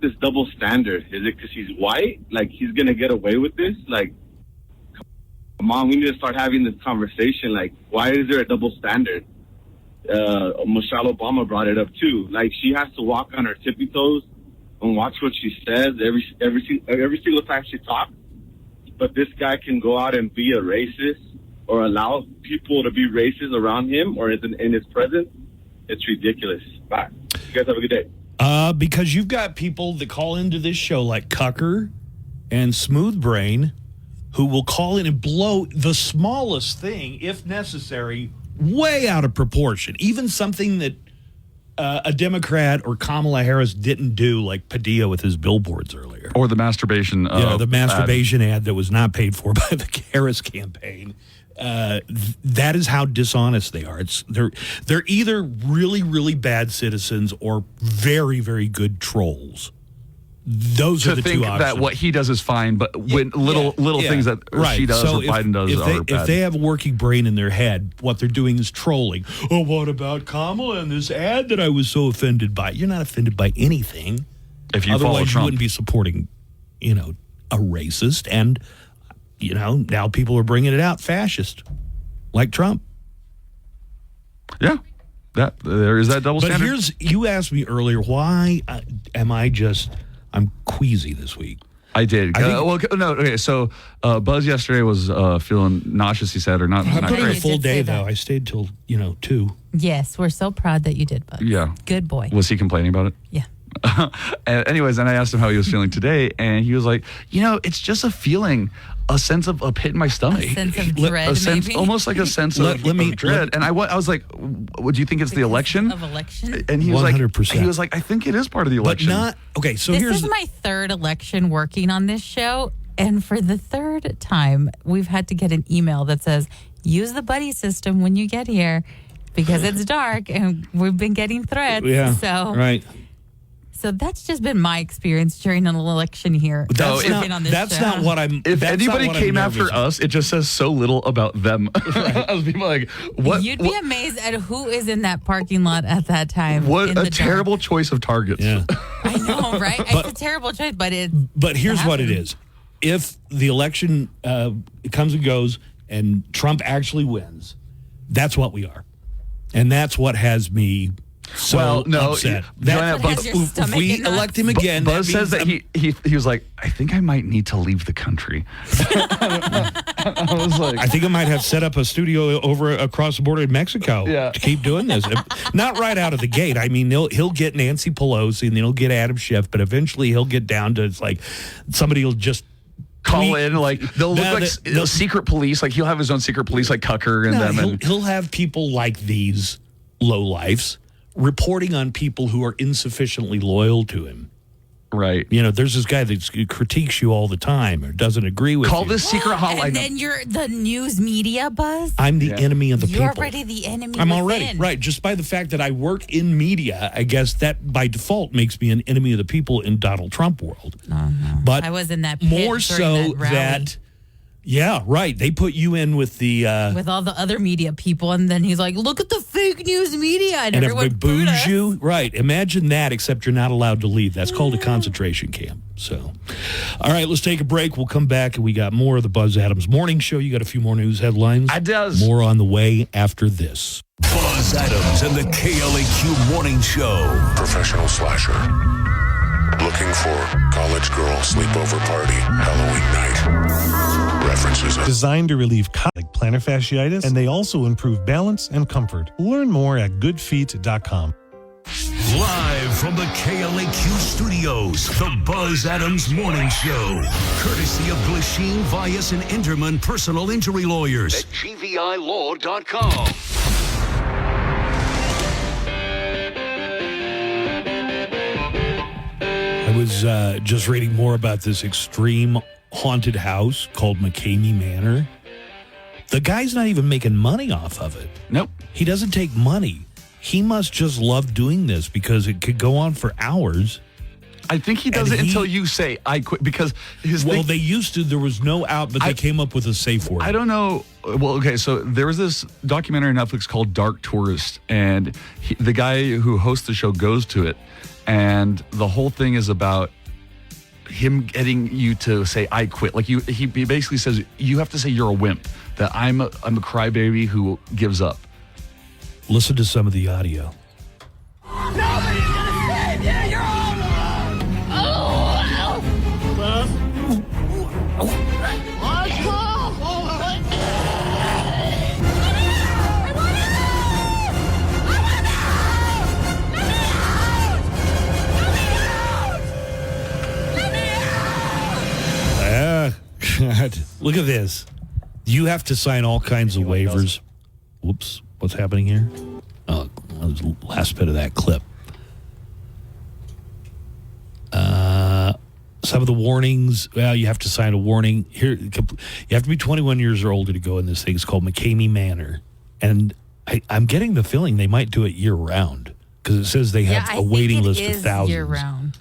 this double standard? Is it because he's white? Like, he's gonna get away with this? Like, come on, we need to start having this conversation. Like, why is there a double standard? Michelle Obama brought it up too. Like, she has to walk on her tippy toes and watch what she says every single time she talks. But this guy can go out and be a racist or allow people to be racist around him or in his presence. It's ridiculous. Bye. You guys have a good day. Because you've got people that call into this show like Cucker and Smooth Brain who will call in and blow the smallest thing, if necessary, way out of proportion. Even something that a Democrat or Kamala Harris didn't do, like Padilla with his billboards earlier. Or the masturbation the masturbation ad that was not paid for by the Harris campaign. That is how dishonest they are. They're either really, really bad citizens or very, very good trolls. Those are the two options. To think that what he does is fine, but when little things that she does or Biden does are bad. If they have a working brain in their head, what they're doing is trolling. Oh, what about Kamala and this ad that I was so offended by? You're not offended by anything. If you follow Otherwise, Trump. you wouldn't be supporting, a racist. And, now people are bringing it out, fascist, like Trump. Yeah. There is that double standard. You asked me earlier, why I'm queasy this week. I did. So Buzz yesterday was feeling nauseous, he said, or not. I not put in a great. full day, say that. though. I stayed till, 2. Yes, we're so proud that you did, Buzz. Yeah. Good boy. Was he complaining about it? Yeah. Anyways, and I asked him how he was feeling today, and he was like, it's just a feeling, a sense of a pit in my stomach. A sense of dread, a sense, maybe? almost like a sense of dread. And I was like, "What do you think it's the election?" Of election? And he was 100%. like, I think it is part of the election. But not, okay, so This here's is my third election working on this show. And for the third time, we've had to get an email that says, use the buddy system when you get here because it's dark and we've been getting threats. Yeah, so, right. So that's just been my experience during an election here. That's working on this that's show. not what I'm. If that's anybody not what came I'm after nervous us, it just says so little about them. I was people like, what? You'd be amazed at who is in that parking lot at that time. What in a the terrible choice of targets. Yeah. I know, right? It's a terrible choice, but it. But here's what it is: if the election comes and goes, and Trump actually wins, that's what we are, and that's what has me. So upset. If we elect him again, Buzz says that he was like, I think I might need to leave the country. I was like, I think I might have set up a studio over across the border in Mexico to keep doing this. Not right out of the gate. I mean, he'll get Nancy Pelosi and then he'll get Adam Schiff, but eventually he'll get down to it's like somebody will just call in, like they'll look like they'll secret police. Like he'll have his own secret police, like Cucker and them. And He'll have people like these lowlifes reporting on people who are insufficiently loyal to him. Right. There's this guy that critiques you all the time or doesn't agree with you. Call this secret hotline. And then you're the news media, Buzz? I'm the enemy of the people. You're already the enemy I'm within. already, right. Just by the fact that I work in media, I guess that by default makes me an enemy of the people in Donald Trump world. But I was in that pit more during so that rally. yeah, right. They put you in with the... with all the other media people, and then he's like, look at the fake news media, and everyone everybody boos us. you. Right. Imagine that, except you're not allowed to leave. That's called a concentration camp. So, all right, let's take a break. We'll come back, and we got more of the Buzz Adams Morning Show. You got a few more news headlines? I does. More on the way after this. Buzz Adams and the KLAQ Morning Show. Professional slasher. Looking for college girl sleepover party Halloween night. References designed to relieve like plantar fasciitis, and they also improve balance and comfort. Learn more at goodfeet.com. Live from the KLAQ studios, the Buzz Adams Morning Show. Courtesy of Glasheen, Vyas, and Enderman Personal Injury Lawyers at GVILaw.com. I was just reading more about this extreme haunted house called McCamey Manor. The guy's not even making money off of it. Nope. He doesn't take money. He must just love doing this because it could go on for hours. I think he does it until you say, I quit, because they used to. There was no out, but they came up with a safe word. I don't know. Well, okay, so there was this documentary on Netflix called Dark Tourist, and the guy who hosts the show goes to it, and the whole thing is about him getting you to say, I quit. Like he basically says, you have to say you're a wimp, that I'm a crybaby who gives up. Listen to some of the audio. Nobody's gonna save you! You're all alone! Oh! Let's go! God. Look at this. You have to sign all kinds of waivers. Whoops. What's happening here? Oh, that was the last bit of that clip. Some of the warnings, well, you have to sign a warning. Here, you have to be 21 years or older to go in this thing. It's called McCamey Manor. And I'm getting the feeling they might do it year-round because it says they have a waiting list of thousands. Year-round.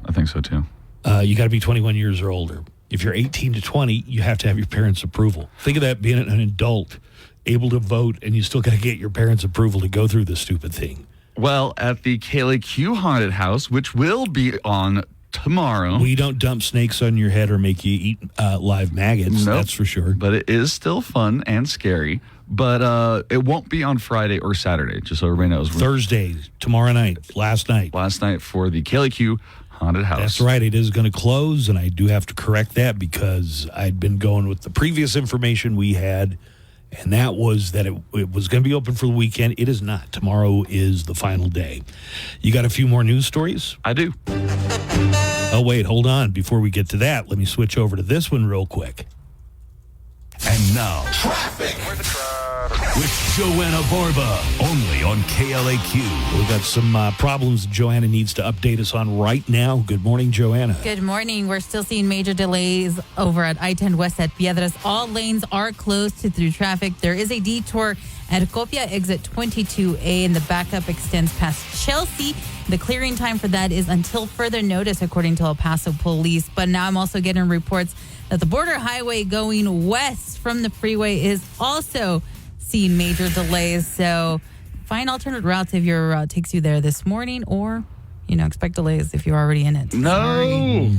I think so, too. You got to be 21 years or older. If you're 18 to 20, you have to have your parents' approval. Think of that being an adult, able to vote, and you still got to get your parents' approval to go through this stupid thing. Well, at the KLAQ Haunted House, which will be on tomorrow. We don't dump snakes on your head or make you eat live maggots, Nope. that's for sure. But it is still fun and scary. But it won't be on Friday or Saturday, just so everybody knows. Thursday, tomorrow night, last night. Last night for the KLAQ haunted house. That's right. It is going to close, and I do have to correct that because I'd been going with the previous information we had, and that was that it was going to be open for the weekend. It is not. Tomorrow is the final day. You got a few more news stories? I do. Oh, wait, hold on. Before we get to that, let me switch over to this one real quick. And now, traffic with Joanna Barba, only on KLAQ. We've got some problems Joanna needs to update us on right now. Good morning, Joanna. Good morning. We're still seeing major delays over at I-10 West at Piedras. All lanes are closed to through traffic. There is a detour at Copia exit 22A, and the backup extends past Chelsea. The clearing time for that is until further notice, according to El Paso Police. But now I'm also getting reports that the border highway going west from the freeway is also seeing major delays. So find alternate routes if your route takes you there this morning, or, expect delays if you're already in it. No.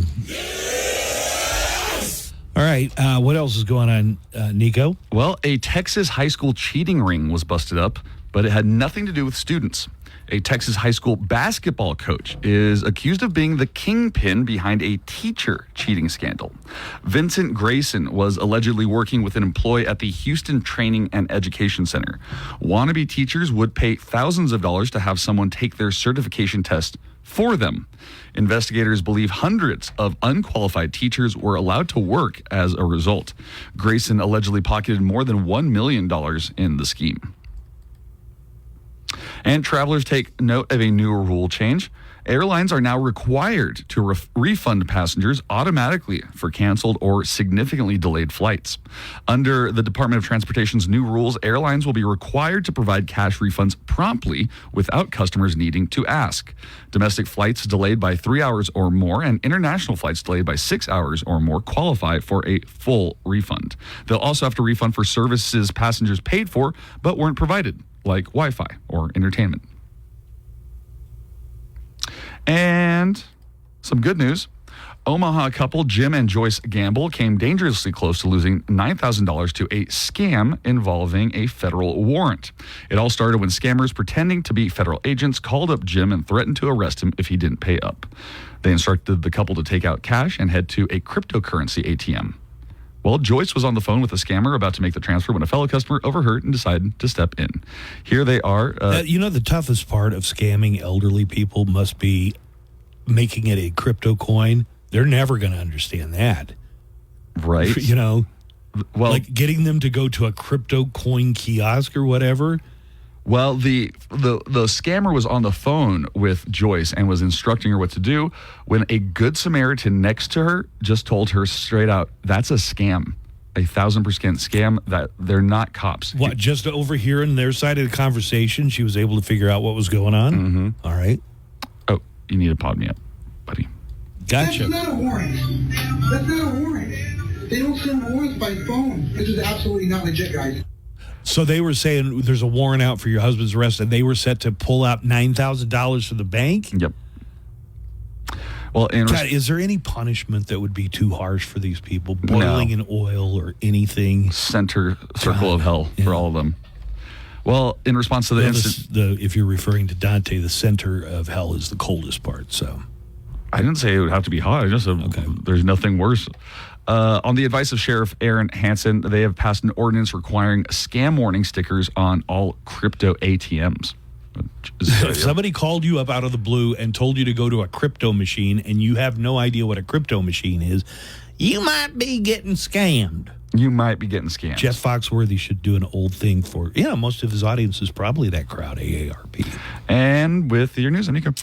All right. What else is going on, Nico? Well, a Texas high school cheating ring was busted up, but it had nothing to do with students. A Texas high school basketball coach is accused of being the kingpin behind a teacher cheating scandal. Vincent Grayson was allegedly working with an employee at the Houston Training and Education Center. Wannabe teachers would pay thousands of dollars to have someone take their certification test for them. Investigators believe hundreds of unqualified teachers were allowed to work as a result. Grayson allegedly pocketed more than $1 million in the scheme. And travelers take note of a new rule change. Airlines are now required to refund passengers automatically for canceled or significantly delayed flights. Under the Department of Transportation's new rules, airlines will be required to provide cash refunds promptly without customers needing to ask. Domestic flights delayed by 3 hours or more and international flights delayed by 6 hours or more qualify for a full refund. They'll also have to refund for services passengers paid for but weren't provided, like Wi-Fi or entertainment. And some good news. Omaha couple Jim and Joyce Gamble came dangerously close to losing $9,000 to a scam involving a federal warrant. It all started when scammers pretending to be federal agents called up Jim and threatened to arrest him if he didn't pay up. They instructed the couple to take out cash and head to a cryptocurrency ATM. Well, Joyce was on the phone with a scammer about to make the transfer when a fellow customer overheard and decided to step in. Here they are. The toughest part of scamming elderly people must be making it a crypto coin. They're never going to understand that. Right. Well, like getting them to go to a crypto coin kiosk or whatever. Well, the scammer was on the phone with Joyce and was instructing her what to do when a good Samaritan next to her just told her straight out, that's a scam, 1,000% scam, that they're not cops. What, just overhearing their side of the conversation, she was able to figure out what was going on? Mm-hmm. All right. Oh, you need to pod me up, buddy. Gotcha. That's not a warrant. That's not a warrant. They don't send warrants by phone. This is absolutely not legit, guys. So they were saying there's a warrant out for your husband's arrest, and they were set to pull out $9,000 from the bank? Yep. Well, God, is there any punishment that would be too harsh for these people? Boiling in oil or anything? Center circle of hell for all of them. Well, in response to the incident... if you're referring to Dante, the center of hell is the coldest part, so... I didn't say it would have to be hot. I just said there's nothing worse. On the advice of Sheriff Aaron Hansen, they have passed an ordinance requiring scam warning stickers on all crypto ATMs. If somebody called you up out of the blue and told you to go to a crypto machine and you have no idea what a crypto machine is, you might be getting scammed. You might be getting scammed. Jeff Foxworthy should do an old thing for, most of his audience is probably that crowd, AARP. And with your news, Nico.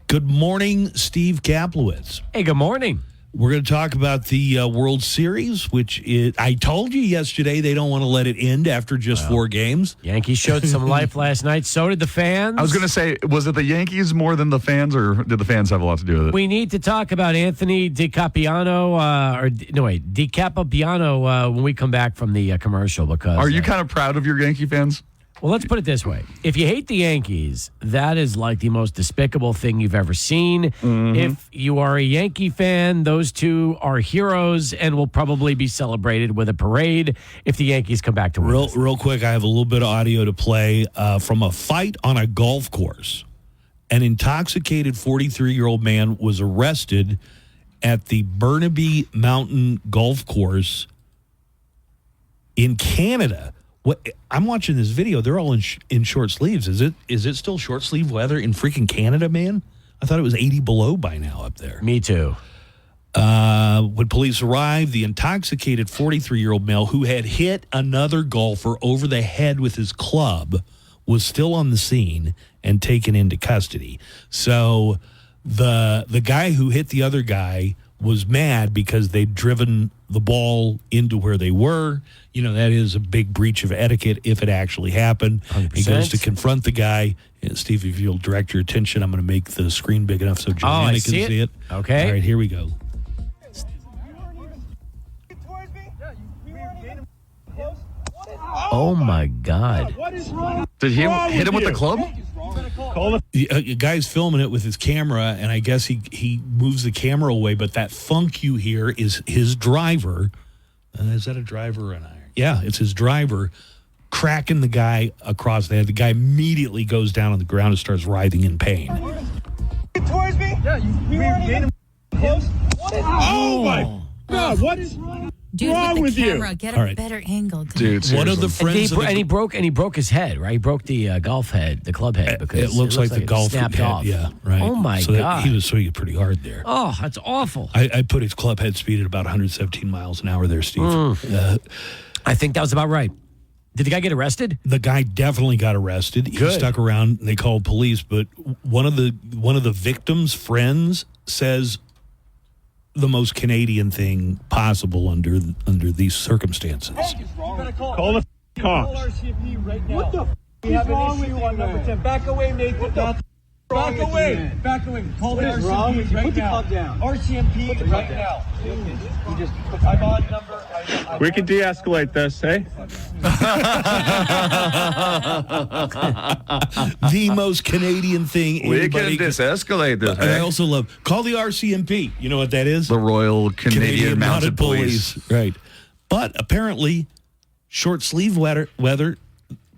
Good morning, Steve Kaplowitz. Hey, good morning. We're going to talk about the World Series, which is, I told you yesterday they don't want to let it end after just 4 games. Yankees showed some life last night. So did the fans. I was going to say, was it the Yankees more than the fans, or did the fans have a lot to do with it? We need to talk about Anthony DiCapiano, when we come back from the commercial. Because are you kind of proud of your Yankee fans? Well, let's put it this way. If you hate the Yankees, that is like the most despicable thing you've ever seen. Mm-hmm. If you are a Yankee fan, those two are heroes and will probably be celebrated with a parade if the Yankees come back to win. Real quick, I have a little bit of audio to play from a fight on a golf course. An intoxicated 43-year-old man was arrested at the Burnaby Mountain Golf Course in Canada. I'm watching this video. They're all in short sleeves. Is it still short sleeve weather in freaking Canada, man? I thought it was 80 below by now up there. Me too. When police arrived, the intoxicated 43-year-old male who had hit another golfer over the head with his club was still on the scene and taken into custody. So the guy who hit the other guy was mad because they'd driven the ball into where they were. You know, that is a big breach of etiquette if it actually happened. 100%. He goes to confront the guy. Steve, if you'll direct your attention, I'm going to make the screen big enough so Joanna can see it. Okay. All right, here we go. Oh, my God. Did he hit him with the club? The guy's filming it with his camera, and I guess he moves the camera away, but that funk you hear is his driver. Is that a driver or an iron? Yeah, it's his driver cracking the guy across the head. The guy immediately goes down on the ground and starts writhing in pain. Towards me? Yeah, you weren't even close. Oh, my God, what is Dude, wrong with with the you? camera, get All a right. better angle. Dude, one of the friends and he broke his head, right? He broke the golf head, the club head, because it looks like the golf snapped head. off. Yeah, right. Oh my so God! He was swinging pretty hard there. Oh, that's awful. I put his club head speed at about 117 miles an hour there, Steve. I think that was about right. Did the guy get arrested? The guy definitely got arrested. He Good. stuck around. They called police, but one of the victim's friends says the most Canadian thing possible under these circumstances. Call the cops. What the we have an issue on number 10. Back away, Nathan. Back away. Back away. Call the RCMP right now. Put the club down. RCMP right now. You just I'm on number. We can de-escalate this, hey? The most Canadian thing. We anybody can escalate this. I also love call the RCMP. You know what that is? The Royal Canadian Mounted Police. Right. But apparently, short sleeve weather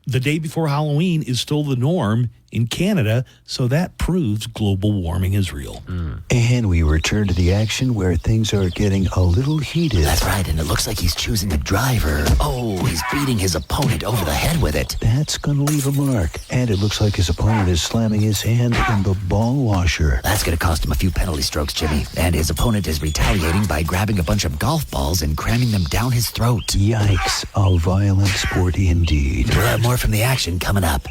the day before Halloween is still the norm in Canada, so that proves global warming is real. And we return to the action where things are getting a little heated. That's right, and it looks like he's choosing a driver. Oh, he's beating his opponent over the head with it. That's going to leave a mark. And it looks like his opponent is slamming his hand in the ball washer. That's going to cost him a few penalty strokes, Jimmy. And his opponent is retaliating by grabbing a bunch of golf balls and cramming them down his throat. Yikes, a violent sport indeed. We'll have more from the action coming up.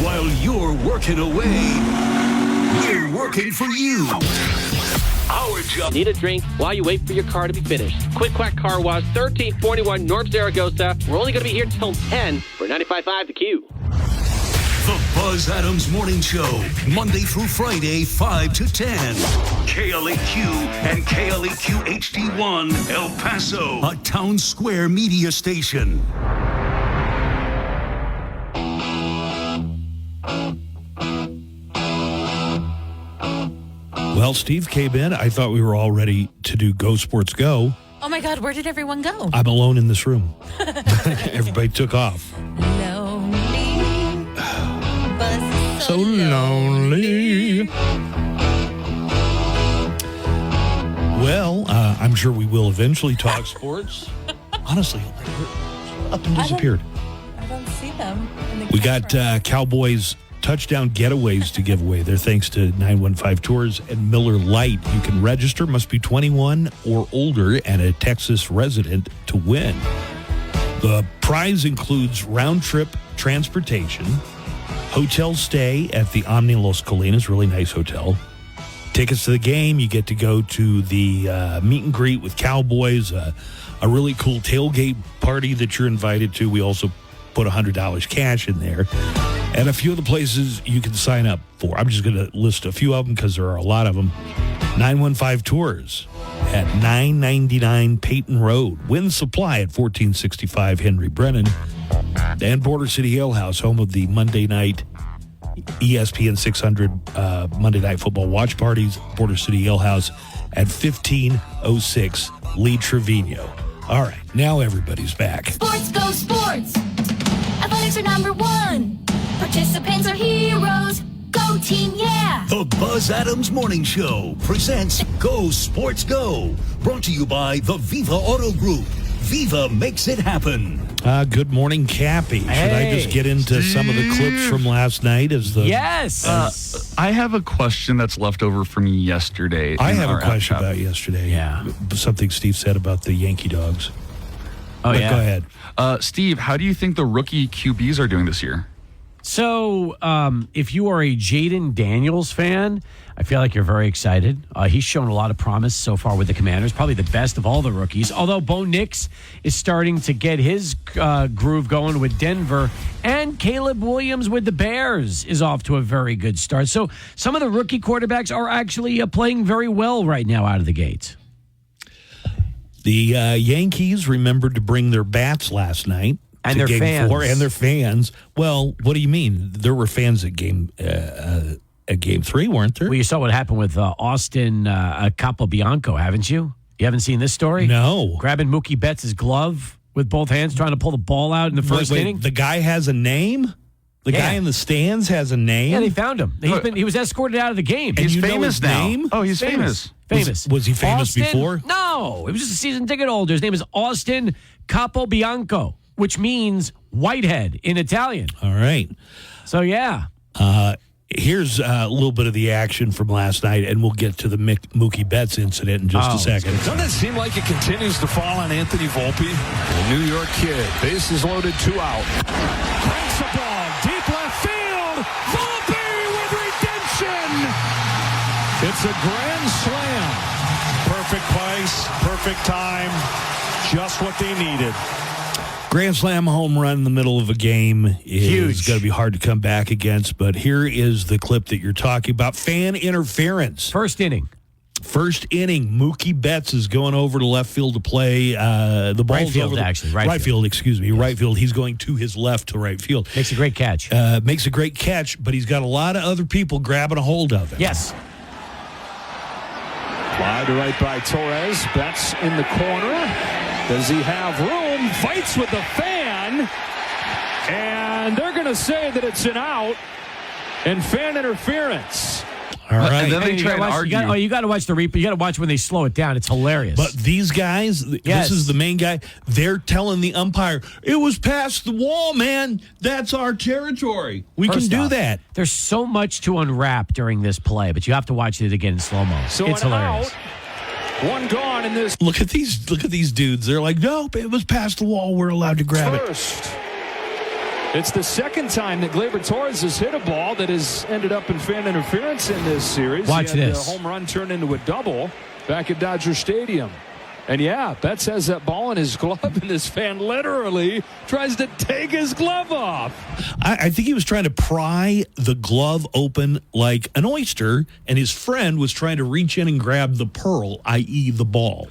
While you're working away, we're working for you. Our job. Need a drink while you wait for your car to be finished. Quick Quack Car Wash, 1341 North Zaragoza. We're only going to be here till 10 for 95.5 The Q. The Buzz Adams Morning Show, Monday through Friday, 5 to 10. KLAQ and KLAQ HD1, El Paso, a town square media station. Well, Steve came in. I thought we were all ready to do Go Sports Go. Oh my God, where did everyone go? I'm alone in this room. Everybody took off. Lonely. Buzz is So lonely. Well, I'm sure we will eventually talk sports. Honestly, up and disappeared. I don't see them. In the We got Cowboys touchdown getaways to give away. They're thanks to 915 Tours and Miller Lite. You can register, must be 21 or older and a Texas resident to win. The prize includes round-trip transportation, hotel stay at the Omni Los Colinas, really nice hotel, tickets to the game. You get to go to the meet and greet with Cowboys, a really cool tailgate party that you're invited to. We also put $100 cash in there. And a few of the places you can sign up for. I'm just going to list a few of them because there are a lot of them. 915 Tours at 999 Peyton Road. Wind Supply at 1465 Henry Brennan. And Border City Ale House, home of the Monday night ESPN 600 Monday Night Football watch parties. Border City Ale House at 1506 Lee Trevino. All right, now everybody's back. Sports Go Sports. Athletics are number one. Participants are heroes. Go Go team, yeah! The Buzz Adams Morning Show presents Go Sports Go. Brought to you by the Viva Auto Group. Viva makes it happen. Good morning, Cappy. Should I just get into some of the clips from last night? Yes. I have a question that's left over from yesterday. I have a question about yesterday. Yeah. Something Steve said about the Yankee dogs. Oh, But yeah. Go ahead. Steve, how do you think the rookie QBs are doing this year? So, if you are a Jaden Daniels fan, I feel like you're very excited. He's shown a lot of promise so far with the Commanders, probably the best of all the rookies. Although Bo Nix is starting to get his groove going with Denver, and Caleb Williams with the Bears is off to a very good start. So, some of the rookie quarterbacks are actually playing very well right now out of the gate. The Yankees remembered to bring their bats last night. And to their game fans. 4, and their fans. Well, what do you mean? There were fans at game 3, weren't there? Well, you saw what happened with Austin Capobianco, haven't you? You haven't seen this story? No. Grabbing Mookie Betts' glove with both hands, trying to pull the ball out in the first inning. The guy has a name? The guy in the stands has a name? Yeah, they found him. He was escorted out of the game. And you know his name? Oh, he's famous. Famous. Was he famous Austin? before? No. It was just a season ticket holder. His name is Austin Capobianco, which means whitehead in Italian. All right. So, yeah. Here's a little bit of the action from last night, and we'll get to the Mookie Betts incident in just a second. Doesn't it seem like it continues to fall on Anthony Volpe? The New York kid. Bases loaded, 2 out. Cranks the ball. Deep left field. Volpe with redemption. It's a grand slam. Perfect place, perfect time. Just what they needed. Grand slam home run in the middle of a game is Huge. going to be hard to come back against, but here is the clip that you're talking about. Fan interference. First inning. Mookie Betts is going over to left field to play. The ball's Right field, over actually. Right field, excuse me. Yes. Right field. He's going to his left to right field. Makes a great catch. Makes a great catch, but he's got a lot of other people grabbing a hold of it. Yes. Fly to right by Torres. Betts in the corner. Does he have room? Fights with the fan. And they're going to say that it's an out and fan interference. All right. And then they try to argue. You got to watch the replay. You got to watch when they slow it down. It's hilarious. But these guys, Yes. this is the main guy, they're telling the umpire, it was past the wall, man. That's our territory. We First can do off, that. There's so much to unwrap during this play, but you have to watch it again in slow-mo. So It's an hilarious. out. One gone in this Look at these dudes. They're like, nope, it was past the wall. We're allowed to grab it. first. It's the second time that Gleyber Torres has hit a ball that has ended up in fan interference in this series. Watch He had this. The home run turned into a double back at Dodger Stadium. And yeah, Betts has that ball in his glove, and this fan literally tries to take his glove off. I think he was trying to pry the glove open like an oyster, and his friend was trying to reach in and grab the pearl, i.e. the ball.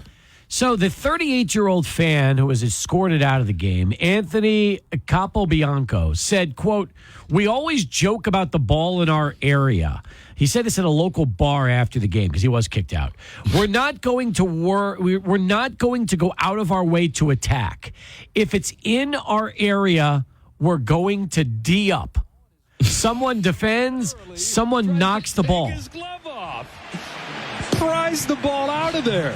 So the 38-year-old fan who was escorted out of the game, Anthony Capobianco, said, quote, "We always joke about the ball in our area." He said this at a local bar after the game because he was kicked out. We're not going to we're not going to go out of our way to attack. If it's in our area, we're going to D up. Someone defends, someone knocks the ball. Take his glove off. Pries the ball out of there.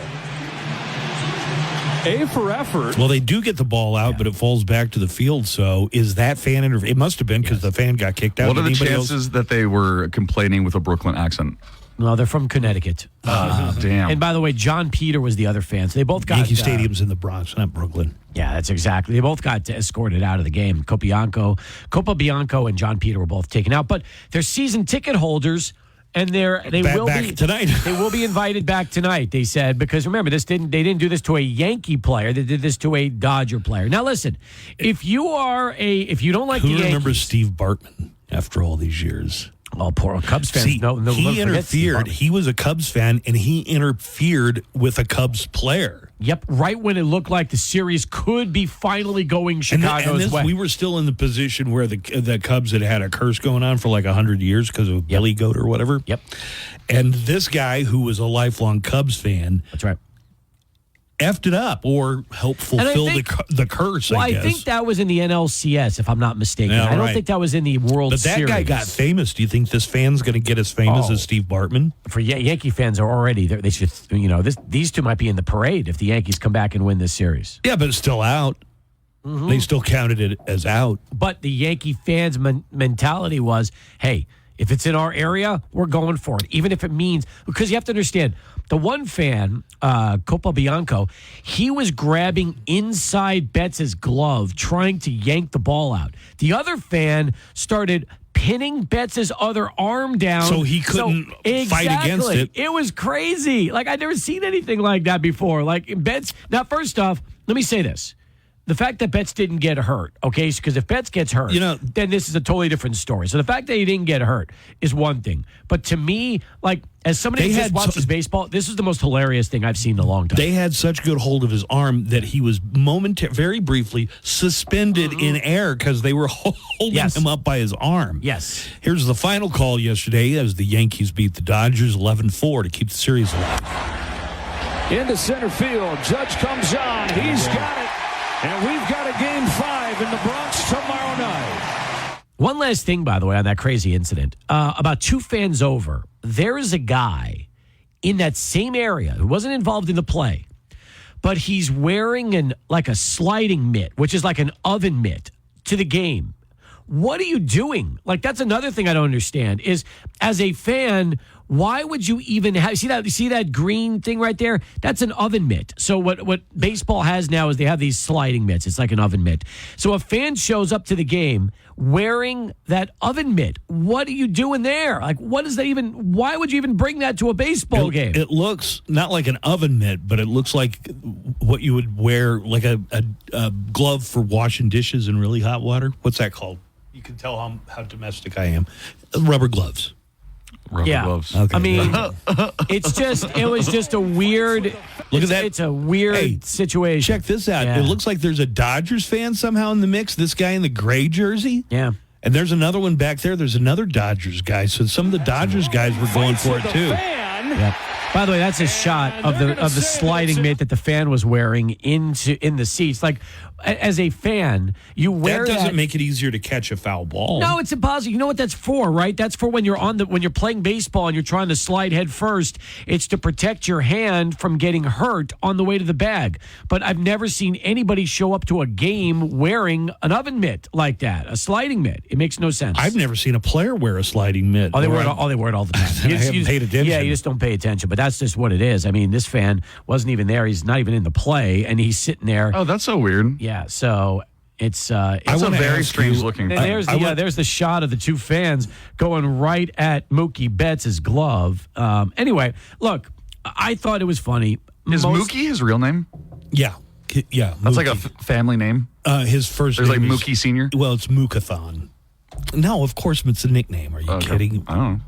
A for effort. Well, they do get the ball out, but it falls back to the field. So is that fan interference? It must have been because the fan got kicked out. What are the Did anybody chances that they were complaining with a Brooklyn accent? No, they're from Connecticut. Damn. And by the way, John Peter was the other fan. So they both got Yankee Stadium's in the Bronx, not Brooklyn. Yeah, that's exactly. They both got escorted out of the game. Capobianco and John Peter were both taken out, but they're season ticket holders, and they will back be tonight. They will be invited back tonight. They said because remember they didn't do this to a Yankee player. They did this to a Dodger player. Now listen, if you don't like Who the Yankees, remembers Steve Bartman after all these years? Oh, poor Cubs fans. See, no, he interfered. He was a Cubs fan, and he interfered with a Cubs player. Yep, right when it looked like the series could be finally going Chicago's way. We were still in the position where the Cubs had a curse going on for like 100 years because of Billy Goat or whatever. Yep. And this guy who was a lifelong Cubs fan. That's right. effed it up or helped fulfill the curse, Well, I guess. I think that was in the NLCS, if I'm not mistaken. Yeah, I don't right. think that was in the World But that Series. guy got famous. Do you think this fan's going to get as famous as Steve Bartman? For Yankee fans are already there. They should, these two might be in the parade if the Yankees come back and win this series. Yeah, but it's still out. Mm-hmm. They still counted it as out. But the Yankee fans' mentality was, hey, if it's in our area, we're going for it, even if it means, because you have to understand, the one fan, Copa Bianco, he was grabbing inside Betts' glove, trying to yank the ball out. The other fan started pinning Betts' other arm down. So he couldn't fight against it. It was crazy. Like, I'd never seen anything like that before. Like, Betts, now, first off, let me say this. The fact that Betts didn't get hurt, okay, because if Betts gets hurt, then this is a totally different story. So the fact that he didn't get hurt is one thing. But to me, like, as somebody who just watches baseball, this is the most hilarious thing I've seen in a long time. They had such good hold of his arm that he was very briefly suspended in air because they were holding him up by his arm. Yes. Here's the final call yesterday as the Yankees beat the Dodgers 11-4 to keep the series alive. Into center field. Judge comes on. He's got it. And we've got a Game 5 in the Bronx tomorrow night. One last thing, by the way, on that crazy incident. About 2 fans over, there is a guy in that same area who wasn't involved in the play, but he's wearing a sliding mitt, which is like an oven mitt, to the game. What are you doing? Like, that's another thing I don't understand is, as a fan, why would you even have, see that green thing right there? That's an oven mitt. So what baseball has now is they have these sliding mitts. It's like an oven mitt. So a fan shows up to the game wearing that oven mitt. What are you doing there? Like, what is that even? Why would you even bring that to a baseball game? It looks not like an oven mitt, but it looks like what you would wear, like a glove for washing dishes in really hot water. What's that called? You can tell how domestic I am. Rubber gloves. Rubber gloves. Okay. I mean, it was just a weird. Look at that. It's a weird situation. Check this out. Yeah. It looks like there's a Dodgers fan somehow in the mix. This guy in the gray jersey. Yeah. And there's another one back there. There's another Dodgers guy. So some of the Dodgers guys were going for it too. Yep. By the way, that's a shot of the sliding mitt that the fan was wearing in the seats. Like, as a fan, you wear that. Doesn't make it easier to catch a foul ball. No, it's impossible. You know what that's for, right? That's for when you're when you're playing baseball and you're trying to slide head first. It's to protect your hand from getting hurt on the way to the bag. But I've never seen anybody show up to a game wearing an oven mitt like that, a sliding mitt. It makes no sense. I've never seen a player wear a sliding mitt. Oh, they wear it all the time. I haven't paid attention. Yeah, you just don't pay attention. But that's just what it is. I mean, this fan wasn't even there. He's not even in the play, and he's sitting there. Oh, that's so weird. Yeah, so it's a very strange looking. There's the shot of the 2 fans going right at Mookie Betts' glove. Anyway, look, I thought it was funny. Is Mookie his real name? Yeah. Yeah. That's like a family name. His first There's name like is, Mookie Sr.? Well, it's Mookathon. No, of course it's a nickname. Are you kidding? I don't know.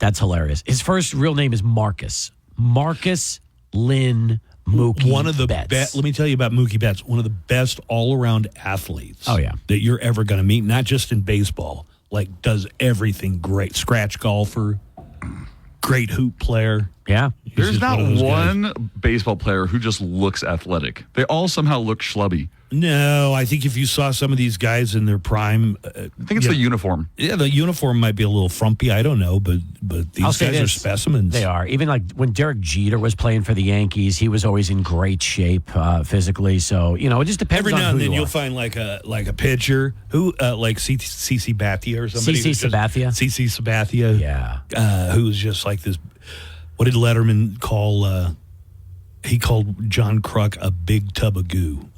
That's hilarious. His first real name is Marcus. Marcus Lynn Mookie one of the Betts. let me tell you about Mookie Betts, one of the best all-around athletes that you're ever going to meet, not just in baseball, like does everything great. Scratch golfer, great hoop player. Yeah. There's not one baseball player who just looks athletic. They all somehow look schlubby. No, I think if you saw some of these guys in their prime, I think it's the uniform. Yeah, the uniform might be a little frumpy. I don't know, but these guys are specimens. They are. Even like when Derek Jeter was playing for the Yankees, he was always in great shape physically. So it just depends. Every on now and who then you you'll are. find like a pitcher who like CC Sabathia or somebody. CC Sabathia. CC Sabathia. Yeah. Who's just like this. What did Letterman call? He called John Kruk a big tub of goo.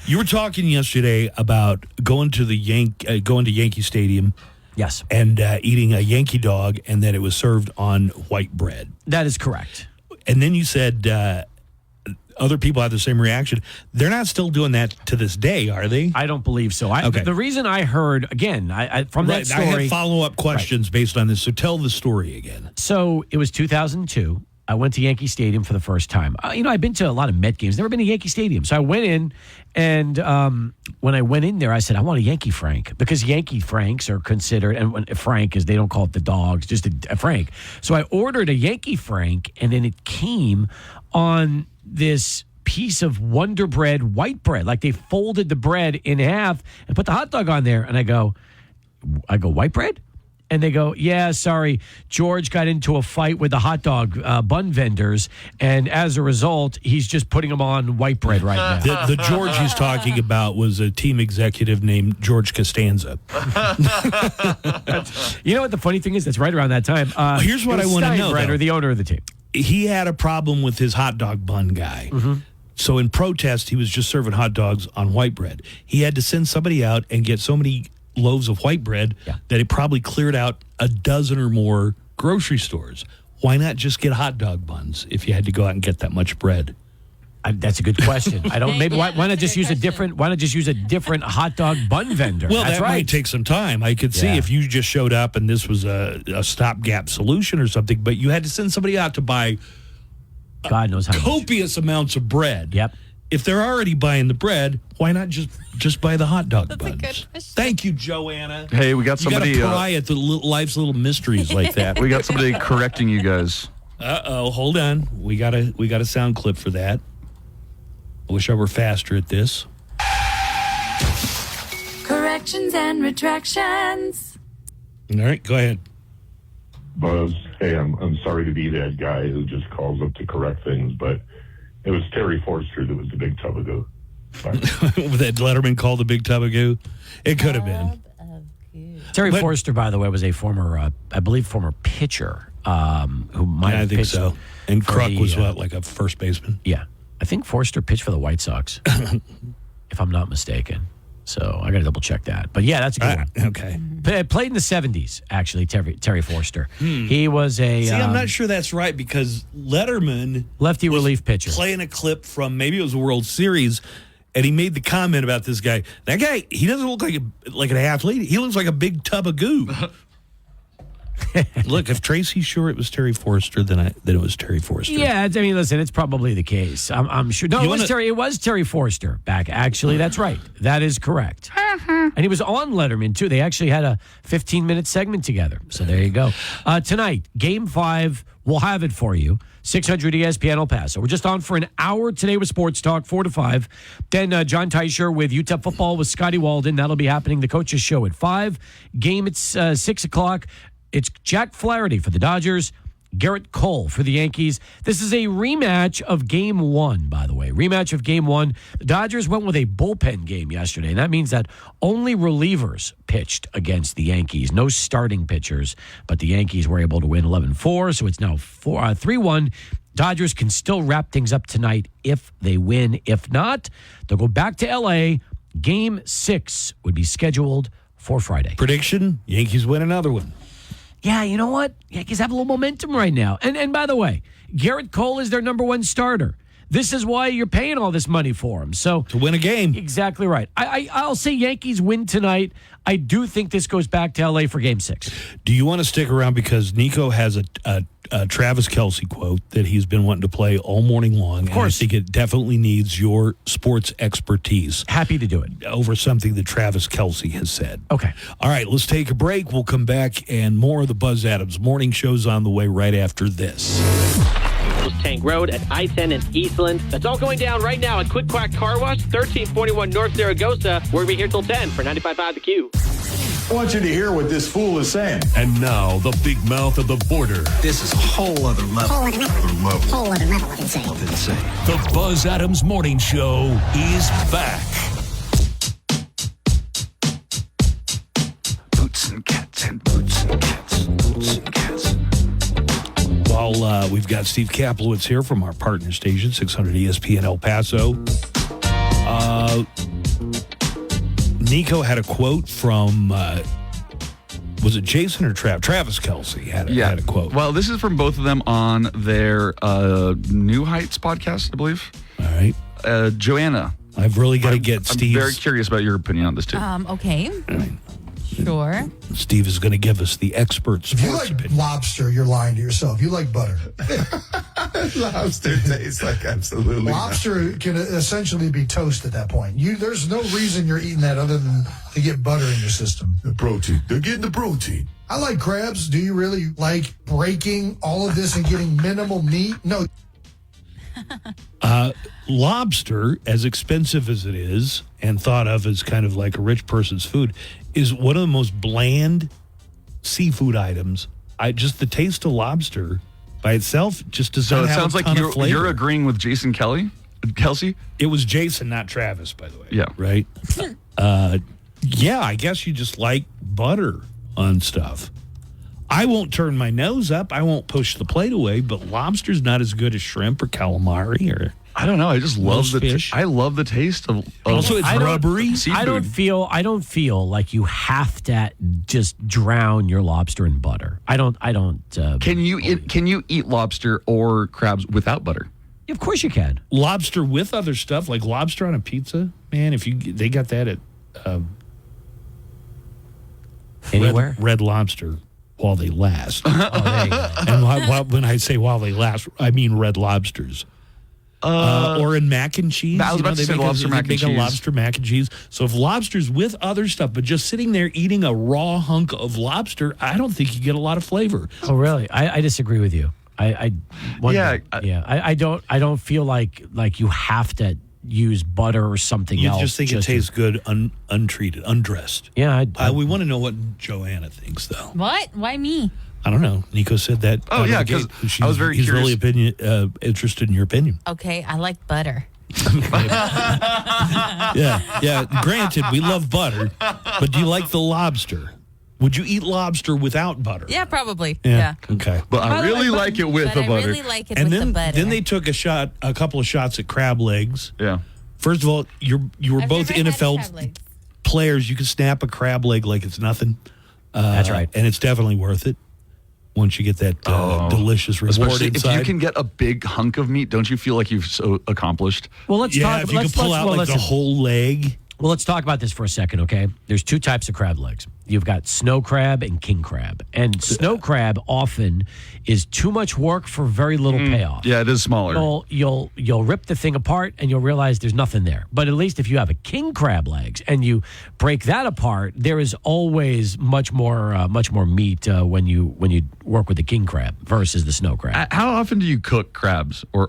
You were talking yesterday about going to Yankee Stadium. Yes. And eating a Yankee dog, and that it was served on white bread. That is correct. And then you said other people have the same reaction. They're not still doing that to this day, are they? I don't believe so. Okay. The reason I heard, again, from that story. I have follow-up questions based on this, so tell the story again. So it was 2002. I went to Yankee Stadium for the first time. I've been to a lot of Met games, never been to Yankee Stadium. So I went in, and when I went in there, I said, I want a Yankee Frank, because Yankee Franks are considered, and when Frank is, they don't call it the dogs, just a Frank. So I ordered a Yankee Frank, and then it came on this piece of Wonder Bread white bread. Like they folded the bread in half and put the hot dog on there. And I go, white bread? And they go, yeah, sorry, George got into a fight with the hot dog bun vendors, and as a result, he's just putting them on white bread right now. The George he's talking about was a team executive named George Costanza. You know what the funny thing is? That's right around that time. Here's what I want to know, Steinbrenner, the owner of the team. He had a problem with his hot dog bun guy. Mm-hmm. So in protest, he was just serving hot dogs on white bread. He had to send somebody out and get so many loaves of white bread that it probably cleared out a dozen or more grocery stores. Why not just get hot dog buns if you had to go out and get that much bread? That's a good question. I don't. Maybe why not just use a different? Why not just use a different hot dog bun vendor? Well, that's that right. might take some time. I could see if you just showed up and this was a stopgap solution or something, but you had to send somebody out to buy God knows how copious amounts of bread. Yep. If they're already buying the bread, why not just buy the hot dog buns? Thank you, Joanna. Hey, we got somebody. You got to pry at the life's little mysteries like that. We got somebody correcting you guys. Hold on. We got a sound clip for that. I wish I were faster at this. Corrections and retractions. All right, go ahead. Buzz, hey, I'm sorry to be that guy who just calls up to correct things, but it was Terry Forster that was the big tub of goo. That Letterman called the big tub of goo? It could have been. Terry Forster, by the way, was a former, I believe, former pitcher who might have I think pitched so. And for Kruk the, was like a first baseman? Yeah. I think Forster pitched for the White Sox, if I'm not mistaken. So I got to double check that. But yeah, that's a good one. Okay. Played in the 70s, actually, Terry Forster. He was a... See, I'm not sure that's right because Letterman... Lefty relief pitcher. Playing a clip from, maybe it was a World Series, and he made the comment about this guy. That guy, he doesn't look like an athlete. He looks like a big tub of goo. Look, if Tracy's sure it was Terry Forster, then it was Terry Forster. Yeah, I mean, listen, it's probably the case. I'm sure. No, it was Terry Forster back. Actually, that's right. That is correct. And he was on Letterman, too. They actually had a 15-minute segment together. So there you go. Tonight, Game 5, we'll have it for you. 600 ESPN El Paso. We're just on for an hour today with Sports Talk, 4 to 5. Then John Teicher with UTEP football with Scotty Walden. That'll be happening. The coaches show at 5. Game at 6 o'clock. It's Jack Flaherty for the Dodgers, Garrett Cole for the Yankees. This is a rematch of Game 1, by the way. Rematch of Game 1. The Dodgers went with a bullpen game yesterday, and that means that only relievers pitched against the Yankees. No starting pitchers, but the Yankees were able to win 11-4, so it's now 3-1. Dodgers can still wrap things up tonight if they win. If not, they'll go back to L.A. Game 6 would be scheduled for Friday. Prediction, Yankees win another one. Yeah, you know what? Yankees have a little momentum right now. And by the way, Garrett Cole is their number one starter. This is why you're paying all this money for him. So to win a game. Exactly right. I'll say Yankees win tonight. I do think this goes back to L.A. for Game 6. Do you want to stick around because Nico has a Travis Kelce quote that he's been wanting to play all morning long. Of course. And I think it definitely needs your sports expertise. Happy to do it. Over something that Travis Kelce has said. Okay. All right, let's take a break. We'll come back and more of the Buzz Adams Morning Show's on the way right after this. Tank Road at I-10 in Eastland. That's all going down right now at KLAQ Car Wash, 1341 North Zaragoza. We're going to be here till 10 for 95.5 The Q. I want you to hear what this fool is saying. And now, the big mouth of the border. This is a whole other level. Whole other level of insane. The Buzz Adams Morning Show is back. Boots and cats and boots and cats, boots and cats. Well, we've got Steve Kaplowitz here from our partner station, 600 ESPN El Paso. Nico had a quote from, was it Jason or Travis Kelce had a quote. Well, this is from both of them on their New Heights podcast, I believe. All right. Joanna. I've really got to get Steve's. I'm very curious about your opinion on this, too. Okay. Sure. Steve is going to give us the expert If you sports like opinion. lobster, you're lying to yourself. You like butter. Lobster tastes like absolutely Lobster can essentially be toast at that point. There's no reason you're eating that other than to get butter in your system. The protein. They're getting the protein. I like crabs. Do you really like breaking all of this and getting minimal meat? No. Lobster, as expensive as it is and thought of as kind of like a rich person's food, is one of the most bland seafood items. Just the taste of lobster by itself just does So not it have sounds a like ton of flavor. you're agreeing with Jason Kelsey? It was Jason, not Travis, by the way. Yeah. Right? Yeah, I guess you just like butter on stuff. I won't turn my nose up. I won't push the plate away, but lobster's not as good as shrimp or calamari or... I don't know. I just love the fish. I love the taste of Also, it's rubbery. Seafood. I don't feel like you have to just drown your lobster in butter. I don't. Can you eat lobster or crabs without butter? Of course you can. Lobster with other stuff, like lobster on a pizza. Man, they got that at anywhere. Red Lobster while they last. There you go. And when I say while they last, I mean Red Lobsters. Or in mac and cheese. I was about to say lobster mac and They make cheese. a lobster mac and cheese. So if lobster's with other stuff, but just sitting there eating a raw hunk of lobster, I don't think you get a lot of flavor. Oh, really? I disagree with you. I don't feel like you have to use butter or something You else. just think it tastes good untreated, undressed. Yeah. We want to know what Joanna thinks, though. What? Why me? I don't know. Nico said that. Oh, yeah, because I was very he's curious. really interested in your opinion. Okay, I like butter. Yeah. Granted, we love butter, but do you like the lobster? Would you eat lobster without butter? Yeah, probably. Yeah. Okay. But I Probably really like like it with but the I butter. really like it And with then the butter. then they took a couple of shots at crab legs. Yeah. First of all, you were I've both never had crab NFL legs. players. You can snap a crab leg like it's nothing. That's right. And it's definitely worth it once you get that delicious reward Especially inside. if you can get a big hunk of meat, don't you feel like you've so accomplished? Well, let's talk. if you can pull out the listen. whole leg. Well, let's talk about this for a second, okay? There's two types of crab legs. You've got snow crab and king crab. And snow crab often is too much work for very little payoff. Yeah, it is smaller. You'll rip the thing apart and you'll realize there's nothing there. But at least if you have a king crab legs and you break that apart, there is always much more meat when you work with the king crab versus the snow crab. How often do you cook crabs? Or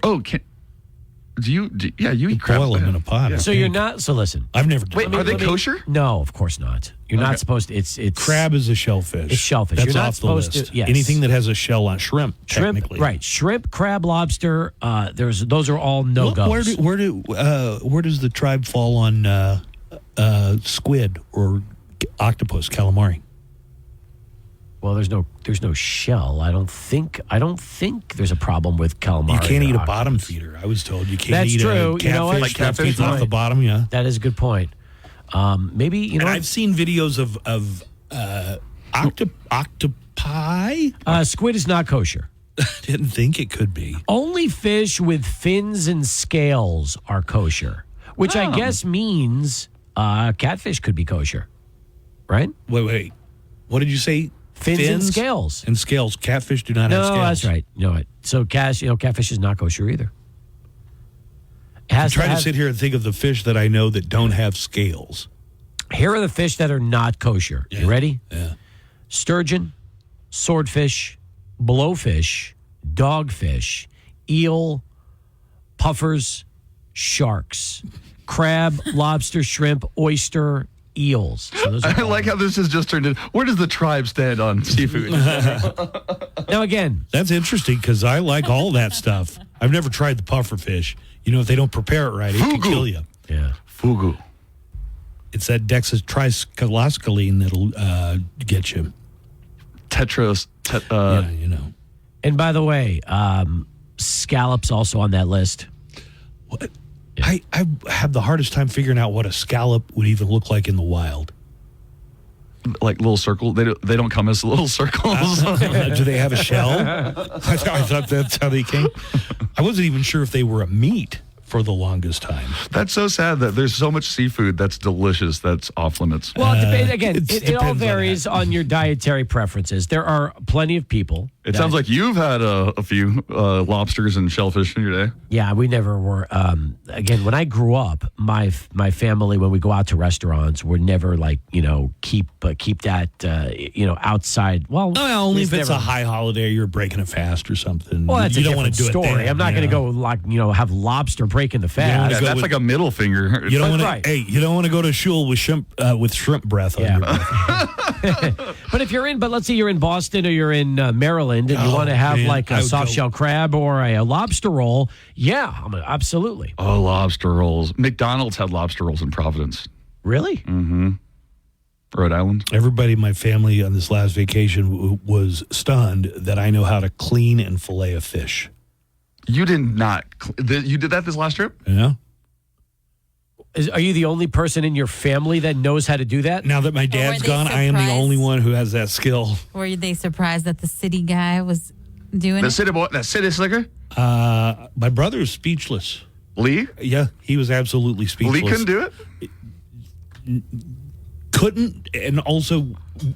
you eat crabs? Boil them in a pot. Yeah. So you're not. So listen. I've never done Wait, that. are they kosher? No, of course not. You're not supposed to. It's Crab is a shellfish. It's shellfish. That's You're not off the supposed list. to- yes. Anything that has a shell on shrimp, technically. right? Shrimp, crab, lobster. Those are all no goes. Where does the tribe fall on squid or octopus, calamari? Well, there's no shell. I don't think there's a problem with calamari. You can't or eat a octopus. bottom feeder. I was told you can't That's eat true. a catfish. You know what? Like catfish off the bottom. Yeah, that is a good point. Maybe you know. And I've seen videos of octopi. Squid is not kosher. Didn't think it could be. Only fish with fins and scales are kosher, which I guess means catfish could be kosher, right? Wait. What did you say? Fins and scales. And scales. Catfish do not have scales. No, that's right. No, so catfish is not kosher either. I'm trying to sit here and think of the fish that I know that don't have scales. Here are the fish that are not kosher. Yeah. You ready? Yeah. Sturgeon, swordfish, blowfish, dogfish, eel, puffers, sharks, crab, lobster, shrimp, oyster, eels. So those are I like how this has just turned in. Where does the tribe stand on seafood? Now, again, that's interesting because I like all that stuff. I've never tried the puffer fish. You know, if they don't prepare it right, it can kill you. Yeah. Fugu. It's that dextroscoscaline that'll get you. Yeah, you know. And by the way, scallops also on that list. What? I have the hardest time figuring out what a scallop would even look like in the wild. Like little circle. They don't come as little circles. Do they have a shell? I thought that's how they came. I wasn't even sure if they were a meat for the longest time. That's so sad that there's so much seafood that's delicious that's off limits. Well, again, it all depends on varies on your dietary preferences. There are plenty of people. It sounds like you've had a few lobsters and shellfish in your day. Yeah, we never were. Again, when I grew up, my family, when we go out to restaurants, would never keep that outside. Well, only if it's a high holiday, or you're breaking a fast or something. Well, that's you a don't want different to do story. it then, I'm not going to go have lobster breaking the fast. Yeah, that's like a middle finger. You don't want to. Hey, you don't want to go to shul with shrimp breath on your breath. But let's say you're in Boston or you're in Maryland and you want to have a soft shell crab or a lobster roll. Yeah, absolutely. Oh, lobster rolls. McDonald's had lobster rolls in Providence. Really? Mm-hmm. Rhode Island. Everybody in my family on this last vacation was stunned that I know how to clean and fillet a fish. You did not. You did that this last trip? Yeah. Are you the only person in your family that knows how to do that? Now that my dad's gone, I am the only one who has that skill. Were they surprised that the city guy was doing it? That city slicker? My brother is speechless. Lee? Yeah, he was absolutely speechless. Lee couldn't do it? Couldn't, and also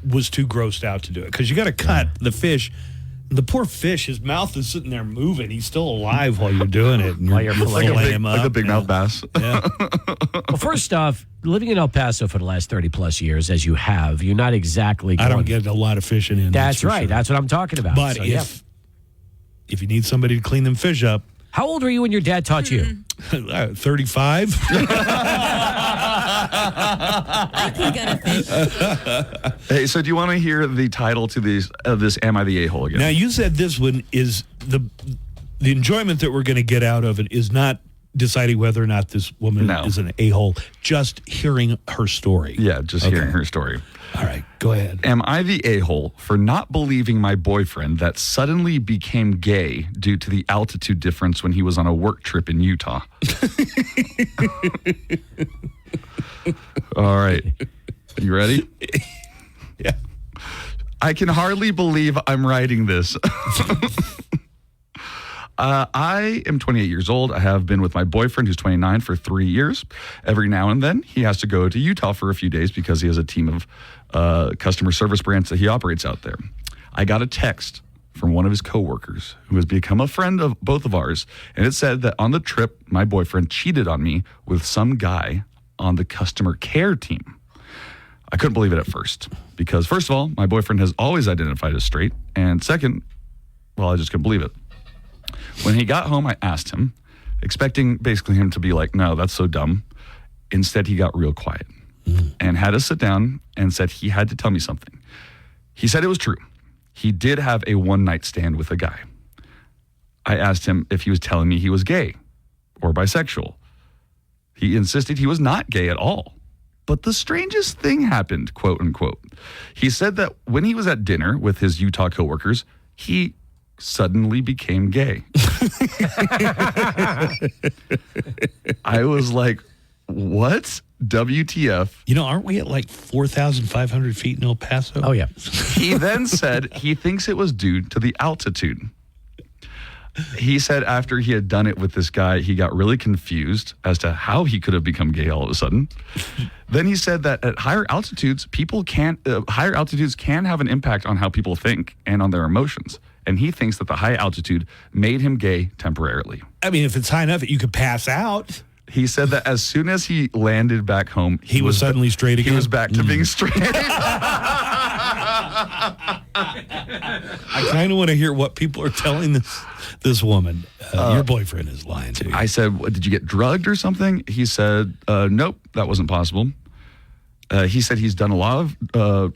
was too grossed out to do it. Because you got to cut the fish. The poor fish, his mouth is sitting there moving. He's still alive while you're doing it. And you're filleting him up. Like a big mouth bass. Yeah. Well, first off, living in El Paso for the last 30 plus years, as you have, you're not exactly I don't get a lot of fishing in. That's right. Sure. That's what I'm talking about. But So, if you need somebody to clean them fish up. How old were you when your dad taught you? 35. Hey, so do you want to hear the title to this Am I the A-hole again? Now, you said this one is the enjoyment that we're going to get out of it is not deciding whether or not this woman is an a-hole, just hearing her story. Yeah, just hearing her story. All right, go ahead. Am I the a-hole for not believing my boyfriend that suddenly became gay due to the altitude difference when he was on a work trip in Utah? All right. You ready? Yeah. I can hardly believe I'm writing this. I am 28 years old. I have been with my boyfriend, who's 29, for 3 years. Every now and then, he has to go to Utah for a few days because he has a team of customer service branch that he operates out there. I got a text from one of his coworkers who has become a friend of both of ours, and it said that on the trip, my boyfriend cheated on me with some guy on the customer care team. I couldn't believe it at first because, first of all, my boyfriend has always identified as straight, and second, well, I just couldn't believe it. When he got home, I asked him, expecting basically him to be like, no, that's so dumb. Instead, he got real quiet and had us sit down and said he had to tell me something. He said it was true. He did have a one-night stand with a guy. I asked him if he was telling me he was gay or bisexual. He insisted he was not gay at all. But the strangest thing happened, quote unquote. He said that when he was at dinner with his Utah coworkers, he suddenly became gay. I was like, what? WTF? You know, aren't we at like 4,500 feet in El Paso? Oh, yeah. He then said he thinks it was due to the altitude. He said after he had done it with this guy, he got really confused as to how he could have become gay all of a sudden. Then he said that at higher altitudes, higher altitudes can have an impact on how people think and on their emotions. And he thinks that the high altitude made him gay temporarily. I mean, if it's high enough, you could pass out. He said that as soon as he landed back home, he was suddenly straight again. He was back to being straight. I kind of want to hear what people are telling this woman. Your boyfriend is lying to you. I said, did you get drugged or something? He said, nope, that wasn't possible. He said he's done a lot of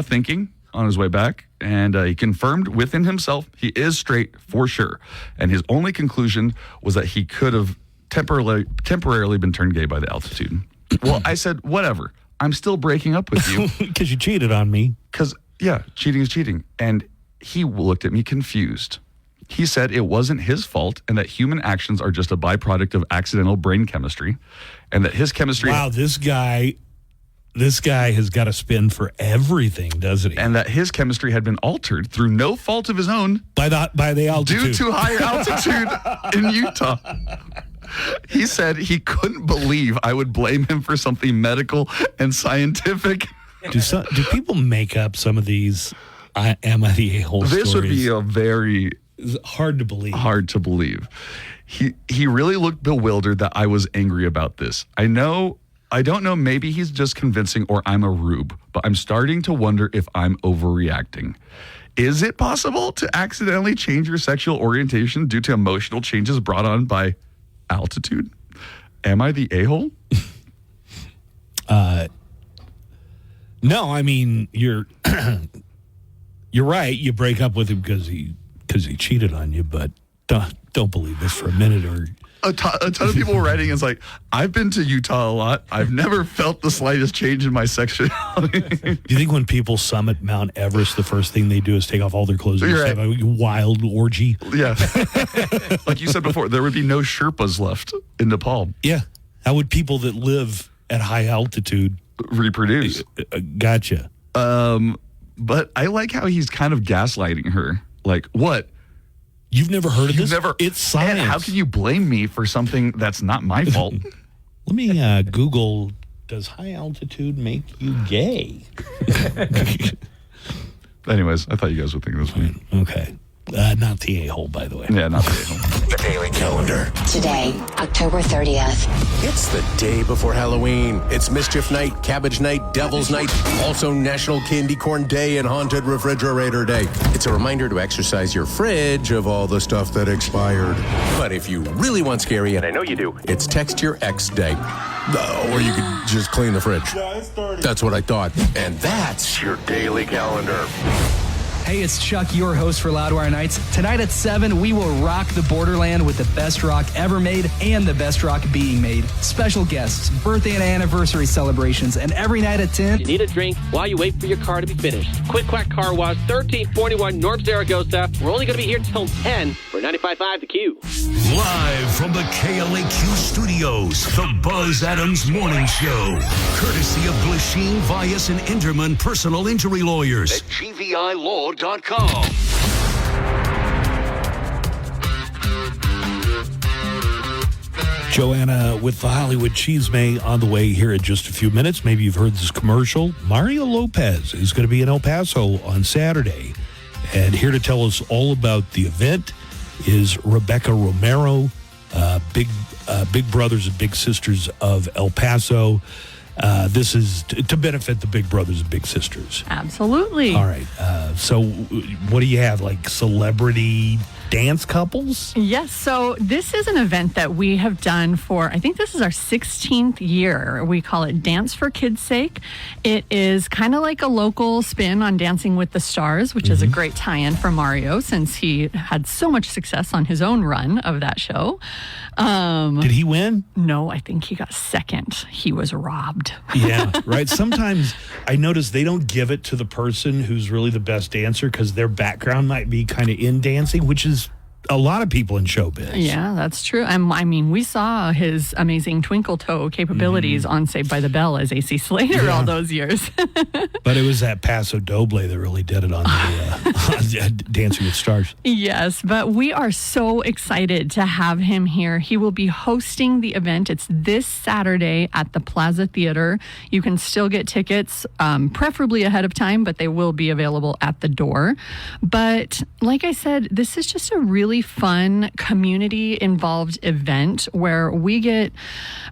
thinking on his way back, and he confirmed within himself he is straight for sure. And his only conclusion was that he could have temporarily been turned gay by the altitude. Well, I said, whatever. I'm still breaking up with you. Because you cheated on me. Because, yeah, cheating is cheating. And he looked at me confused. He said it wasn't his fault and that human actions are just a byproduct of accidental brain chemistry, and that his chemistry... Wow, this guy has got a spin for everything, doesn't he? And that his chemistry had been altered through no fault of his own by the altitude. Due to higher altitude in Utah. He said he couldn't believe I would blame him for something medical and scientific. Do people make up some of these am I the a-hole This stories? would be a very... hard to believe. Hard to believe. He really looked bewildered that I was angry about this. I don't know, maybe he's just convincing or I'm a rube, but I'm starting to wonder if I'm overreacting. Is it possible to accidentally change your sexual orientation due to emotional changes brought on by altitude? Am I the a-hole? No, I mean, you're right. You break up with him because he cheated on you, but don't believe this for a minute. Or a ton of people were writing. It's like, I've been to Utah a lot. I've never felt the slightest change in my sexuality. Do you think when people summit Mount Everest, the first thing they do is take off all their clothes and just have a wild orgy? Yeah. Like you said before, there would be no Sherpas left in Nepal. Yeah. How would people that live at high altitude reproduce? Gotcha. But I like how he's kind of gaslighting her. Like, what? You've never heard of this? It's science. And how can you blame me for something that's not my fault? Let me Google, does high altitude make you gay? Anyways, I thought you guys would think this was funny. Okay. Not the a-hole, by the way. Yeah, not the a-hole. The Daily Calendar. Today, October 30th. It's the day before Halloween. It's Mischief Night, Cabbage Night, Devil's Night, also National Candy Corn Day and Haunted Refrigerator Day. It's a reminder to exercise your fridge of all the stuff that expired. But if you really want scary, and I know you do, it's Text Your Ex Day. Or you could just clean the fridge. That's what I thought. And that's your Daily Calendar. Hey, it's Chuck, your host for Loudwire Nights. Tonight at 7, we will rock the borderland with the best rock ever made and the best rock being made. Special guests, birthday and anniversary celebrations, and every night at 10... You need a drink while you wait for your car to be finished. Quick Quack Car Wash, 1341 North Zaragoza. We're only going to be here till 10 for 95.5 The Q. Live from the KLAQ studios, the Buzz Adams Morning Show. Courtesy of Glasheen, Vyas, and Enderman Personal Injury Lawyers at GVILaw.com. Joanna with the Hollywood Cheesemay on the way here in just a few minutes. Maybe you've heard this commercial. Mario Lopez is going to be in El Paso on Saturday. And here to tell us all about the event is Rebecca Romero, Big Brothers and Big Sisters of El Paso. This is to benefit the Big Brothers and Big Sisters. Absolutely. All right. So what do you have, like celebrity dance couples? Yes. So this is an event that we have done for, I think this is our 16th year. We call it Dance for Kids' Sake. It is kind of like a local spin on Dancing with the Stars, which is a great tie-in for Mario since he had so much success on his own run of that show. Did he win? No, I think he got second. He was robbed. Yeah, right. Sometimes I notice they don't give it to the person who's really the best dancer because their background might be kind of in dancing, which is a lot of people in showbiz. Yeah, that's true. I mean, we saw his amazing twinkle toe capabilities on Saved by the Bell as AC Slater all those years. But it was that Paso Doble that really did it on the Dancing with Stars. Yes, but we are so excited to have him here. He will be hosting the event. It's this Saturday at the Plaza Theater. You can still get tickets, preferably ahead of time, but they will be available at the door. But like I said, this is just a really fun community-involved event where we get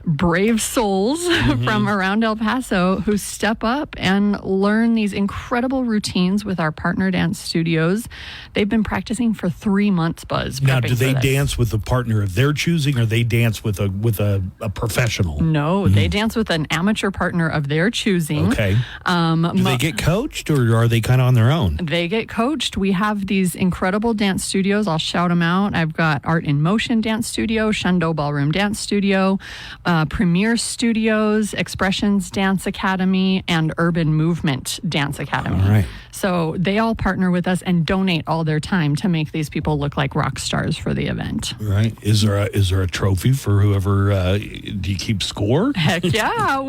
brave souls from around El Paso who step up and learn these incredible routines with our partner dance studios. They've been practicing for 3 months, Buzz. Now, do they dance with a partner of their choosing, or they dance with a professional? No, they dance with an amateur partner of their choosing. Okay. Do they get coached, or are they kind of on their own? They get coached. We have these incredible dance studios. I'll shout them out. I've got Art in Motion Dance Studio, Shundo Ballroom Dance Studio, Premier Studios, Expressions Dance Academy, and Urban Movement Dance Academy. All right. So they all partner with us and donate all their time to make these people look like rock stars for the event. Right. Is there a trophy for whoever? Do you keep score? Heck yeah.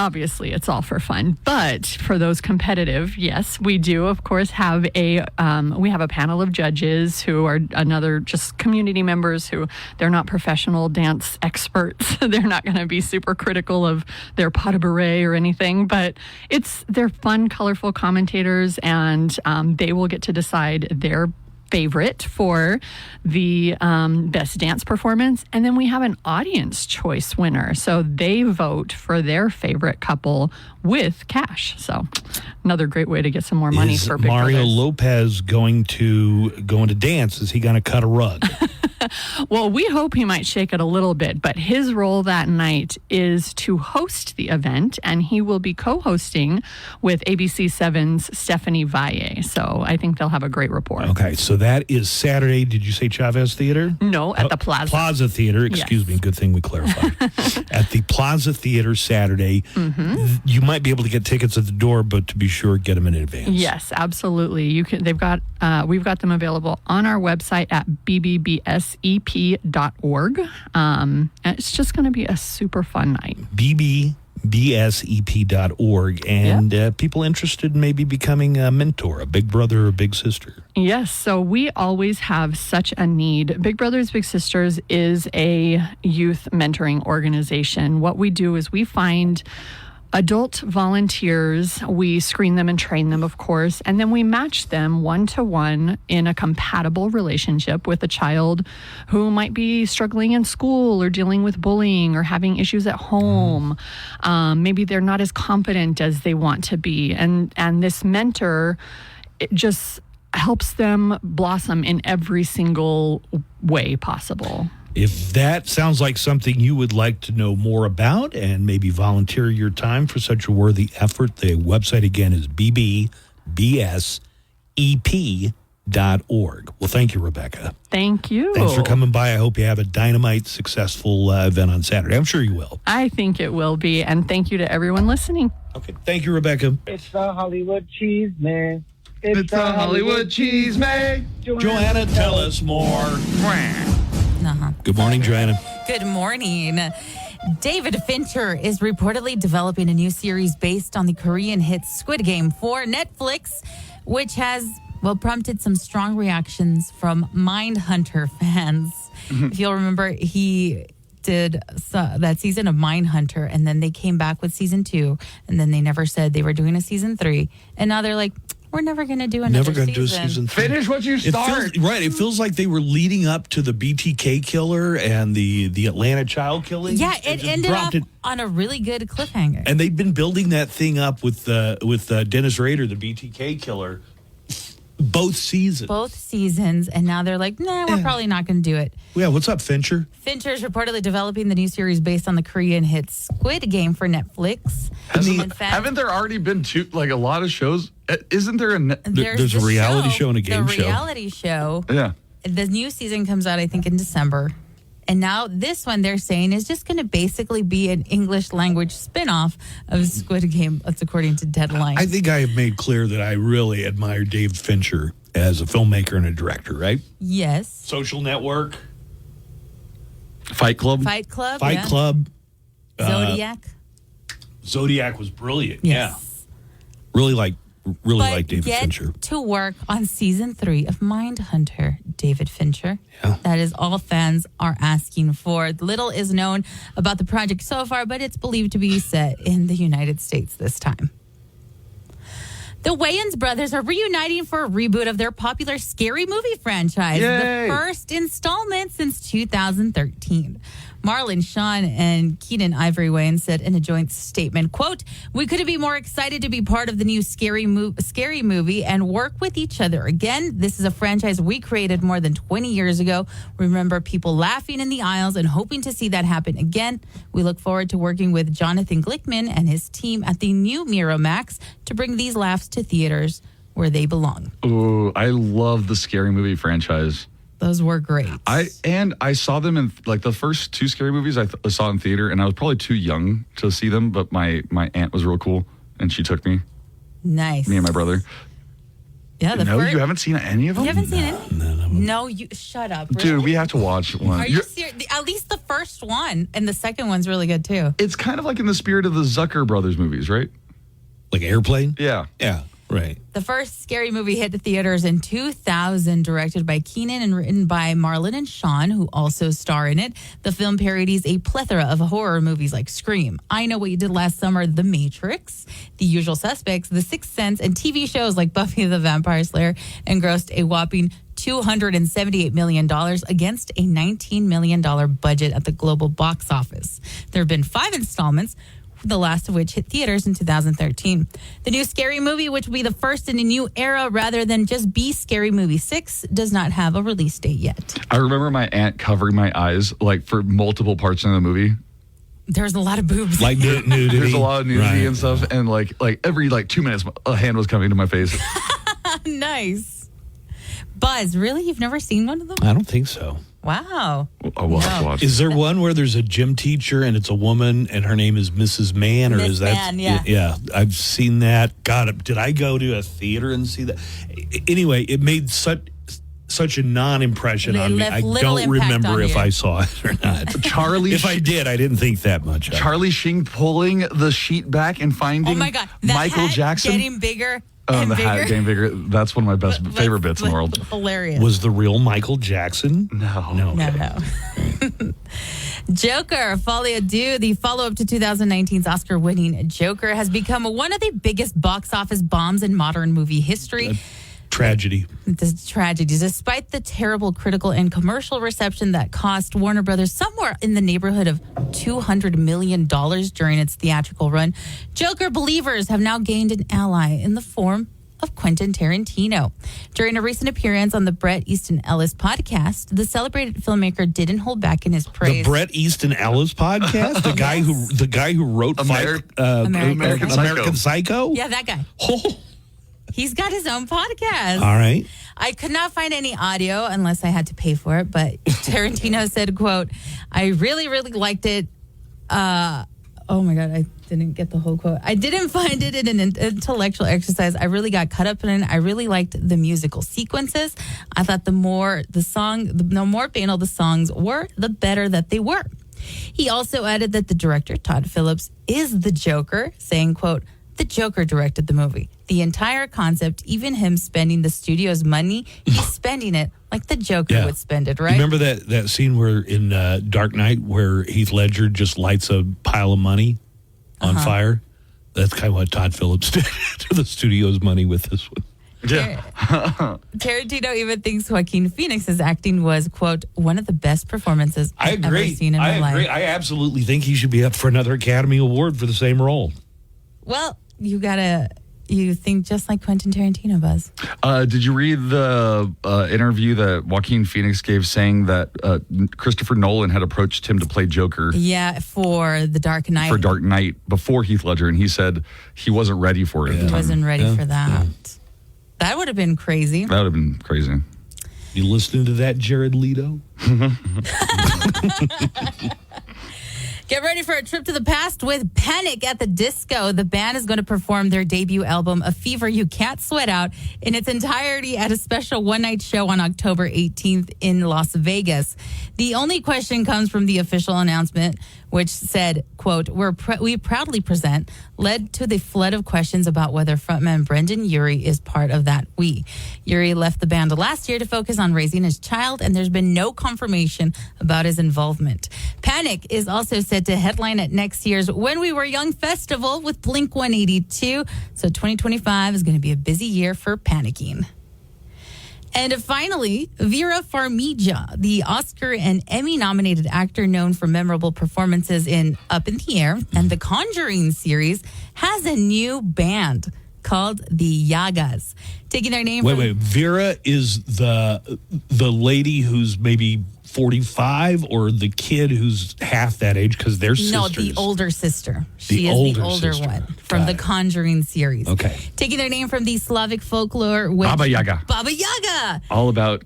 Obviously it's all for fun, but for those competitive, yes, we do of course have a panel of judges who are are another just community members who they're not professional dance experts. They're not going to be super critical of their pas de bourrée or anything, but they're fun, colorful commentators, and they will get to decide their favorite for the best dance performance. And then we have an audience choice winner. So they vote for their favorite couple with cash. So another great way to get some more money for Big Mario Brothers. Lopez going to dance? Is he going to cut a rug? Well, we hope he might shake it a little bit, but his role that night is to host the event, and he will be co-hosting with ABC7's Stephanie Valle. So I think they'll have a great rapport. Okay, so that is Saturday. Did you say Chavez Theater? No, at the Plaza. Plaza Theater. Excuse me. Good thing we clarified. At the Plaza Theater Saturday. You might be able to get tickets at the door, but to be sure, get them in advance. Yes, absolutely. You can. We've got them available on our website at bbbsep.org. It's just going to be a super fun night. bbbsep.org, and people interested in maybe becoming a mentor, a big brother or big sister. Yes, so we always have such a need. Big Brothers Big Sisters is a youth mentoring organization. What we do is we find adult volunteers, we screen them and train them, of course, and then we match them one-to-one in a compatible relationship with a child who might be struggling in school or dealing with bullying or having issues at home. Maybe they're not as confident as they want to be. And this mentor, it just helps them blossom in every single way possible. If that sounds like something you would like to know more about and maybe volunteer your time for such a worthy effort, the website again is bbbsep.org. Well, thank you, Rebecca. Thank you. Thanks for coming by. I hope you have a dynamite, successful event on Saturday. I'm sure you will. I think it will be. And thank you to everyone listening. Okay. Thank you, Rebecca. It's the Hollywood Cheese Man. It's the Hollywood Cheese Man. Joanna, tell us more. Good morning, Joanna. Good morning. David Fincher is reportedly developing a new series based on the Korean hit Squid Game for Netflix, which has, prompted some strong reactions from Mindhunter fans. If you'll remember, he did that season of Mindhunter, and then they came back with season 2, and then they never said they were doing a season 3. And now they're like, we're never going to do another season. Never going to do a season 3. Finish what you start. It feels like they were leading up to the BTK killer and the Atlanta child killing. Yeah, it ended up on a really good cliffhanger. And they've been building that thing up with Dennis Rader, the BTK killer, both seasons. And now they're like, we're probably not going to do it. Yeah, what's up, Fincher? Fincher's reportedly developing the new series based on the Korean hit Squid Game for Netflix. Haven't there already been a lot of shows? Isn't there there's a reality show and a game show? The reality show. Yeah. The new season comes out, I think, in December. And now this one, they're saying, is just going to basically be an English language spinoff of Squid Game. That's according to Deadline. I think I have made clear that I really admire David Fincher as a filmmaker and a director, right? Yes. Social Network. Fight Club. Fight Club. Zodiac was brilliant. Yes. Yeah. Really like David Fincher. To work on season 3 of Mindhunter, David Fincher. Yeah. That is all fans are asking for. Little is known about the project so far, but it's believed to be set in the United States this time. The Wayans brothers are reuniting for a reboot of their popular Scary Movie franchise. Yay. The first installment since 2013. Marlon Sean and Keenan Ivory Wayans said in a joint statement, quote, "We couldn't be more excited to be part of the new Scary Movie and work with each other again. This is a franchise we created more than 20 years ago. Remember people laughing in the aisles and hoping to see that happen again. We look forward to working with Jonathan Glickman and his team at the new Miramax to bring these laughs to theaters where they belong." Ooh, I love the Scary Movie franchise. Those were great. I saw them in the first 2 Scary Movies I saw in theater, and I was probably too young to see them, but my aunt was real cool, and she took me. Nice. Me and my brother. Yeah, you haven't seen any of them? You haven't seen any? No, you shut up. Really? Dude, we have to watch one. Are you serious? At least the first one, and the second one's really good too. It's kind of like in the spirit of the Zucker brothers movies, right? Like Airplane? Yeah. Yeah. Right. The first Scary Movie hit the theaters in 2000, directed by Keenan and written by Marlon and Sean, who also star in it. The film parodies a plethora of horror movies like Scream, I Know What You Did Last Summer, The Matrix, The Usual Suspects, The Sixth Sense, and TV shows like Buffy the Vampire Slayer, and grossed a whopping $278 million against a $19 million budget at the global box office. There have been 5 installments, the last of which hit theaters in 2013. The new Scary Movie, which will be the first in a new era rather than just be Scary Movie 6, does not have a release date yet. I remember my aunt covering my eyes like for multiple parts in the movie. There's a lot of boobs. Like nudity. There's a lot of nudity and stuff, and like every 2 minutes, a hand was coming to my face. Nice. Buzz, really? You've never seen one of them? I don't think so. Wow. I will have to watch. Is there one where there's a gym teacher and it's a woman and her name is Mrs. Mann? Or Miss is that? Mann, yeah. Yeah, I've seen that. God, did I go to a theater and see that? Anyway, it made such a non-impression It on me. left I little don't impact remember on if you. I saw it or not. Charlie, if I did, I didn't think that much of it. Charlie Sheen pulling the sheet back and finding Oh my God. The Michael hat Jackson getting bigger Oh, and the bigger. hat getting bigger. That's one of my favorite bits in the world. Hilarious. Was the real Michael Jackson? No. No. Joker, Folie à Deux, the follow-up to 2019's Oscar-winning Joker, has become one of the biggest box office bombs in modern movie history. Tragedy. This tragedy, despite the terrible critical and commercial reception that cost Warner Brothers somewhere in the neighborhood of $200 million during its theatrical run, Joker believers have now gained an ally in the form of Quentin Tarantino. During a recent appearance on the Bret Easton Ellis podcast, the celebrated filmmaker didn't hold back in his praise. The Bret Easton Ellis podcast, the guy who wrote American Psycho. Yeah, that guy. Oh. He's got his own podcast. All right. I could not find any audio unless I had to pay for it, but Tarantino said, quote, I really, really liked it. Oh my God, I didn't get the whole quote. I didn't find it an intellectual exercise. I really got caught up in it. I really liked the musical sequences. I thought the more banal the songs were, the better that they were. He also added that the director, Todd Phillips, is the Joker, saying, quote, the Joker directed the movie. The entire concept, even him spending the studio's money, he's spending it like the Joker would spend it, right? You remember that scene where in Dark Knight where Heath Ledger just lights a pile of money on fire? That's kind of what Todd Phillips did to the studio's money with this one. Yeah. Tarantino even thinks Joaquin Phoenix's acting was, quote, one of the best performances I've ever seen in my life. I absolutely think he should be up for another Academy Award for the same role. Well, you think just like Quentin Tarantino, Buzz. Did you read the interview that Joaquin Phoenix gave saying that Christopher Nolan had approached him to play Joker? Yeah, for The Dark Knight. For Dark Knight before Heath Ledger, and he said he wasn't ready for it. He wasn't ready for that. Yeah. That would have been crazy. That would have been crazy. You listening to that, Jared Leto? Get ready for a trip to the past with Panic at the Disco. The band is going to perform their debut album, A Fever You Can't Sweat Out, in its entirety at a special one-night show on October 18th in Las Vegas. The only question comes from the official announcement, which said, quote, we proudly present, led to the flood of questions about whether frontman Brendan Urie is part of that we. Urie left the band last year to focus on raising his child, and there's been no confirmation about his involvement. Panic is also set to headline at next year's When We Were Young Festival with Blink-182. So 2025 is going to be a busy year for panicking. And finally, Vera Farmiga, the Oscar and Emmy-nominated actor known for memorable performances in Up in the Air and the Conjuring series, has a new band called the Yagas. Taking their name from... Wait. Vera is the lady who's maybe 45 or the kid who's half that age because they're sisters? No, the older sister. She The is the older sister. one from the Conjuring series. Okay. Taking their name from the Slavic folklore. Which, Baba Yaga. Baba Yaga. All about,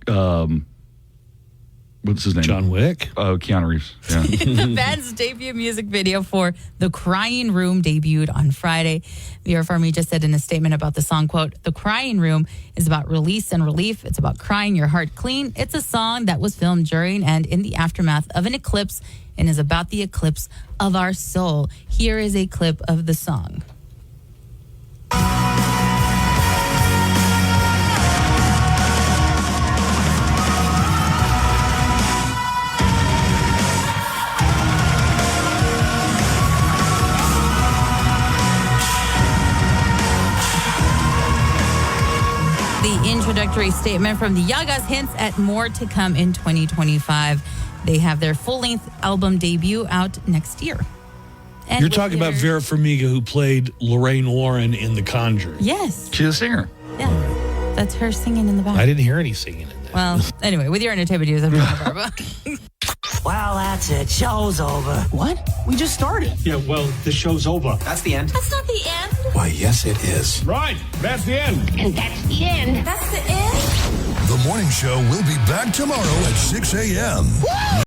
what's his name? John Wick? Oh, Keanu Reeves. Yeah. The band's debut music video for The Crying Room debuted on Friday. Vera Farmiga said in a statement about the song, quote, The Crying Room is about release and relief. It's about crying your heart clean. It's a song that was filmed during and in the aftermath of an eclipse and is about the eclipse of our soul. Here is a clip of the song. the introductory statement from the Yagas hints at more to come in 2025. They have their full-length album debut out next year. And You're talking about Vera Farmiga, who played Lorraine Warren in The Conjuring. Yes. She's a singer. Yeah. That's her singing in the back. I didn't hear any singing in that. Well, anyway, with your entertainment news, I'm Joanna Barba. Well, that's it. Show's over. What? We just started. Yeah, well, the show's over. That's the end. That's not the end. Why, yes, it is. Right. That's the end. And that's the end. That's the end. The morning show will be back tomorrow at 6 a.m.